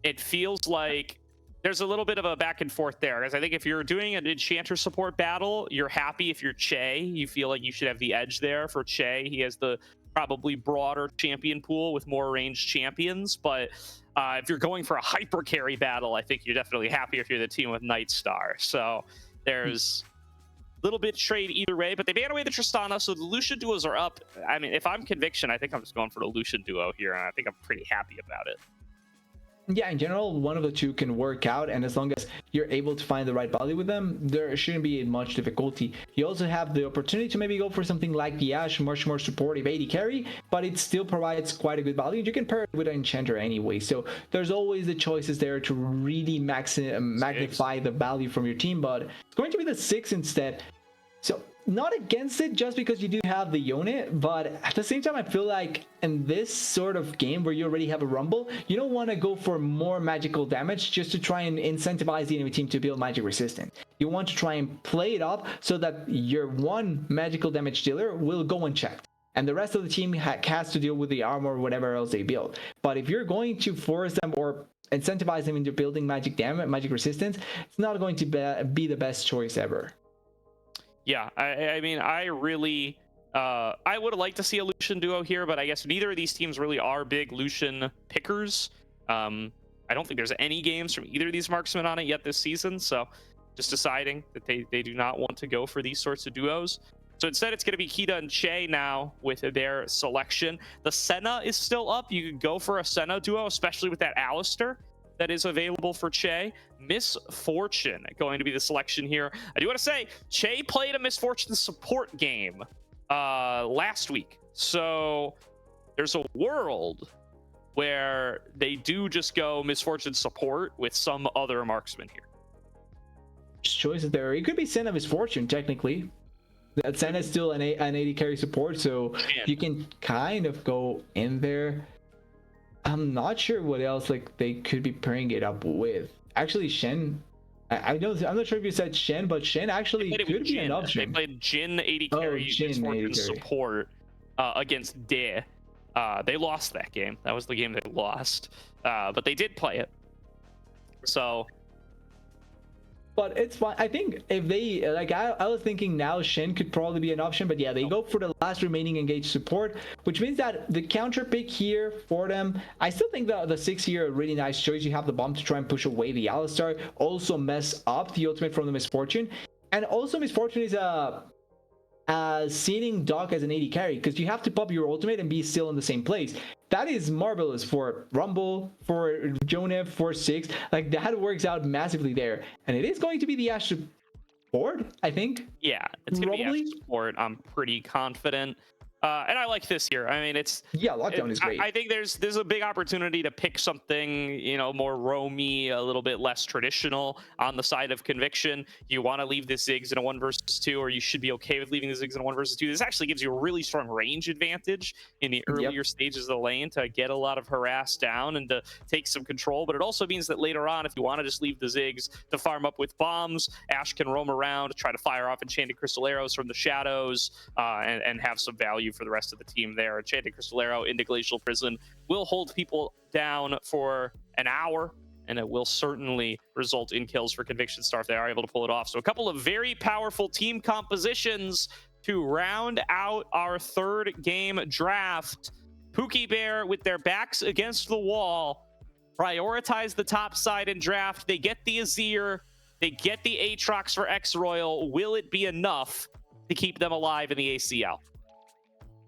it feels like there's a little bit of a back and forth there, because I think if you're doing an Enchanter support battle, you're happy if you're Che. You feel like you should have the edge there for Che. He has the probably broader champion pool with more ranged champions, but if you're going for a hyper carry battle, I think you're definitely happy if you're the team with Nightstar. So there's a little bit trade either way, but they ban away the Tristana, so the Lucian duos are up. I mean, if I'm Conviction, I think I'm just going for the Lucian duo here, and I think I'm pretty happy about it. Yeah, in general, one of the two can work out, and as long as you're able to find the right value with them, there shouldn't be much difficulty. You also have the opportunity to maybe go for something like the Ashe, much more supportive AD carry, but it still provides quite a good value. You can pair it with an enchanter anyway, so there's always the choices there to really magnify the value from your team, but it's going to be the 6 instead. So not against it just because you do have the unit, but at the same time I feel like in this sort of game where you already have a rumble, you don't want to go for more magical damage just to try and incentivize the enemy team to build magic resistant. You want to try and play it up so that your one magical damage dealer will go unchecked, and the rest of the team has to deal with the armor or whatever else they build. But if you're going to force them or incentivize them into building magic damage, magic resistance, it's not going to be the best choice ever. Yeah, I mean, I really, I would like to see a Lucian duo here, but I guess neither of these teams really are big Lucian pickers. I don't think there's any games from either of these marksmen on it yet this season, so just deciding that they do not want to go for these sorts of duos. So instead, it's going to be Kita and Che now with their selection. The Senna is still up. You could go for a Senna duo, especially with that Alistair that is available for Che. Misfortune going to be the selection here. I do want to say, Che played a Misfortune support game last week. So there's a world where they do just go Misfortune support with some other marksman here. Choices there. It could be Senna Misfortune, technically. Senna is still an AD carry support, so you can kind of go in there. I'm not sure what else like they could be pairing it up with. Actually, Shen, I'm not sure if you said Shen, but Shen actually could be an option. They played Jin 80 carry, Misfortune support against De. They lost that game. That was the game they lost, but they did play it. So. But it's fine. I think if they like, I was thinking now Shen could probably be an option, but yeah, they go for the last remaining engaged support, which means that the counter pick here for them, I still think the 6 here a really nice choice. You have the bomb to try and push away the Alistair, also mess up the ultimate from the Misfortune, and also Misfortune is seeing Doc as an AD carry because you have to pop your ultimate and be still in the same place. That is marvelous for Rumble, for Jonev, for 6. Like, that works out massively there. And it is going to be the Ashe board, I think. Yeah, it's going to be Ashe support. I'm pretty confident. And I like this here. I mean, Lockdown is great. I think there's a big opportunity to pick something, more roamy, a little bit less traditional on the side of Conviction. You want to leave the Ziggs in a 1 versus 2, or you should be okay with leaving the Ziggs in a 1 versus 2. This actually gives you a really strong range advantage in the earlier stages of the lane to get a lot of harass down and to take some control. But it also means that later on, if you want to just leave the Ziggs to farm up with bombs, Ashe can roam around, try to fire off enchanted crystal arrows from the shadows, and have some value for the rest of the team there. Enchanted crystal arrow into glacial prison will hold people down for an hour, and it will certainly result in kills for Conviction Star if they are able to pull it off. So a couple of very powerful team compositions to round out our third game draft. Pookie Bear with their backs against the wall prioritize the top side in draft. They get the Azir, they get the Aatrox for X-Royal. Will it be enough to keep them alive in the ACL?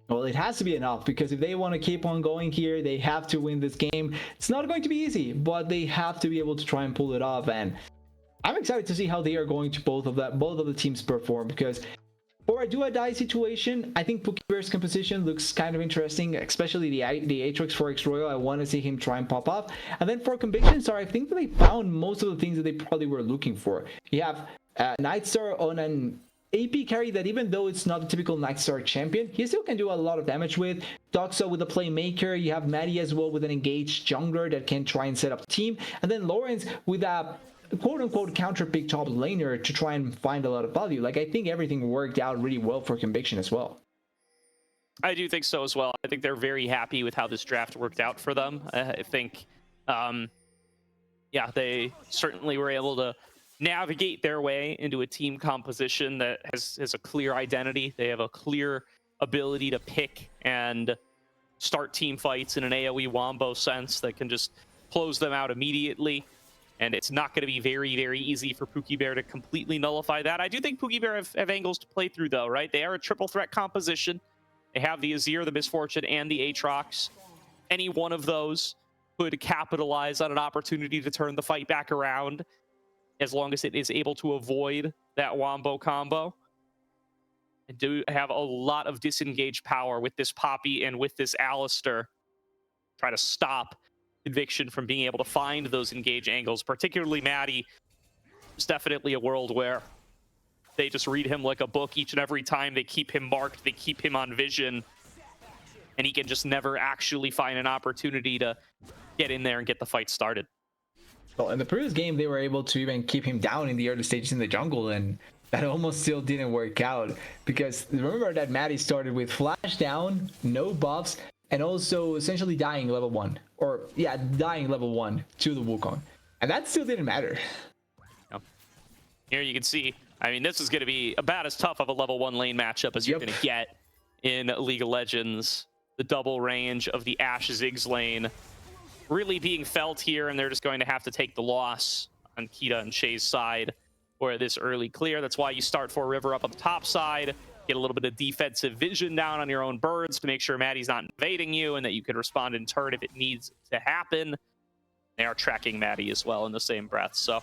Well, it has to be enough, because if they want to keep on going here, they have to win this game. It's not going to be easy, but they have to be able to try and pull it off. And I'm excited to see how they are going to both of the teams perform, because for a do or die situation, I think Pookie Bear's composition looks kind of interesting, especially the Aatrox for X-Royal. I want to see him try and pop off. And then for Conviction Star, I think that they found most of the things that they probably were looking for. You have Nightstar on an AP carry that, even though it's not a typical Nightstar champion, he still can do a lot of damage with. Doxa with a playmaker. You have Maddie as well with an engaged jungler that can try and set up the team. And then Lawrence with a quote-unquote counter-pick top laner to try and find a lot of value. Like, I think everything worked out really well for Conviction as well. I do think so as well. I think they're very happy with how this draft worked out for them. I think, they certainly were able to navigate their way into a team composition that has a clear identity. They have a clear ability to pick and start team fights in an AoE wombo sense that can just close them out immediately. And it's not going to be very, very easy for Pookie Bear to completely nullify that. I do think Pookie Bear have angles to play through, though, right? They are a triple threat composition. They have the Azir, the Misfortune, and the Aatrox. Any one of those could capitalize on an opportunity to turn the fight back around, as long as it is able to avoid that wombo combo. And do have a lot of disengaged power with this Poppy and with this Alistair. Try to stop Conviction from being able to find those engage angles, particularly Maddie. It's definitely a world where they just read him like a book each and every time. They keep him marked, they keep him on vision, and he can just never actually find an opportunity to get in there and get the fight started. Well, in the previous game, they were able to even keep him down in the early stages in the jungle, and that almost still didn't work out. Because remember that Maddie started with flash down, no buffs, and also essentially dying level 1. Or, yeah, dying level 1 to the Wukong. And that still didn't matter. Here you can see, I mean, this is going to be about as tough of a level 1 lane matchup as you're going to get in League of Legends. The double range of the Ashe Ziggs lane really being felt here, and they're just going to have to take the loss on Kita and Shay's side for this early clear. That's why you start for River up on the top side, get a little bit of defensive vision down on your own birds to make sure Maddie's not invading you and that you can respond in turn if it needs to happen. They are tracking Maddie as well in the same breath, so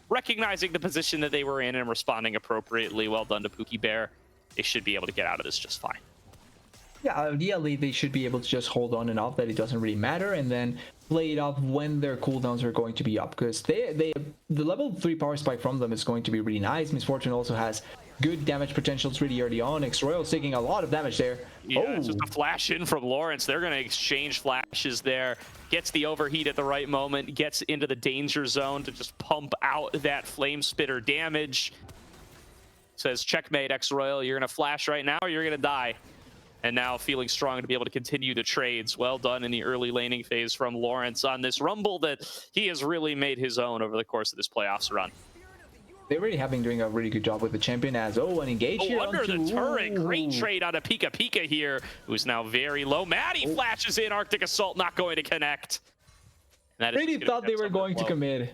recognizing the position that they were in and responding appropriately. Well done to Pookie Bear. They should be able to get out of this just fine. Yeah, ideally they should be able to just hold on enough that it doesn't really matter, and then play it off when their cooldowns are going to be up, because the level 3 power spike from them is going to be really nice. Miss Fortune also has good damage potentials really early on. X-Royal's taking a lot of damage there. Yeah, it's just a flash in from Lawrence. They're going to exchange flashes there. Gets the overheat at the right moment, gets into the danger zone to just pump out that flame spitter damage. Says, checkmate, X-Royal. You're going to flash right now or you're going to die. And now feeling strong to be able to continue the trades. Well done in the early laning phase from Lawrence on this rumble that he has really made his own over the course of this playoffs run. They really have been doing a really good job with the champion as, an engage here under the turret. Great trade out of Pika here, who's now very low. Maddie flashes in. Arctic Assault not going to connect. I really thought they were going to commit.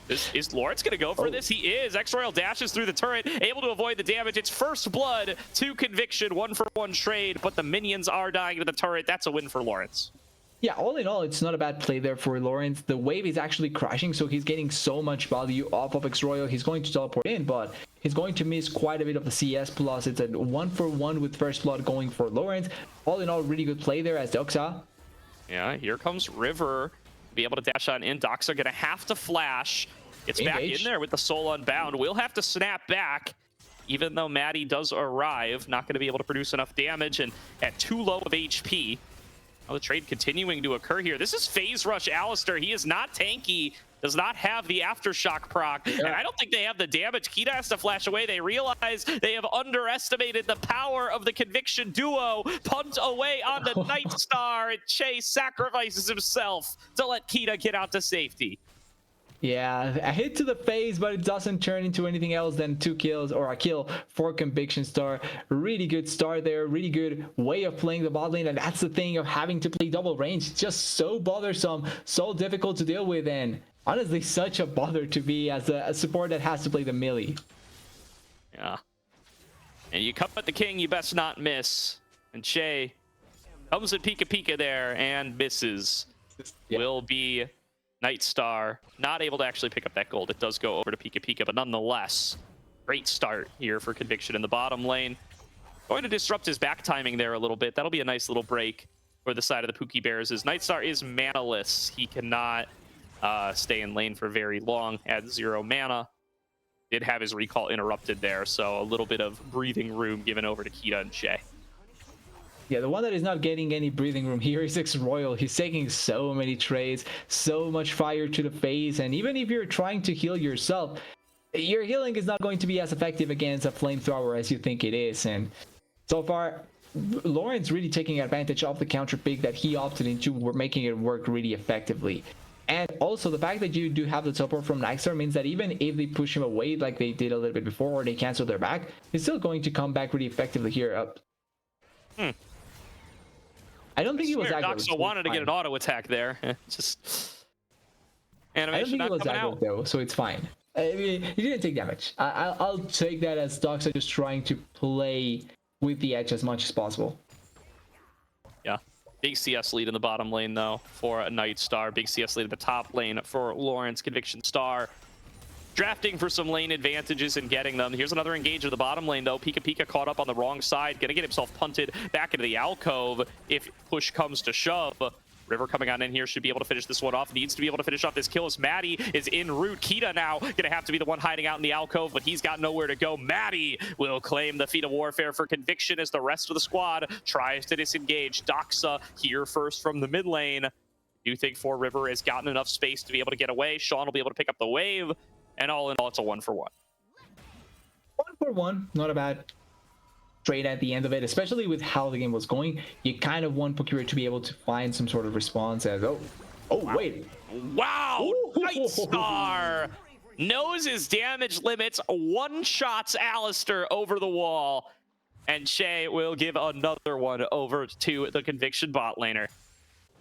Is Lawrence going to go for this? He is. X-Royal dashes through the turret, able to avoid the damage. It's first blood to Conviction, 1-for-1 trade, but the minions are dying to the turret. That's a win for Lawrence. Yeah, all in all, it's not a bad play there for Lawrence. The wave is actually crashing, so he's getting so much value off of X-Royal. He's going to teleport in, but he's going to miss quite a bit of the CS, plus it's a 1-for-1 with first blood going for Lawrence. All in all, really good play there as Doxa. Yeah, here comes River. Be able to dash on in. Doxa gonna have to flash. It's back in there with the Soul Unbound. We'll have to snap back, even though Maddie does arrive. Not gonna be able to produce enough damage, and at too low of HP. Well, the trade continuing to occur here. This is Phase Rush Alistair. He is not tanky, does not have the Aftershock proc, and I don't think they have the damage. Kita has to flash away. They realize they have underestimated the power of the Conviction duo. Punt away on the Nightstar, and Chase sacrifices himself to let Kita get out to safety. Yeah, a hit to the face, but it doesn't turn into anything else than 2 kills or a kill for Conviction Star. Really good start there, really good way of playing the bot lane, and that's the thing of having to play double range. It's just so bothersome, so difficult to deal with, and honestly such a bother to be as a support that has to play the melee. Yeah. And you come at the king, you best not miss. And Shay comes at Pika there and misses. Yeah. Will be Nightstar not able to actually pick up that gold. It does go over to Pika, but nonetheless, great start here for Conviction in the bottom lane. Going to disrupt his back timing there a little bit. That'll be a nice little break for the side of the Pookie Bears. As Nightstar is manaless, he cannot stay in lane for very long at 0 mana. Did have his recall interrupted there, so a little bit of breathing room given over to Kita and Shay. Yeah, the one that is not getting any breathing room here is X-Royal. He's taking so many trades, so much fire to the face, and even if you're trying to heal yourself, your healing is not going to be as effective against a flamethrower as you think it is. And so far, Lawrence really taking advantage of the counter pick that he opted into, making it work really effectively. And also the fact that you do have the support from Nightstar means that even if they push him away like they did a little bit before, or they cancel their back, he's still going to come back really effectively here. I don't think he was aggro. Doxa wanted to get an auto attack there. Just animation I don't think he was aggro though, so it's fine. I mean, he didn't take damage. I'll take that as Doxa just trying to play with the edge as much as possible. Yeah. Big CS lead in the bottom lane, though, for a Nightstar. Big CS lead in the top lane for Lawrence. Conviction Star drafting for some lane advantages and getting them. Here's another engage of the bottom lane, though. Pika caught up on the wrong side. Gonna get himself punted back into the alcove if push comes to shove. River coming on in here should be able to finish this one off. Needs to be able to finish off this kill as Maddie is en route. Kita now gonna have to be the one hiding out in the alcove, but he's got nowhere to go. Maddie will claim the feat of warfare for Conviction as the rest of the squad tries to disengage. Doxa here first from the mid lane. Do you think 4River has gotten enough space to be able to get away? Sean will be able to pick up the wave, and all in all, it's a 1-for-1. 1-for-1, not a bad trade at the end of it, especially with how the game was going. You kind of want Pookie to be able to find some sort of response as, Wow. Wait. Wow, Nightstar knows his damage limits, one-shots Alistair over the wall, and Shay will give another one over to the Conviction bot laner.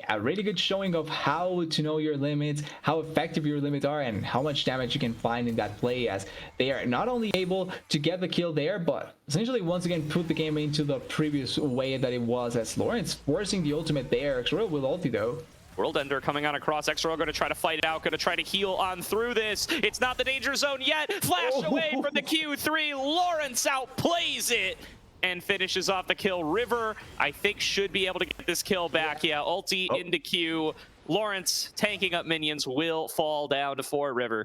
A really good showing of how to know your limits, how effective your limits are, and how much damage you can find in that play, as they are not only able to get the kill there, but essentially once again put the game into the previous way that it was, as Lawrence forcing the ultimate there. Xroil will ulti though. World Ender coming on across. Xroil going to try to fight it out, going to try to heal on through this. It's not the danger zone yet. Flash away from the Q3. Lawrence outplays it and finishes off the kill. River, I think, should be able to get this kill back. Yeah, ulti into Q. Lawrence tanking up minions will fall down to 4River.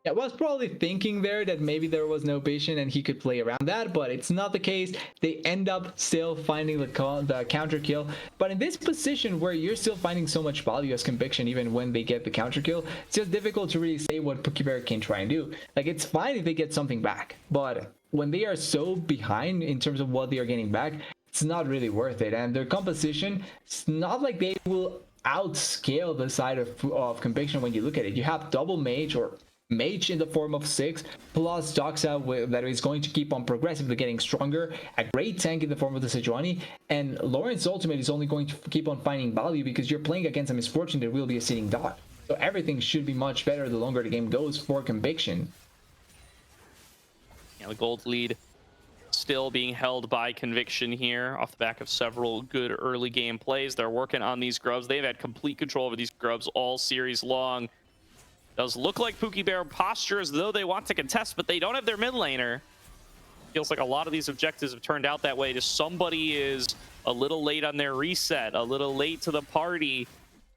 I was probably thinking there that maybe there was no vision and he could play around that, but it's not the case. They end up still finding the counter kill. But in this position where you're still finding so much value as Conviction, even when they get the counter kill, it's just difficult to really say what Pookie can try and do. Like, it's fine if they get something back, but when they are so behind in terms of what they are getting back, it's not really worth it. And their composition, it's not like they will outscale the side of Conviction when you look at it. You have double mage, or mage in the form of 6, plus Doxa that is going to keep on progressively getting stronger, a great tank in the form of the Sejuani, and Lawrence ultimate is only going to keep on finding value because you're playing against a Misfortune that will be a sitting dot. So everything should be much better the longer the game goes for Conviction. Yeah, the gold lead still being held by Conviction here off the back of several good early game plays. They're working on these grubs. They've had complete control over these grubs all series long. Does look like Pookie Bear posture as though they want to contest, but they don't have their mid laner. Feels like a lot of these objectives have turned out that way. Just somebody is a little late on their reset, a little late to the party,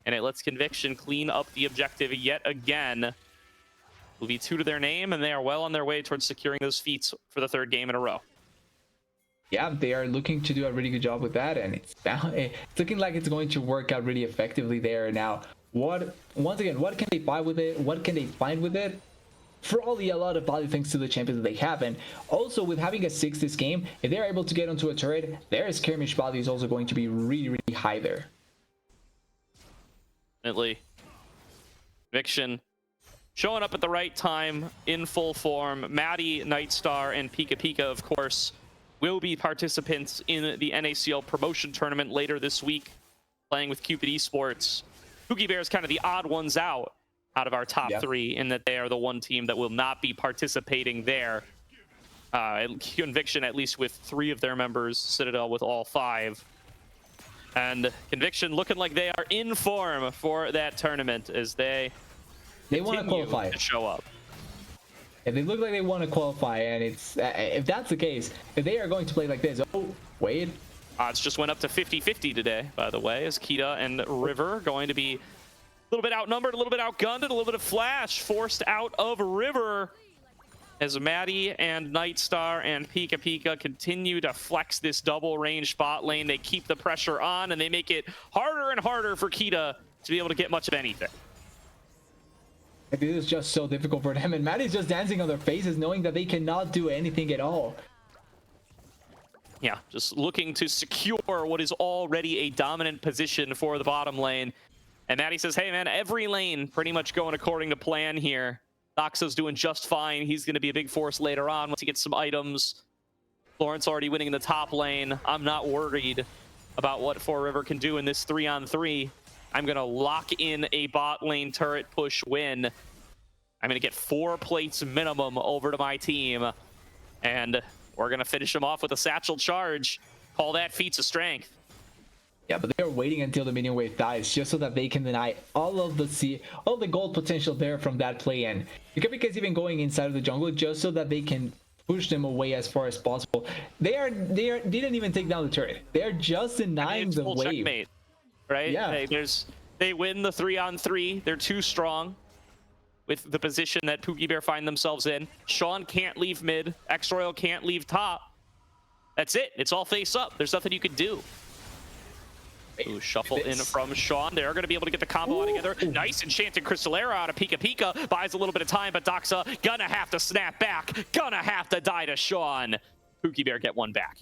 and it lets Conviction clean up the objective yet again. Will be 2 to their name, and they are well on their way towards securing those feats for the 3rd game in a row. Yeah, they are looking to do a really good job with that, and it's looking like it's going to work out really effectively there. Now, once again, what can they buy with it? What can they find with it? Probably a lot of value thanks to the champions that they have, and also with having a 6 this game, if they're able to get onto a turret, their skirmish value is also going to be really high there. Definitely. Conviction showing up at the right time in full form. Maddie, Nightstar, and Pika, of course, will be participants in the NACL promotion tournament later this week, playing with Cupid Esports. Pookie Bear is kind of the odd ones out of our top 3, in that they are the one team that will not be participating there. Conviction, at least with 3 of their members, Citadel with all 5. And Conviction looking like they are in form for that tournament as they want to qualify to show up. If they look like they want to qualify, and it's if that's the case, if they are going to play like this, oh wait, odds just went up to 50-50 today, by the way, as Kita and River going to be a little bit outnumbered, a little bit outgunned, and a little bit of flash forced out of River as Maddie and Nightstar and Pika continue to flex this double range bot lane. They keep the pressure on, and they make it harder and harder for Kita to be able to get much of anything. It is just so difficult for them, and Maddie's just dancing on their faces knowing that they cannot do anything at all. Yeah, just looking to secure what is already a dominant position for the bottom lane. And Maddie says, hey man, every lane pretty much going according to plan here. Doxa's doing just fine. He's going to be a big force later on once he gets some items. Lawrence already winning in the top lane. I'm not worried about what 4River can do in this 3-on-3. I'm going to lock in a bot lane turret push win. I'm going to get 4 plates minimum over to my team. And we're going to finish him off with a satchel charge. Call that feats of strength. Yeah, but they're waiting until the minion wave dies just so that they can deny all the gold potential there from that play in. Because even going inside of the jungle just so that they can push them away as far as possible. They didn't even take down the turret. They're just denying the full wave. Checkmate, right? Yeah. They win the 3-on-3. They're too strong with the position that Pookie Bear find themselves in. Sean can't leave mid. X-Royal can't leave top. That's it. It's all face up. There's nothing you can do. Ooh, shuffle in from Sean. They're going to be able to get the combo out together. Nice Enchanted Crystal Arrow out of Pika Pika. Buys a little bit of time, but Doxa gonna have to snap back. Gonna have to die to Sean. Pookie Bear get one back.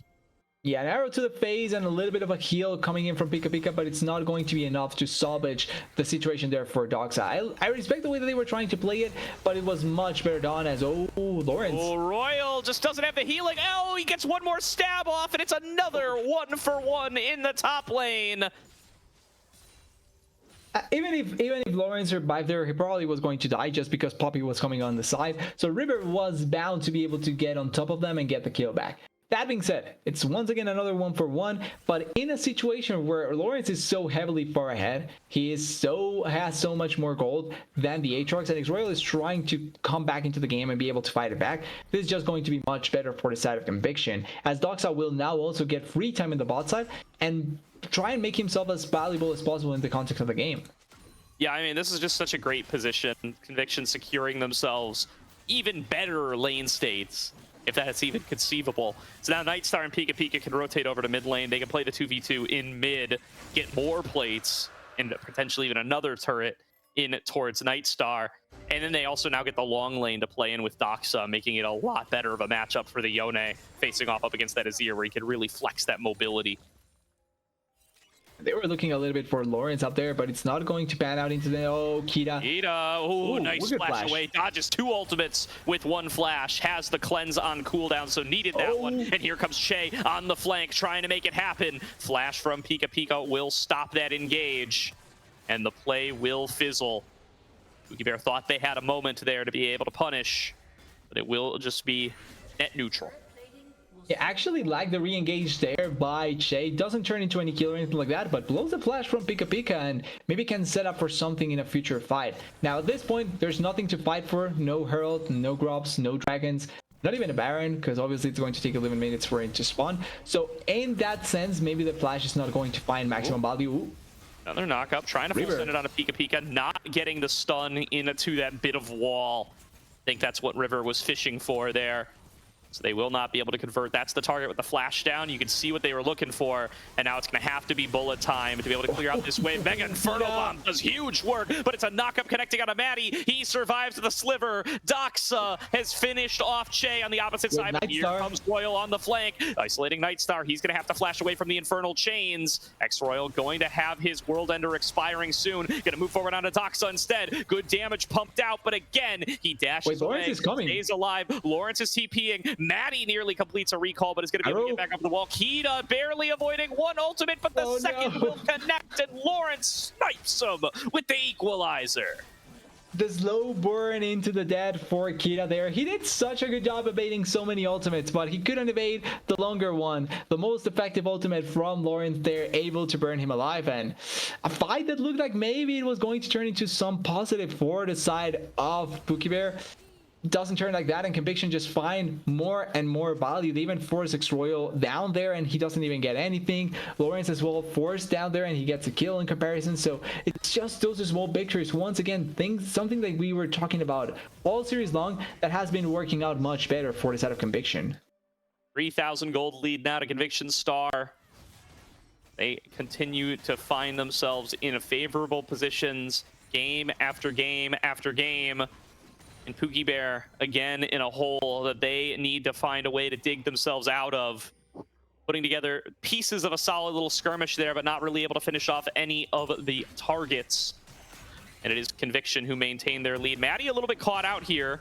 Yeah, an arrow to the face and a little bit of a heal coming in from Pika Pika, but it's not going to be enough to salvage the situation there for Doxa. I respect the way that they were trying to play it, but it was much better done as, Lawrence. Oh, Royal just doesn't have the healing. Oh, he gets one more stab off, and it's another 1-for-1 in the top lane. Even if Lawrence survived there, he probably was going to die just because Poppy was coming on the side. So River was bound to be able to get on top of them and get the kill back. That being said, it's once again another 1-for-1, but in a situation where Lawrence is so heavily far ahead, he has so much more gold than the Aatrox, and X-Royal is trying to come back into the game and be able to fight it back. This is just going to be much better for the side of Conviction, as Doxa will now also get free time in the bot side and try and make himself as valuable as possible in the context of the game. Yeah, I mean, this is just such a great position. Conviction securing themselves even better lane states, if that's even conceivable. So now Nightstar and Pika Pika can rotate over to mid lane. They can play the 2v2 in mid, get more plates, and potentially even another turret in towards Nightstar. And then they also now get the long lane to play in with Doxa, making it a lot better of a matchup for the Yone, facing off up against that Azir, where he can really flex that mobility. They were looking a little bit for Lawrence up there, but it's not going to pan out into the... Oh, Kita. Ooh, nice flash away. Dodges 2 ultimates with 1 flash. Has the cleanse on cooldown, so needed that one. And here comes Che on the flank, trying to make it happen. Flash from Pika Pika will stop that engage, and the play will fizzle. Pookie Bear thought they had a moment there to be able to punish, but it will just be net neutral. Yeah, actually like the re-engage there by Che. Doesn't turn into any kill or anything like that, but blows the flash from Pika Pika and maybe can set up for something in a future fight. Now at this point, there's nothing to fight for. No Herald, no Grubs, no Dragons, not even a Baron, because obviously it's going to take 11 minutes for it to spawn. So in that sense, maybe the flash is not going to find maximum value. Ooh. Another knock-up, trying to full send it on a Pika Pika, not getting the stun into that bit of wall. I think that's what River was fishing for there. So they will not be able to convert. That's the target with the flash down. You can see what they were looking for, and now it's going to have to be bullet time to be able to clear out this wave. Mega Inferno Bomb does huge work, but it's a knock-up connecting on a Maddie. He survives the sliver. Doxa has finished off Che on the opposite side, but here comes Royal on the flank. Isolating Nightstar. He's going to have to flash away from the Infernal Chains. X-Royal going to have his World Ender expiring soon. Going to move forward onto Doxa instead. Good damage pumped out, but again, he dashes away. Lawrence is coming. Stays alive. Lawrence is TPing. Maddie nearly completes a recall, but is going to be able to get back up the wall. Kita barely avoiding 1 ultimate, but the second will connect, and Lawrence snipes him with the equalizer. The slow burn into the dead for Kita there. He did such a good job evading so many ultimates, but he couldn't evade the longer one. The most effective ultimate from Lawrence there, able to burn him alive, and a fight that looked like maybe it was going to turn into some positive for the side of Pookie Bear. Doesn't turn like that, and Conviction just find more and more value. They even force X-Royal down there and he doesn't even get anything. Lawrence as well forced down there and he gets a kill in comparison. So it's just those small victories. Once again, something that we were talking about all series long that has been working out much better for the side of Conviction. 3,000 gold lead now to Conviction Star. They continue to find themselves in favorable positions game after game after game. And Pookie Bear, again, in a hole that they need to find a way to dig themselves out of. Putting together pieces of a solid little skirmish there, but not really able to finish off any of the targets. And it is Conviction who maintain their lead. Maddie a little bit caught out here.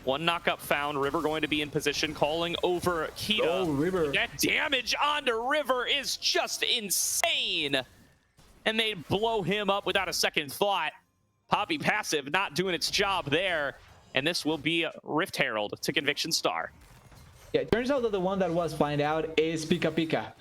1 knock-up found. River going to be in position, calling over Kita. Oh, River. That damage onto River is just insane. And they blow him up without a second thought. Poppy passive not doing its job there. And this will be a Rift Herald to Conviction Star. Yeah, it turns out that the one that was find out is Pika Pika.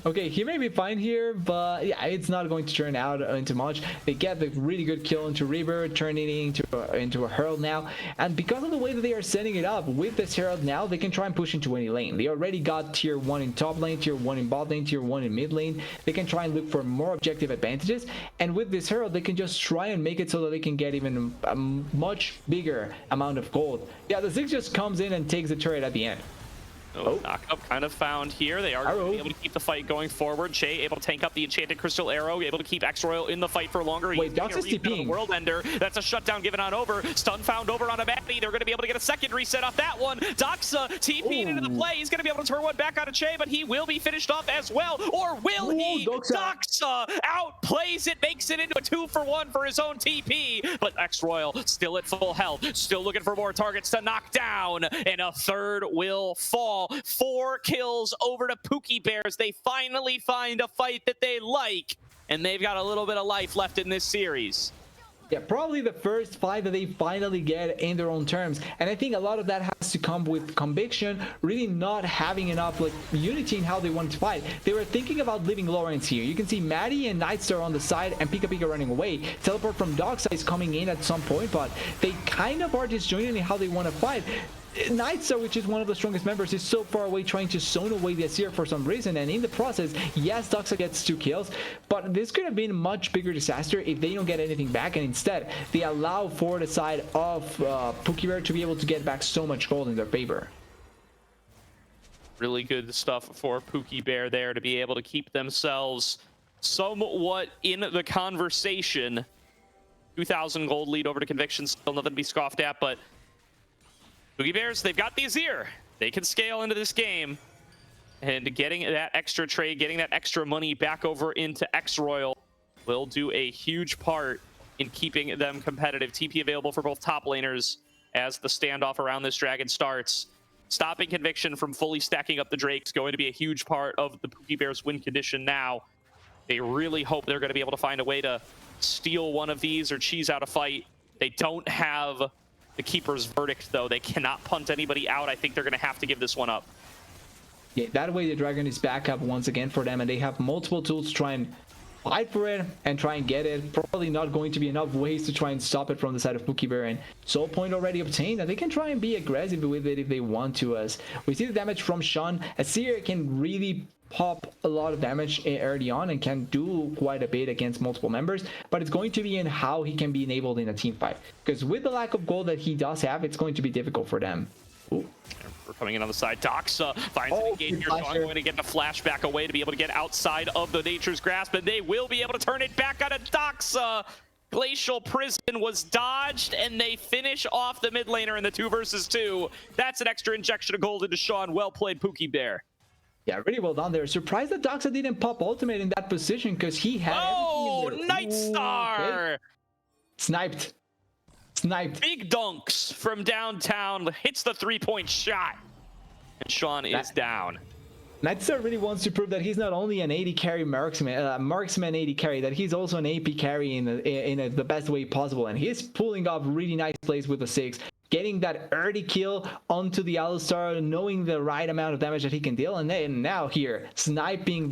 Okay, he may be fine here, but yeah, it's not going to turn out into much. They get the really good kill into River, turning it into a Herald now, and because of the way that they are setting it up with this Herald now, they can try and push into any lane. They already got tier 1 in top lane, tier 1 in bot lane, tier 1 in mid lane. They can try and look for more objective advantages, and with this Herald, they can just try and make it so that they can get even a much bigger amount of gold. Yeah, the Ziggs just comes in and takes the turret at the end. Knockup kind of found here. They are going to be able to keep the fight going forward. Shay able to tank up the enchanted crystal arrow, able to keep X-Royal in the fight for longer. Wait, Dox is TPing. World Ender. That's a shutdown given on over. Stun found over on a Maddie. They're going to be able to get a second reset off that one. Doxa TP'd into the play. He's going to be able to turn one back on a Shay, but he will be finished off as well. Or will he? Doxa outplays it, makes it into a 2-for-1 for his own TP. But X-Royal still at full health, still looking for more targets to knock down, and a third will fall. 4 kills over to Pookie Bears. They finally find a fight that they like, and they've got a little bit of life left in this series. Yeah, probably the first fight that they finally get in their own terms, and I think a lot of that has to come with conviction, really not having enough like unity in how they wanted to fight. They were thinking about leaving Lawrence here. You can see Maddie and Nightstar on the side and Pika Pika running away. Teleport from Dockside is coming in at some point, but they kind of are disjointed in how they want to fight. Nightstar, which is one of the strongest members, is so far away trying to zone away the Azir for some reason, and in the process, yes, Doxa gets 2 kills, but this could have been a much bigger disaster if they don't get anything back, and instead they allow for the side of Pookie Bear to be able to get back so much gold in their favor. Really good stuff for Pookie Bear there to be able to keep themselves somewhat in the conversation. 2,000 gold lead over to Conviction, still nothing to be scoffed at, but Pookie Bears, they've got the Azir. They can scale into this game. And getting that extra trade, getting that extra money back over into X-Royal will do a huge part in keeping them competitive. TP available for both top laners as the standoff around this dragon starts. Stopping Conviction from fully stacking up the Drake is going to be a huge part of the Pookie Bears win condition now. They really hope they're going to be able to find a way to steal one of these or cheese out a fight. They don't have the Keeper's Verdict, though. They cannot punt anybody out. I think they're going to have to give this one up. Yeah, that way the Dragon is back up once again for them, and they have multiple tools to try and fight for it and try and get it. Probably not going to be enough ways to try and stop it from the side of Pookie Bear, and soul point already obtained, and they can try and be aggressive with it if they want to. As we see the damage from Sean, Azir can really pop a lot of damage early on and can do quite a bit against multiple members, but it's going to be in how he can be enabled in a team fight, because with the lack of gold that he does have, it's going to be difficult for them. Ooh. We're coming in on the side. Doxa finds an engage here. Sean going to get the flashback away to be able to get outside of the Nature's Grasp, and they will be able to turn it back on a Doxa. Glacial Prison was dodged, and they finish off the mid laner in the 2 versus 2. That's an extra injection of gold into Sean. Well played, Pookie Bear. Yeah, really well done there. Surprised that Doxa didn't pop ultimate in that position, because he had Nightstar! Okay. Sniped. Big dunks from downtown, hits the 3-point shot, and Sean is down. Nightstar really wants to prove that he's not only an AD carry marksman AD carry, that he's also an AP carry in the best way possible, and he's pulling off really nice plays with the 6. Getting that early kill onto the Alistar, knowing the right amount of damage that he can deal, and then now here, sniping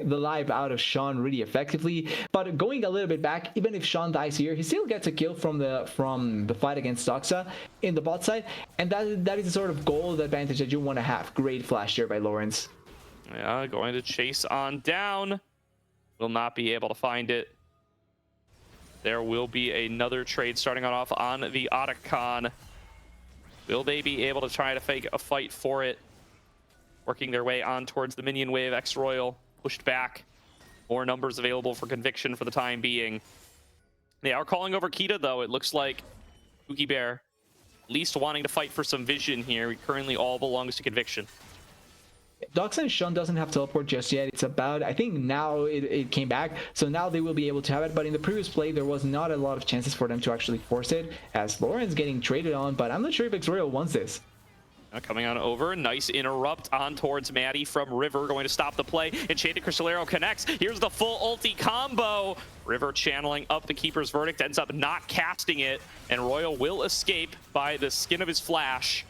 the life out of Sean really effectively. But going a little bit back, even if Sean dies here, he still gets a kill from the fight against Doxa in the bot side, and that is the sort of gold advantage that you want to have. Great flash here by Lawrence. Yeah, going to chase on down. Will not be able to find it. There will be another trade starting off on the Otacon. Will they be able to try to fake a fight for it? Working their way on towards the minion wave. X-Royal pushed back. More numbers available for Conviction for the time being. They are calling over Kita, though. It looks like Pookie Bear at least wanting to fight for some vision here. He currently all belongs to Conviction. Doxa and Sean doesn't have teleport just yet. It's about, I think now it came back, so now they will be able to have it. But in the previous play, there was not a lot of chances for them to actually force it, as Lauren's getting traded on, but I'm not sure if X-Royal wants this. Coming on over, nice interrupt on towards Maddie from River, going to stop the play. Enchanted Crystal Arrow connects. Here's the full ulti combo. River channeling up the Keeper's Verdict, ends up not casting it, and Royal will escape by the skin of his flash.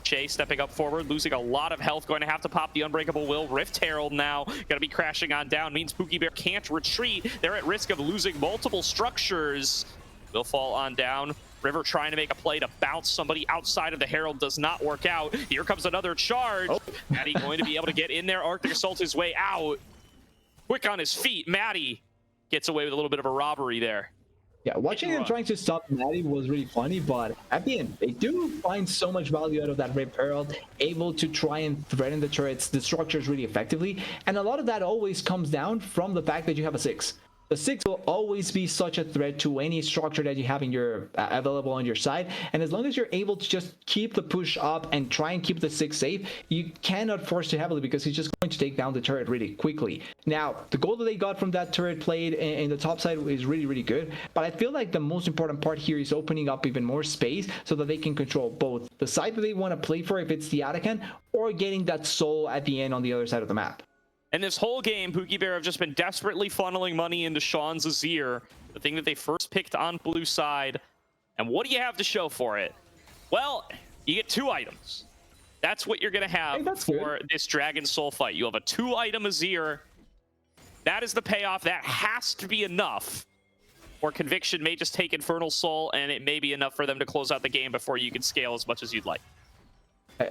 Che stepping up forward, losing a lot of health, going to have to pop the Unbreakable Will. Rift Herald now going to be crashing on down, means Pookie Bear can't retreat. They're at risk of losing multiple structures. Will fall on down. River trying to make a play to bounce somebody outside of the Herald, does not work out. Here comes another charge. Maddie going to be able to get in there. Arctic Assault his way out. Quick on his feet. Maddie gets away with a little bit of a robbery there. Yeah, watching them trying to stop Maddie was really funny, but at the end, they do find so much value out of that Rip Herald, able to try and threaten the turrets, the structures really effectively, and a lot of that always comes down from the fact that you have a 6. The 6 will always be such a threat to any structure that you have in your available on your side, and as long as you're able to just keep the push up and try and keep the 6 safe, you cannot force too heavily because he's just going to take down the turret really quickly. Now, the goal that they got from that turret played in the top side is really, really good, but I feel like the most important part here is opening up even more space so that they can control both the side that they want to play for, if it's the Atakan, or getting that soul at the end on the other side of the map. And this whole game, Pookie Bear have just been desperately funneling money into Sean's Azir, the thing that they first picked on blue side. And what do you have to show for it? Well, you get 2 items. That's what you're going to have for this Dragon Soul fight. You have a 2-item Azir. That is the payoff. That has to be enough. Or Conviction may just take Infernal Soul, and it may be enough for them to close out the game before you can scale as much as you'd like.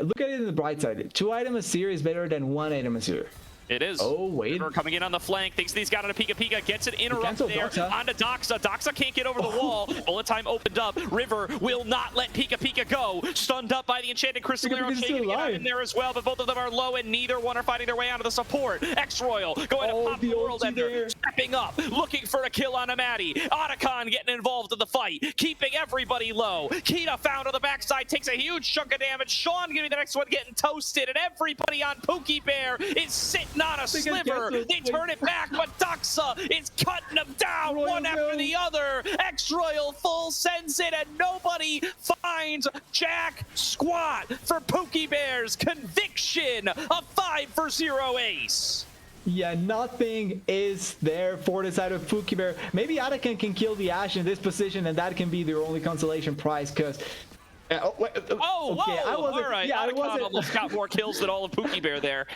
Look at it in the bright side. 2-item Azir is better than 1-item Azir. It is. Oh, wait. River coming in on the flank, thinks he's got it a Pika, gets an interrupt there onto Doxa. Doxa can't get over the wall. Bullet time opened up. River will not let Pika go. Stunned up by the Enchanted Crystal Arrow. Shaking it out in there as well, but both of them are low, and neither one are fighting their way onto the support. X-Royal going to pop the World Ender. Stepping up, looking for a kill on a Maddie. Otacon getting involved in the fight, keeping everybody low. Kita found on the backside, takes a huge chunk of damage. Sean gonna be the next one getting toasted, and everybody on Pookie Bear is sitting on a sliver. They turn it back, but Doxa is cutting them down one after the other. X-Royal full sends it, and nobody finds jack squat for Pookie Bear's Conviction, a 5-for-0 ace. Yeah, nothing is there for the side of Pookie Bear. Maybe Atakan can kill the Ashe in this position, and that can be their only consolation prize, because all right. Yeah, Otacon almost got more kills than all of Pookie Bear there.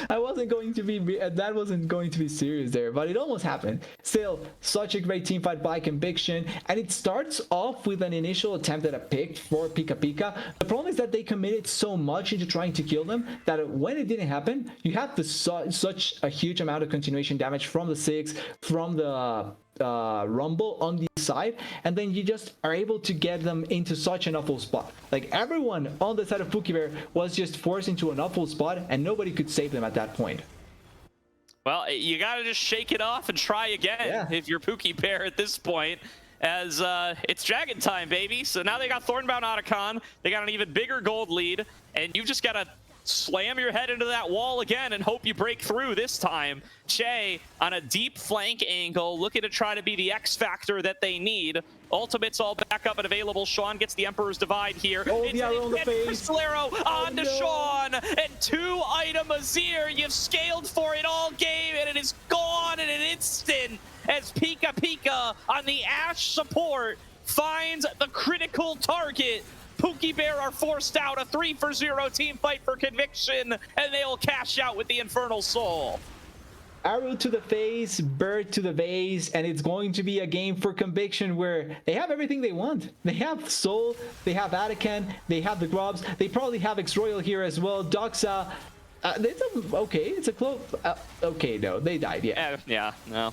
I wasn't going to be, that wasn't going to be serious there, but it almost happened. Still, such a great team fight by Conviction, and it starts off with an initial attempt at a pick for Pika. The problem is that they committed so much into trying to kill them that when it didn't happen, you have such a huge amount of continuation damage from the 6, from the Rumble on the side, and then you just are able to get them into such an awful spot. Like, everyone on the side of Pookie Bear was just forced into an awful spot, and nobody could save them at that point. Well, you gotta just shake it off and try again if you're Pookie Bear at this point, as it's Dragon time, baby. So now they got Thornbound Otacon, they got an even bigger gold lead, and you've just gotta slam your head into that wall again and hope you break through this time. Che on a deep flank angle, looking to try to be the X factor that they need. Ultimate's all back up and available. Sean gets the Emperor's Divide here. Oh, the arrow on the face. Crystal Arrow onto Sean, and 2-item Azir. You've scaled for it all game, and it is gone in an instant as Pika on the Ashe support finds the critical target. Pookie Bear are forced out, a 3-for-0 team fight for Conviction, and they'll cash out with the Infernal Soul. Arrow to the face, bird to the base, and it's going to be a game for Conviction where they have everything they want. They have Soul, they have Atakan, they have the Grubs, they probably have X-Royal here as well. Doxa, it's a close. Okay, no, they died. Yeah, no.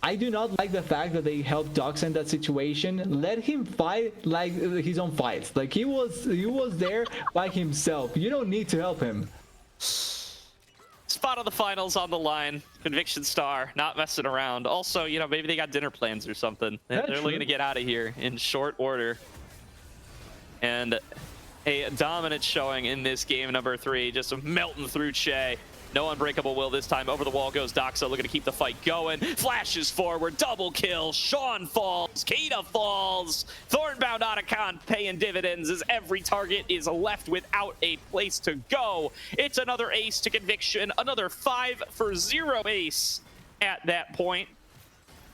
I do not like the fact that they helped Doxa in that situation. Let him fight like his own fights. Like he was there by himself. You don't need to help him. Spot of the finals on the line. Conviction Star, not messing around. Also, you know, maybe they got dinner plans or something. They're looking to get out of here in short order. And a dominant showing in this game number 3, just melting through Che. No Unbreakable Will this time. Over the wall goes Doxa, looking to keep the fight going. Flashes forward, double kill. Sean falls, Kita falls. Thornbound Otacon paying dividends as every target is left without a place to go. It's another ace to Conviction, another 5-for-0 ace at that point.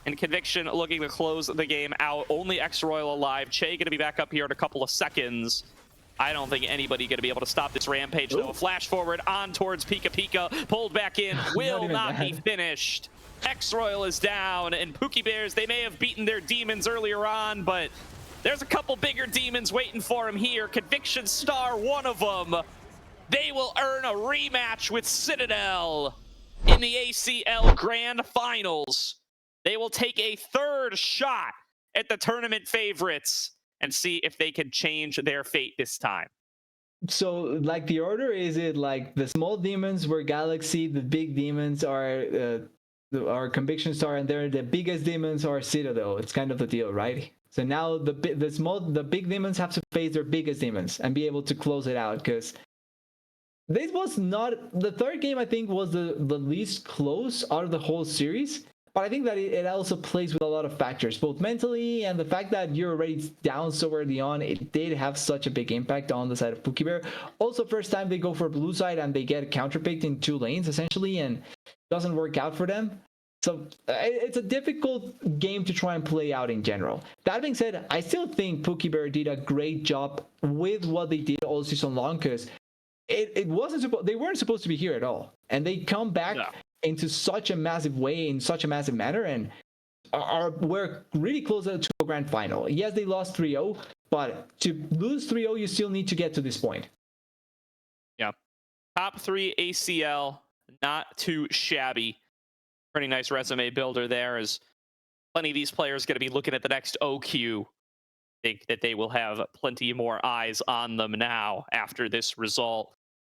And Conviction looking to close the game out. Only X-Royal alive. Che gonna be back up here in a couple of seconds. I don't think anybody going to be able to stop this rampage, though. A flash forward on towards Pika Pika, pulled back in, will not be finished. X-Royal is down, and Pookie Bears, they may have beaten their demons earlier on, but there's a couple bigger demons waiting for him here. Conviction Star, one of them. They will earn a rematch with Citadel in the ACL Grand Finals. They will take a third shot at the tournament favorites and see if they can change their fate this time. So, like, the order, is it like the small demons were Galaxy, the big demons are Conviction Star, and they're the biggest demons are Citadel? It's kind of the deal, right? So now the big demons have to face their biggest demons and be able to close it out, because this was not the third game. I think was the least close out of the whole series. But I think that it also plays with a lot of factors, both mentally and the fact that you're already down so early on. It did have such a big impact on the side of Pookie Bear. Also, first time they go for blue side and they get counterpicked in 2 lanes, essentially, and it doesn't work out for them. So it's a difficult game to try and play out in general. That being said, I still think Pookie Bear did a great job with what they did all season long, because it wasn't they weren't supposed to be here at all, and they come back into such a massive way, in such a massive manner, and we're really close to a grand final. Yes, they lost 3-0, but to lose 3-0, you still need to get to this point. Yeah. Top 3 ACL, not too shabby. Pretty nice resume builder there, as plenty of these players going to be looking at the next OQ. Think that they will have plenty more eyes on them now after this result.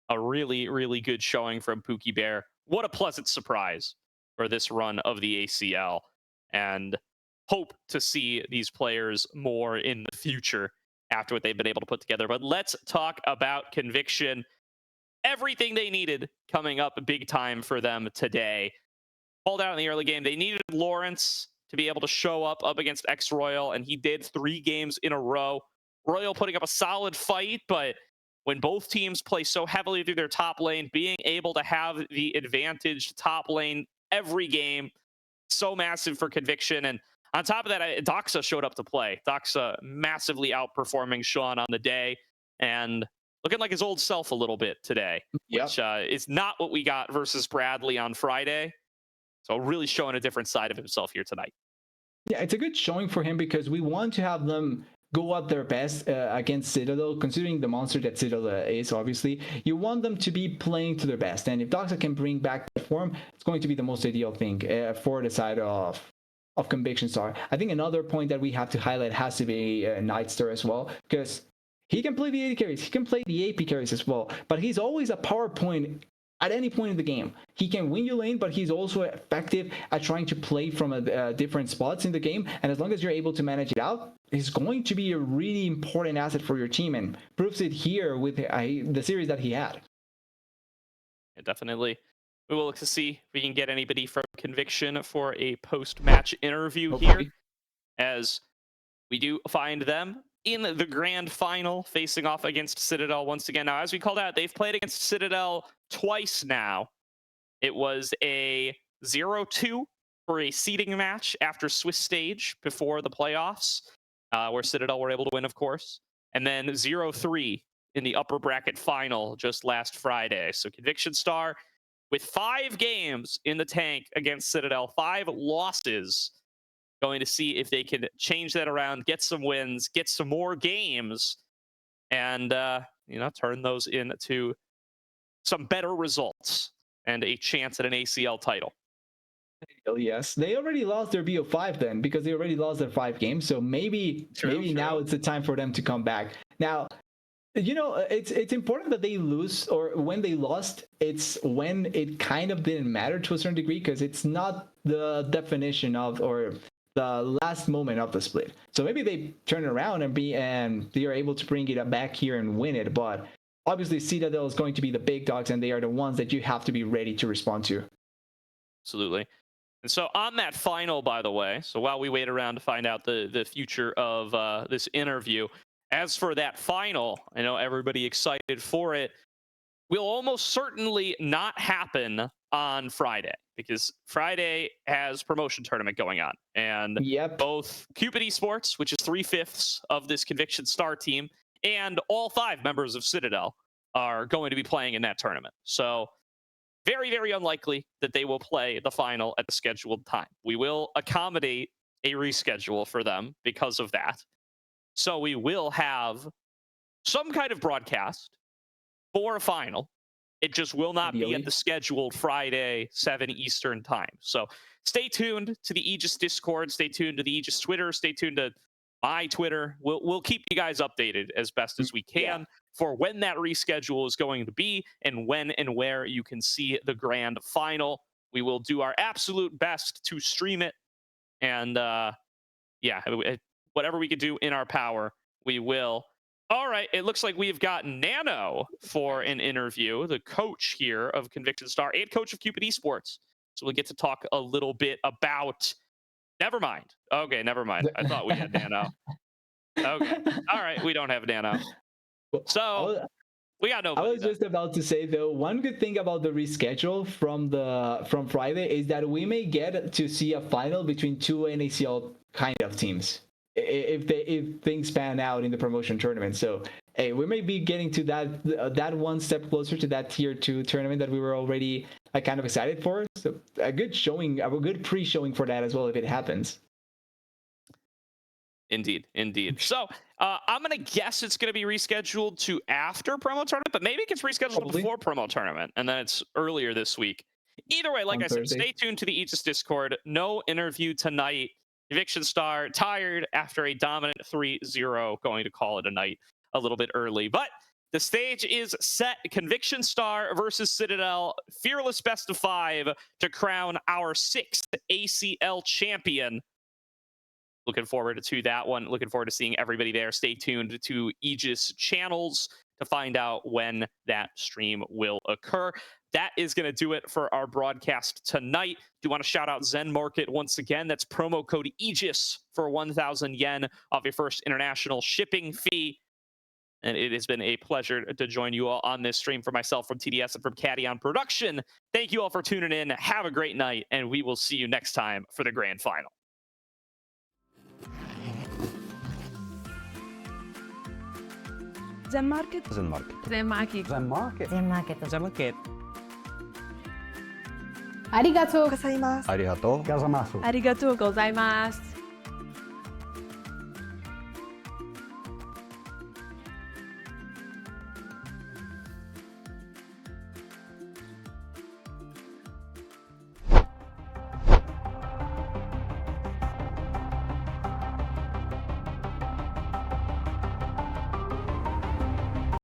A really, really good showing from Pookie Bear. What a pleasant surprise for this run of the ACL, and hope to see these players more in the future after what they've been able to put together. But let's talk about Conviction. Everything they needed coming up big time for them today. Pulled out in the early game. They needed Lawrence to be able to show up against X-Royal, and he did 3 games in a row. Royal putting up a solid fight, but when both teams play so heavily through their top lane, being able to have the advantaged top lane every game, so massive for Conviction. And on top of that, Doxa showed up to play. Doxa massively outperforming Sean on the day and looking like his old self a little bit today, which is not what we got versus Bradley on Friday. So really showing a different side of himself here tonight. Yeah, it's a good showing for him, because we want to have them go at their best against Citadel, considering the monster that Citadel is. Obviously, you want them to be playing to their best, and if Doxa can bring back that form, it's going to be the most ideal thing for the side of Conviction Star. I think another point that we have to highlight has to be Nightstar as well, because he can play the AD carries, he can play the AP carries as well, but he's always a power point at any point in the game. He can win your lane, but he's also effective at trying to play from different spots in the game. And as long as you're able to manage it out, he's going to be a really important asset for your team, and proves it here with the series that he had. Yeah, definitely. We will look to see if we can get anybody from Conviction for a post-match interview here, as we do find them in the grand final, facing off against Citadel once again. Now, as we called out, they've played against Citadel twice now. It was a 0-2 for a seeding match after Swiss stage before the playoffs, where Citadel were able to win, of course. And then 0-3 in the upper bracket final just last Friday. So Conviction Star with 5 games in the tank against Citadel, 5 losses. Going to see if they can change that around, get some wins, get some more games, and turn those into some better results and a chance at an ACL title. Yes, they already lost their Bo5 then, because they already lost their 5 games. So maybe now it's the time for them to come back. Now, it's important that they lose, or when they lost, it's when it kind of didn't matter to a certain degree, because it's not the definition of, or the last moment of the split. So maybe they turn around and they are able to bring it back here and win it. But obviously Citadel is going to be the big dogs, and they are the ones that you have to be ready to respond to. Absolutely. And so on that final, by the way, so while we wait around to find out the future of this interview, as for that final, I know everybody excited for it, will almost certainly not happen on Friday, because Friday has promotion tournament going on, and both Cupid Esports, which is 3/5 of this Conviction Star team, and all 5 members of Citadel are going to be playing in that tournament. So very, very unlikely that they will play the final at the scheduled time. We will accommodate a reschedule for them because of that. So we will have some kind of broadcast for a final. It just will not be at the scheduled Friday, 7 Eastern time. So stay tuned to the Aegis Discord. Stay tuned to the Aegis Twitter. Stay tuned to my Twitter. We'll keep you guys updated as best as we can for when that reschedule is going to be and when and where you can see the grand final. We will do our absolute best to stream it. And whatever we can do in our power, we will. All right, it looks like we've got Nano for an interview, the coach here of Conviction Star and coach of Cupid Esports. So we'll get to talk a little bit about... Never mind. Okay, never mind. I thought we had Nano. Okay. All right, we don't have Nano. So we got nobody. I was just about to say, though, one good thing about the reschedule from Friday is that we may get to see a final between 2 NACL kind of teams if things pan out in the promotion tournament. So hey, we may be getting to that one step closer to that tier 2 tournament that we were already kind of excited for. So a good showing, a good pre-showing for that as well if it happens. Indeed. So I'm gonna guess it's gonna be rescheduled to after promo tournament, but maybe it gets rescheduled before promo tournament, and then it's earlier this week. Either way, like I said, stay tuned to the Aegis Discord. No interview tonight. Conviction Star tired after a dominant 3-0, going to call it a night a little bit early. But the stage is set. Conviction Star versus Citadel. Fearless best of 5 to crown our 6th ACL champion. Looking forward to that one. Looking forward to seeing everybody there. Stay tuned to Aegis channels to find out when that stream will occur. That is going to do it for our broadcast tonight. Do want to shout out Zen Market once again. That's promo code Aegis for 1,000 yen off your first international shipping fee. And it has been a pleasure to join you all on this stream. For myself, from TDS, and from Caddy on production, thank you all for tuning in. Have a great night, and we will see you next time for the grand final. Zen Market. Zen Market. Zen Market. Zen Market. Zen Market. Zen Market. ありがとうございます。ありがとうございます。ありがとうございます。